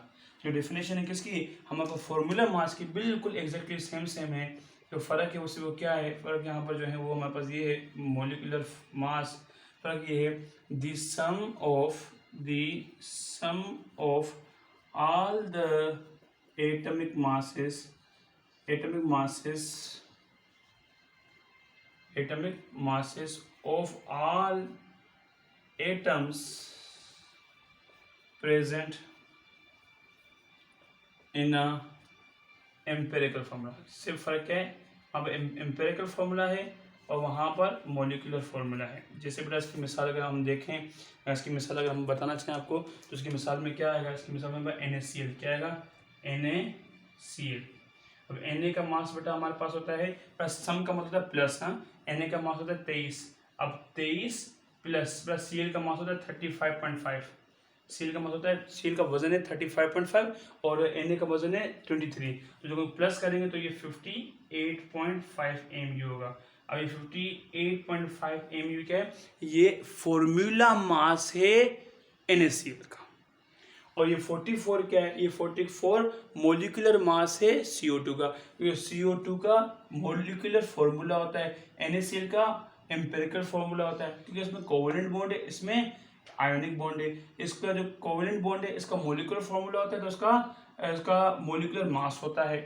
जो डेफिनेशन है किसकी, हमारे पास फार्मूला मास की बिल्कुल एग्जैक्टली सेम है। जो फर्क है उससे वो क्या है, फर्क यहाँ पर जो है वो हमारे पास ये है मोलिकुलर मास, फर्क ये है the sum of all the atomic masses of all atoms present in a empirical formula। सिर्फ फर्क है, अब एम्पेरिकल फार्मूला है और वहाँ पर मोलिकुलर फार्मूला है। जैसे बेटा इसकी मिसाल अगर हम देखें, इसकी मिसाल अगर हम बताना चाहें आपको तो इसकी मिसाल में क्या आएगा, इसकी मिसाल में NaCl, क्या आएगा NaCl। अब Na का मास बेटा हमारे पास होता है, प्लस सम का मतलब है प्लस, हाँ Na का मास होता है 23, अब 23 प्लस Cl का मास होता है 35.5, Cl का मास होता है, Cl का वजन है 35.5 और Na का वजन है 23, तो जो प्लस करेंगे तो ये 58.5 MU होगा। अब ये 58.5 MU क्या है, ये फॉर्मूला मास है NaCl का, और ये 44 क्या है, ये 44 मोलिकुलर मास है CO2 का। ये CO2 का मोलिकुलर फॉर्मूला होता है, NaCl का एम्पिरिकल फॉर्मूला होता है, क्योंकि इसमें कोवेलेंट बॉन्ड है, इसमें आयोनिक बॉन्ड है। इसका जो कोवेलेंट बॉन्ड है इसका मोलिकुलर फॉर्मूला होता है, तो इसका मोलिकुलर मास होता है।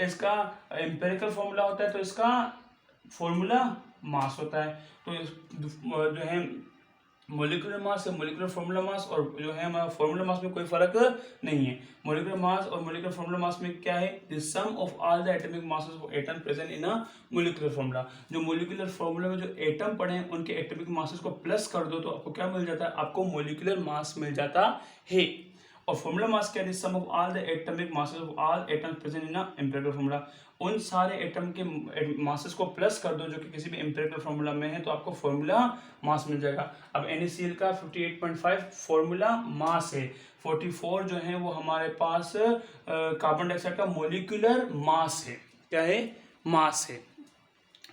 इसका एम्पिरिकल फॉर्मूला होता है तो इसका फॉर्मूला मास होता है। तो जो है मोलिकुलर मास है, मोलिकुलर फॉर्मूला मास, और जो है हमारा फॉर्मूला मास में कोई फर्क नहीं है। मोलिकुलर मास और मोलिकुलर फॉर्मूला मास में क्या है, the sum of all the atomic masses of atom present in a molecular formula. जो मोलिकुलर फॉर्मूला में जो एटम पड़े हैं उनके एटॉमिक मासेस को प्लस कर दो तो आपको क्या मिल जाता है, आपको मोलिकुलर मास मिल जाता है। और फॉर्मूला मास क्या है, sum of all the atomic masses of all atoms present in a empirical formula. उन सारे एटम के मासेस को प्लस कर दो जो कि किसी भी एम्पिरिकल फार्मूला में है, तो आपको फार्मूला मास मिल जाएगा। अब NaCl का 58.5 फार्मूला मास है, 44 जो है वो हमारे पास कार्बन डाइऑक्साइड का मोलिकुलर मास है, क्या है, मास है।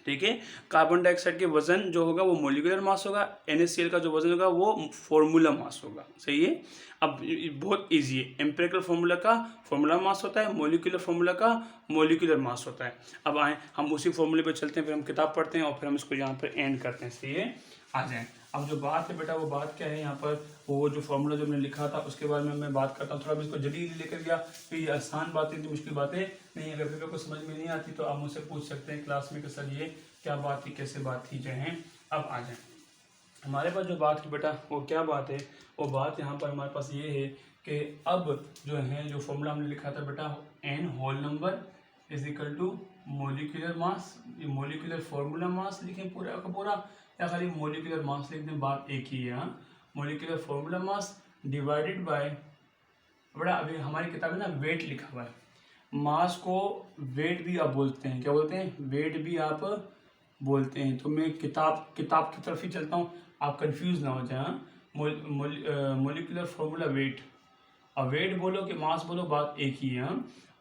ठीक है, कार्बन डाइऑक्साइड के वजन जो होगा वो मोलिकुलर मास होगा, NaCl का जो वजन होगा वो फॉर्मूला मास होगा। सही है, अब बहुत इजी है, एम्पिरिकल फार्मूला का फॉर्मूला मास होता है, मोलिकुलर फार्मूला का मोलिकुलर मास होता है। अब आए हम उसी फॉर्मूले पे चलते हैं, फिर हम किताब पढ़ते हैं और फिर हम इसको यहाँ पर एंड करते हैं। सही है, आ जाए। अब जो बात है बेटा वो बात क्या है, यहाँ पर वो जो फॉर्मूला जो मैंने लिखा था उसके बारे में मैं बात करता हूँ। थोड़ा मैं इसको जल्दी लेकर गया, तो ये आसान बातें थी, मुश्किल बातें नहीं। अगर पेपर को समझ में नहीं आती तो आप मुझसे पूछ सकते हैं क्लास में कि सर ये क्या बात थी, कैसे बात थी जो है। अब आ जाए हमारे पास जो बात है बेटा वो क्या बात है, वो बात यहाँ पर हमारे पास ये है कि अब जो है जो फॉर्मूला हमने लिखा था बेटा n whole number is equal to molecular mass. ये मोलिकुलर फार्मूला मास लिखें पूरा का पूरा या खाली मोलिकुलर मास लिख दें, बात एक ही है। Molecular formula mass divided by, बेटा अभी हमारी किताब में ना वेट लिखा हुआ है, मास को वेट भी आप बोलते हैं, क्या बोलते हैं, वेट भी आप बोलते हैं। तो मैं किताब की तरफ ही चलता हूँ, आप कंफ्यूज ना हो जाए। Molecular formula weight. अब वेट बोलो कि मास बोलो, बात एक ही है।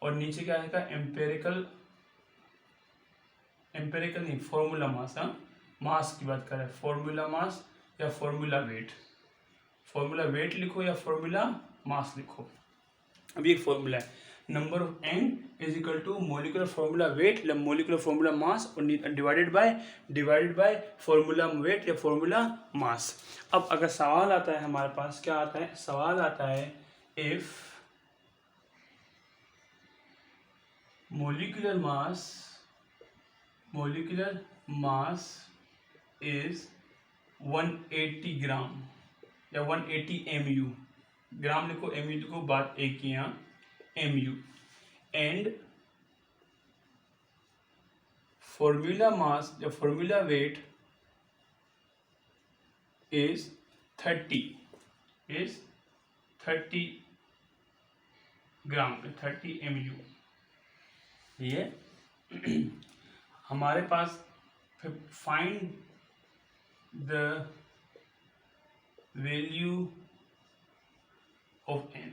और नीचे क्या आएगा, एम्पेरिकल नहीं, फॉर्मूला मास। मास की बात कर रहे हैं, फॉर्मूला मास या फॉर्मूला वेट। फॉर्मूला वेट लिखो या फॉर्मूला मास लिखो। अब ये फॉर्मूला है, number of n is equal to molecular formula weight, molecular formula mass, और डिवाइडेड बाय फॉर्मूला वेट या फॉर्मूला मास। अब अगर सवाल आता है हमारे पास, क्या आता है, सवाल आता है इफ मोलिकुलर मास इज 180 ग्राम या 180 mu, ग्राम लिखो mu लिखो, बात एक ही यहाँ mu, एंड फॉर्मूला मास या formula weight is 30 gram, 30 mu। ये हमारे पास find the value of n।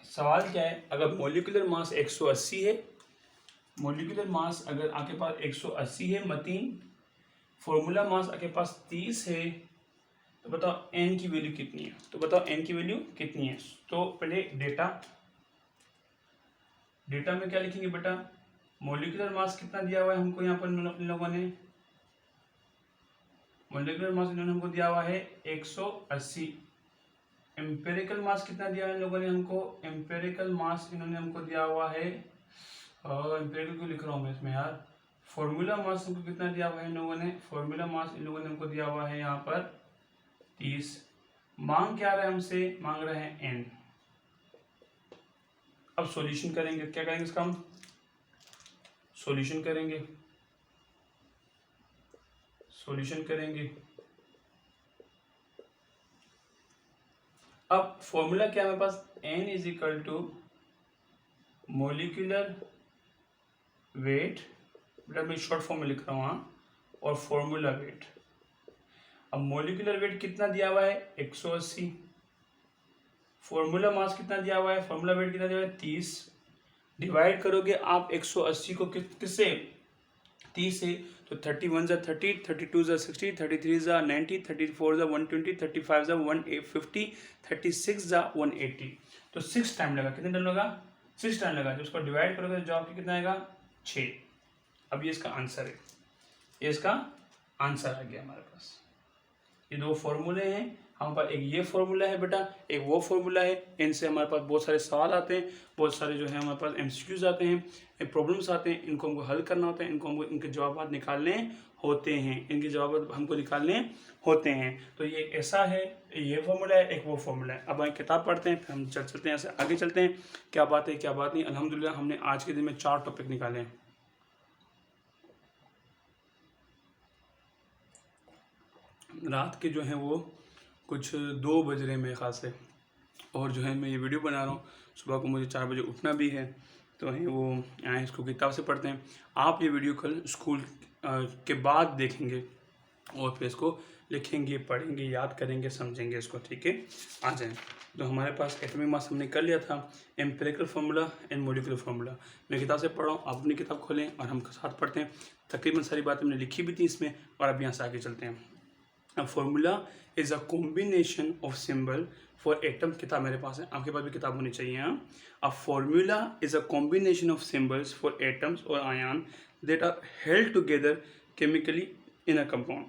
सवाल क्या है, अगर मोलिकुलर मास 180 है, मोलिकुलर मास अगर आपके पास 180 है मतीन, फॉर्मूला मास आपके पास 30 है, तो बताओ n की वैल्यू कितनी है। तो बताओ n की वैल्यू कितनी है। तो पहले डेटा में क्या लिखेंगे बेटा, मोलिकुलर मास कितना दिया हुआ है हमको यहाँ पर इन लोगों ने, मोलिकुलर मास इन्होंने हमको दिया हुआ है 180। एम्पेरिकल मास कितना दिया है इन लोगों ने हमको, एम्पेरिकल मास इन्होंने हमको दिया हुआ है, और एम्पेरिकल क्यों लिख रहा हूँ मैं इसमें यार, फॉर्मूला मास हमको कितना दिया हुआ है इन लोगों ने, फॉर्मूला मास इन लोगों ने हमको दिया हुआ है यहाँ पर 30। मांग क्या रहा है हमसे, मांग रहे हैं n। अब सॉल्यूशन करेंगे, क्या करेंगे इसका हम, सॉल्यूशन करेंगे। अब फॉर्मूला क्या है हमारे पास, n is equal to molecular weight, बेटा मैं शॉर्ट फॉर्म में लिख रहा हूँ और फॉर्मूला वेट। अब मोलिकुलर वेट कितना दिया हुआ है 180, फॉर्मूला मास कितना दिया हुआ है, फॉर्मूला वेट कितना दिया हुआ है 30। डिवाइड करोगे आप 180 को किससे, 30 से, तो 31 जा 30, 32 जा 60, 33 जा 90, 34 जा 120, 35 जा 150, 36 जा 180। तो 6 टाइम लगा, कितने टाइम लगा, 6 टाइम लगा। जो उसको डिवाइड करोगे तो जवाब कितना आएगा 6। अब ये इसका आंसर है, ये इसका आंसर आ गया हमारे पास। ये दो फॉर्मूले हैं हमारे पास, एक ये फॉर्मूला है बेटा, एक वो फॉर्मूला है। इनसे हमारे पास बहुत सारे सवाल आते हैं, बहुत सारे जो है हमारे पास एमसीक्यूज आते हैं, प्रॉब्लम्स आते हैं, इनको हमको हल करना होता है, इनको हमको इनके जवाब निकालने होते हैं, इनके जवाब हमको निकालने होते हैं। तो ये ऐसा है, ये फॉर्मूला है, एक वो फॉर्मूला है। अब हम किताब पढ़ते हैं, फिर हम चलते हैं, ऐसे आगे चलते हैं, क्या बात है क्या बात नहीं। अल्हम्दुलिल्लाह हमने आज के दिन में 4 टॉपिक निकाले हैं। रात के जो हैं वो कुछ 2 बज रहे हैं मेरे ख्याल से, और जो है मैं ये वीडियो बना रहा हूँ, सुबह को मुझे 4 बजे उठना भी है, तो है वो आए इसको किताब से पढ़ते हैं। आप ये वीडियो कल स्कूल के बाद देखेंगे और फिर इसको लिखेंगे, पढ़ेंगे, याद करेंगे, समझेंगे इसको, ठीक है। आ जाएँ, तो हमारे पास एटॉमिक मास हमने कर लिया था, empirical formula and molecular formula. मैं किताब से पढ़ रहा हूँ, आप अपनी किताब खोलें और हम साथ पढ़ते हैं। तकरीबन सारी बातें मैंने लिखी भी थी इसमें, और अब यहाँ से आगे चलते हैं। A formula is a combination of symbol for atom। किताब मेरे पास है, आपके पास भी किताब होनी चाहिए। हाँ, a formula is a combination of symbols for atoms or ion that are held together chemically in a compound.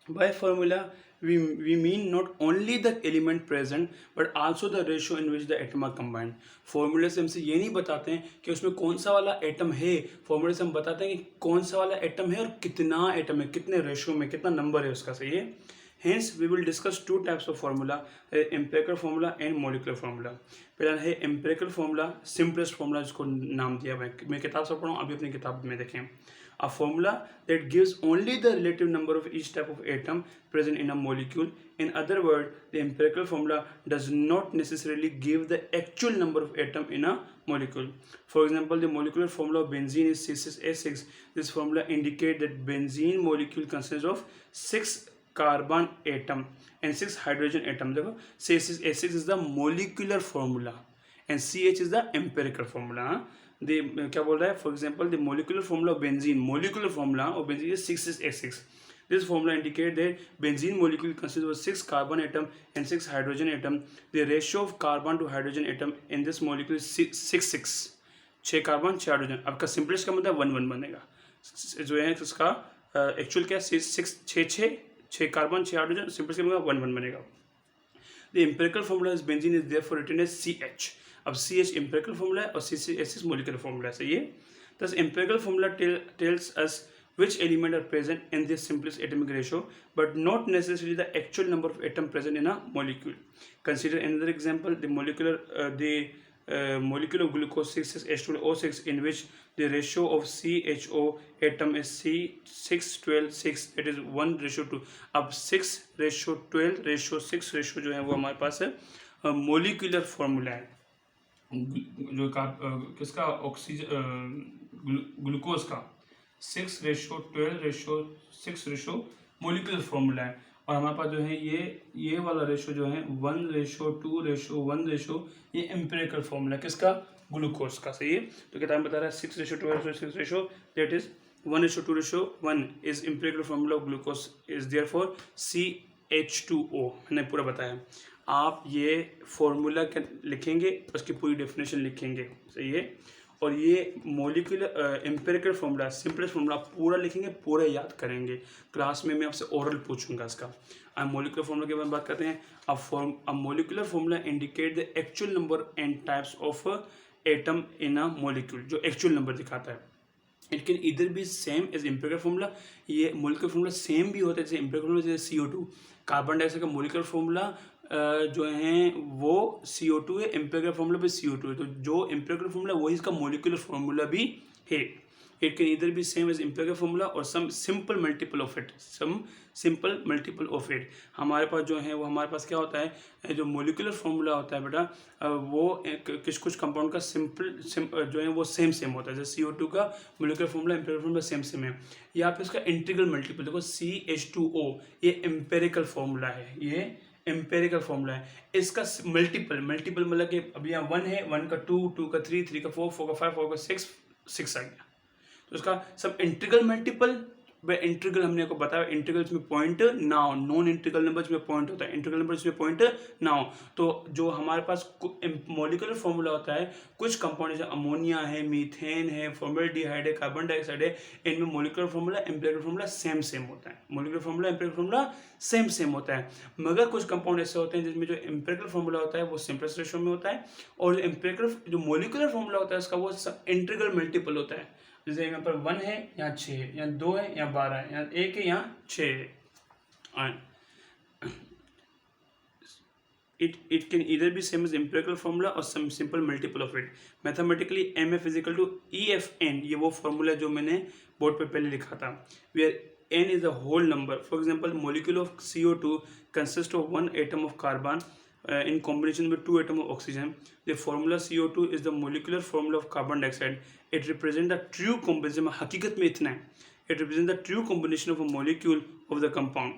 By formula we mean not only the element present but also the ratio in which the atom are combined। फॉर्मूले से हमसे ये नहीं बताते हैं कि उसमें कौन सा वाला एटम है, फॉर्मूले से हम बताते हैं कि कौन सा वाला एटम है और कितना एटम है, कितने रेशियो में, कितना नंबर है उसका, सही है। Hence we will discuss 2 types of formula, empirical formula and molecular formula। पहला है empirical formula, simplest formula जिसको नाम दिया हुआ है, मैं किताब से पढ़ा हूँ, अभी अपनी किताब में देखें। a formula that gives only the relative number of each type of atom present in a molecule. In other words, the empirical formula does not necessarily give the actual number of atom in a molecule. For example, the molecular formula of benzene is C6H6. This formula indicates that benzene molecule consists of 6 carbon atom and 6 hydrogen atom. देखो C6H6 is the molecular formula and CH is the empirical formula. क्या बोल रहा है? For example, the molecular formula of benzene is 6H6. This formula indicates that benzene molecule consists of 6 carbon atom and 6 hydrogen atom. The ratio of carbon to hydrogen atom in this molecule is 6:6. 6 carbon 6 hydrogen. आपका simplest का मतलब 1:1 बनेगा. जो है इसका actual क्या 6 carbon 6 hydrogen. Simplest का मतलब 1:1 बनेगा. The empirical formula is benzene is therefore written as CH. अब CH empirical formula है और C6H6 molecular formula है. सही है. Thus empirical formula tells us which element are present in this simplest atomic ratio, but not necessarily the actual number of atom present in a molecule. Consider another example: the molecule of glucose 6H12O6, in which the ratio of CHO atom is C612:6, that is 1:2. अब 6:12:6 ratio जो है वो हमारे पास है molecular formula है जो किसका glucose का 6:12:6 मोलिकुलर फॉर्मूला है. और हमारे पास जो है ये वाला रेशो जो है 1:2:1 ये एम्पिरिकल फॉर्मूला है किसका? ग्लूकोज का. सही है. तो किताब बता रहा है 6:12:6 ratio that is 1:2:1 is empirical formula of glucose is therefore CH2O. मैंने पूरा बताया. आप ये फॉर्मूला लिखेंगे उसकी पूरी डेफिनेशन लिखेंगे. सही है. और ये molecular empirical formula simplest formula पूरा लिखेंगे, पूरा याद करेंगे. क्लास में मैं आपसे ओरल पूछूंगा इसका. अब मोलिकुलर फॉर्मूला के बारे में बात करते हैं. अब molecular formula indicate the actual number and types of atom in a molecule. जो एक्चुअल नंबर दिखाता है. इट कैन इधर भी सेम एज एम्पिरिकल फॉर्मूला. ये मोलिकुलर फॉर्मूला सेम भी होता है जैसे एम्पिरिकल फॉर्मूला जैसे CO2. कार्बन डाइऑक्साइड का मोलिकुलर फॉर्मूला जो है वो CO2 है. एम्पिरिकल फॉर्मूला भी CO2 है. तो जो एम्पिरिकल फॉर्मूला वही इसका मोलिकुलर फॉर्मूला भी है. इट कैन इधर भी सेम एज एम्पिरिकल फॉर्मूला और some simple multiple of it. हमारे पास जो है वो हमारे पास क्या होता है जो मोलिकुलर फॉर्मूला होता है बेटा वो कुछ कंपाउंड का सिंपल जो है वो सेम होता है. जैसे CO2 का molecular formula empirical formula same है. यहाँ पे इसका इंटीग्रल मल्टीपल देखो CH2O ये एम्पिरिकल फॉर्मूला है. ये एम्पेरिकल फॉर्मूला है. इसका मल्टीपल मतलब कि अब यहाँ 1 है, 1 का 2, 2 का 3, 3 का 4, 4 का 5, 4 का 6 आ गया. तो इसका सब इंटीग्रल मल्टीपल व इंटीग्रल हमने को बताया. इंटीग्रल में पॉइंट ना हो, नॉन इंटीग्रल नंबर में पॉइंट होता है, इंटीग्रल नंबर में पॉइंट ना हो. तो जो हमारे पास मॉलिक्यूलर फॉर्मूला होता है कुछ कंपाउंड जैसे अमोनिया है, मीथेन है, फॉर्मल्डिहाइड है, कार्बन डाइऑक्साइड है, इनमें molecular formula empirical formula same होता है. Molecular formula empirical formula same होता है. मगर कुछ कंपाउंड ऐसे होते हैं जिसमें जो एम्पिरिकल फॉर्मूला होता है वो सिंपलेस्ट रेशियो में होता है और जो मॉलिक्यूलर फॉर्मूला होता है उसका वो इंटीग्रल मल्टीपल होता है. जैसे यहाँ पर 1 है, यहाँ 6 है, यहाँ 2 है, यहाँ 12 है, यहाँ 1 है, यहाँ 6 है. It can either be same as empirical formula or some simple multiple of it. Mathematically, MF is equal to EFN. ये वो फॉर्मूला जो मैंने बोर्ड पे पहले लिखा था. Where N is the whole number. For example, molecule of CO2 consists of 1 atom of carbon in combination with 2 atoms of oxygen. The formula CO2 is the molecular formula of carbon dioxide. It represents the true combination. हकीकत में इतना है. It represents the true combination of a molecule of the compound.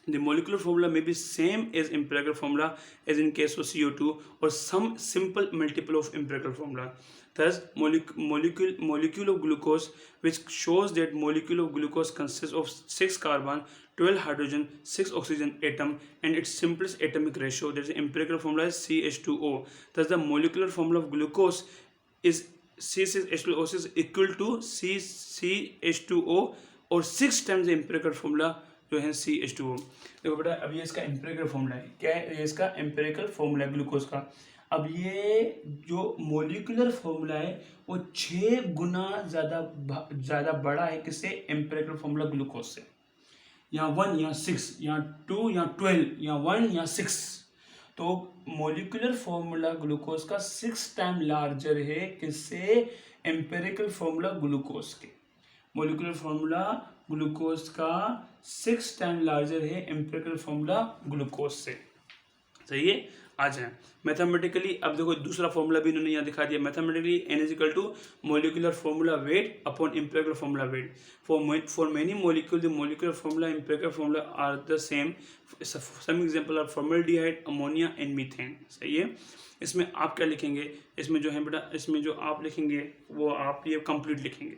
The molecular formula may be same as empirical formula as in case of CO2 or some simple multiple of empirical formula. Thus, molecule of glucose, which shows that molecule of glucose consists of 6 carbon, 12 hydrogen, 6 oxygen atom, and its simplest atomic ratio, that is empirical formula is CH2O. Thus, the molecular formula of glucose is C6H12O6 equal to CH2O or 6 times the empirical formula जो है CH2O. देखो बेटा अब ये इसका empirical formula है. क्या है? ये इसका एम्पिरिकल फॉर्मूला है ग्लूकोज का. अब ये जो मोलिकुलर फॉर्मूला है वो 6 गुना ज़्यादा बड़ा है किससे? एम्पिरिकल फॉर्मूला ग्लूकोज से. यहाँ 1, यहाँ 6, यहाँ 2, यहाँ 12, यहाँ 1, यहाँ 6. तो मोलिकुलर फॉर्मूला ग्लूकोज का 6 टाइम लार्जर है किससे? एम्पिरिकल फॉर्मूला ग्लूकोज के. मोलिकुलर फार्मूला ग्लूकोज का 6 टाइम लार्जर है एम्पिरिकल फार्मूला ग्लूकोज से। सही है, आ जाए मैथमेटिकली। अब देखो दूसरा फॉर्मूला भी इन्होंने यहाँ दिखा दिया। Mathematically n is equal to molecular formula weight upon empirical formula weight. For many molecule the molecular formula empirical formula are the same. Some example are formaldehyde, ammonia and methane. सही है, इसमें आप क्या लिखेंगे, इसमें जो है बेटा, इसमें जो आप लिखेंगे वो आप ये कंप्लीट लिखेंगे।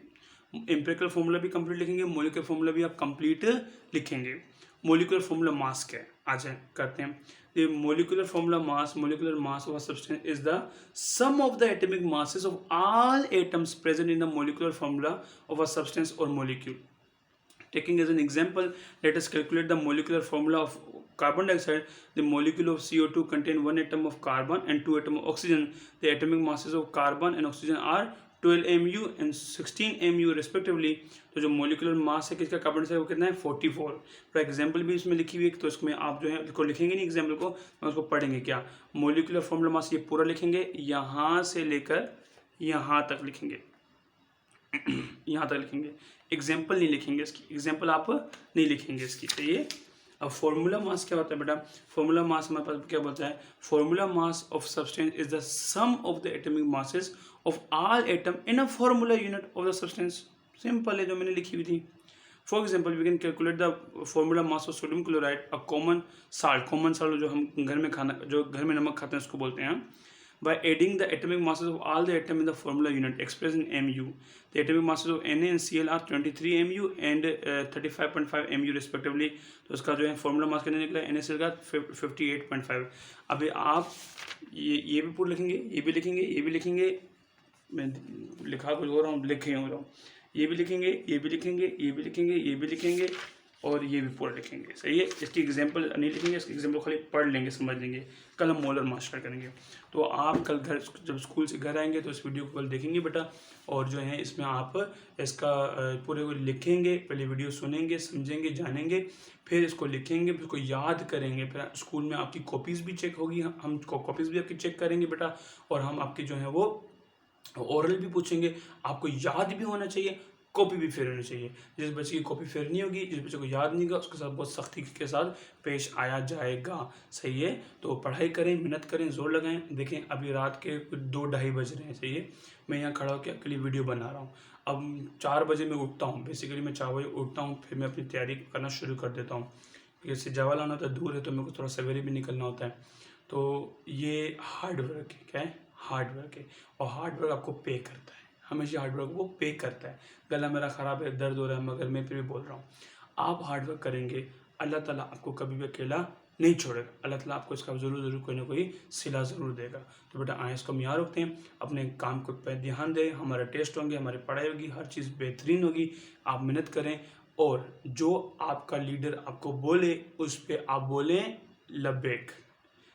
एम्पिरिकल फार्मूला भी कंप्लीट लिखेंगे, मोलिकुलर फार्मूला भी आप कंप्लीट लिखेंगे। मोलिकुलर फार्मूला मास क्या है, आ जाए करते हैं। The molecular mass of a substance is the sum of the atomic masses of all atoms present in the molecular formula of a substance or molecule. Taking as an example, let us calculate the molecular formula of carbon dioxide. The molecule of CO2 contain 1 atom of carbon and 2 atoms of oxygen. The atomic masses of carbon and oxygen are 12 mu and 16 mu respectively. तो जो molecular mass है किसका, carbon dioxide, वो कितना है 44। For example भी इसमें लिखी हुई है, तो इसमें आप जो है इसको लिखेंगे नहीं एग्जाम्पल को, मैं उसको पढ़ेंगे क्या। मोलिकुलर फॉर्मूला मास ये पूरा लिखेंगे, यहाँ से लेकर यहाँ तक लिखेंगे यहाँ तक लिखेंगे। एग्जाम्पल नहीं लिखेंगे इसकी, एग्जाम्पल आप नहीं लिखेंगे इसकी। सही। अब फॉर्मूला मास क्या होता है बेटा, फॉर्मूला मास हमारे पास क्या बोलता है, formula mass of substance is the sum of the atomic masses of all atom in a formula unit of the substance. Simple है, जो मैंने लिखी हुई थी। For example we can calculate the formula mass of sodium chloride, a common salt जो हम घर में खाना, जो घर में नमक खाते हैं उसको बोलते हैं, by adding the atomic masses of all the atom in the formula unit expressed in mu. The atomic masses of Na and Cl are 23 mu and 35.5 mu respectively. तो इसका जो है फॉर्मूला मास कितना निकला, NaCl का 58.5। अभी आप ये भी पूरा लिखेंगे, ये भी लिखेंगे, ये भी लिखेंगे, मैं लिखा कुछ हो रहा हूँ, लिखे हो रहा हूँ, ये भी लिखेंगे, ये भी लिखेंगे, ये भी लिखेंगे, ये भी लिखेंगे और ये भी पूरा लिखेंगे। सही है, इसकी एग्जांपल नहीं लिखेंगे, इसकी एग्जांपल खाली पढ़ लेंगे, समझ लेंगे। कल हम मोलर मास्टर करेंगे। तो आप कल घर जब स्कूल से घर आएंगे तो इस वीडियो को कल देखेंगे बेटा, और जो है इसमें आप इसका पूरे को लिखेंगे, पहले वीडियो सुनेंगे, समझेंगे, जानेंगे, फिर इसको लिखेंगे, फिर इसको याद करेंगे। फिर स्कूल में आपकी कॉपीज़ भी चेक होगी, हम कॉपीज़ भी आपकी चेक करेंगे बेटा, और हम आपकी जो है वो ओरल भी पूछेंगे। आपको याद भी होना चाहिए, कॉपी भी फेर होनी चाहिए। जिस बच्चे की कॉपी फेर नहीं होगी, जिस बच्चे को याद नहीं होगा, उसके साथ बहुत सख्ती के साथ पेश आया जाएगा। सही है, तो पढ़ाई करें, मेहनत करें, जोर लगाएं। देखें अभी रात के 2-2:30 बज रहे हैं। सही है, मैं यहाँ खड़ा होकर आपके लिए वीडियो बना रहा हूँ। अब 4 बजे मैं उठता हूँ, बेसिकली मैं 4 बजे उठता हूँ, फिर मैं अपनी तैयारी करना शुरू कर देता हूँ। जैसे जवा लाना होता है, दूर है, तो मेरे को थोड़ा सवेरे भी निकलना होता है। तो ये हार्ड वर्क है, क्या है, हार्ड वर्क है, और हार्ड वर्क आपको पे करता है, हमेशा हार्ड वर्क वो पे करता है। गला मेरा ख़राब है, दर्द हो रहा है, मगर मैं फिर भी बोल रहा हूँ, आप हार्ड वर्क करेंगे, अल्लाह ताला आपको कभी भी अकेला नहीं छोड़ेगा। अल्लाह ताला आपको इसका ज़रूर कोई ना कोई सिला ज़रूर देगा। तो बेटा आए इसको हम याद रखते हैं, अपने काम को पे ध्यान दें। हमारे टेस्ट होंगे, हमारी पढ़ाई होगी, हर चीज़ बेहतरीन होगी। आप मेहनत करें, और जो आपका लीडर आपको बोले उस पर आप बोलें लब्बैक।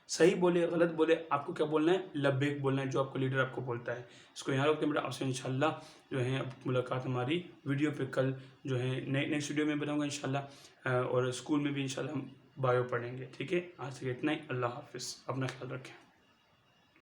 सही बोले गलत बोले, आपको क्या बोलना है, लब्बैक बोलना है, जो आपको लीडर आपको बोलता है। इसको यहाँ रखते हैं बेटा। आपसे इंशाल्लाह जो है अब मुलाकात हमारी वीडियो पे कल जो है नेक्स्ट वीडियो में बनाऊंगा इंशाल्लाह, और स्कूल में भी इंशाल्लाह हम बायो पढ़ेंगे। ठीक है, आज तक इतना ही। अल्लाह हाफिज़, अपना ख्याल रखें।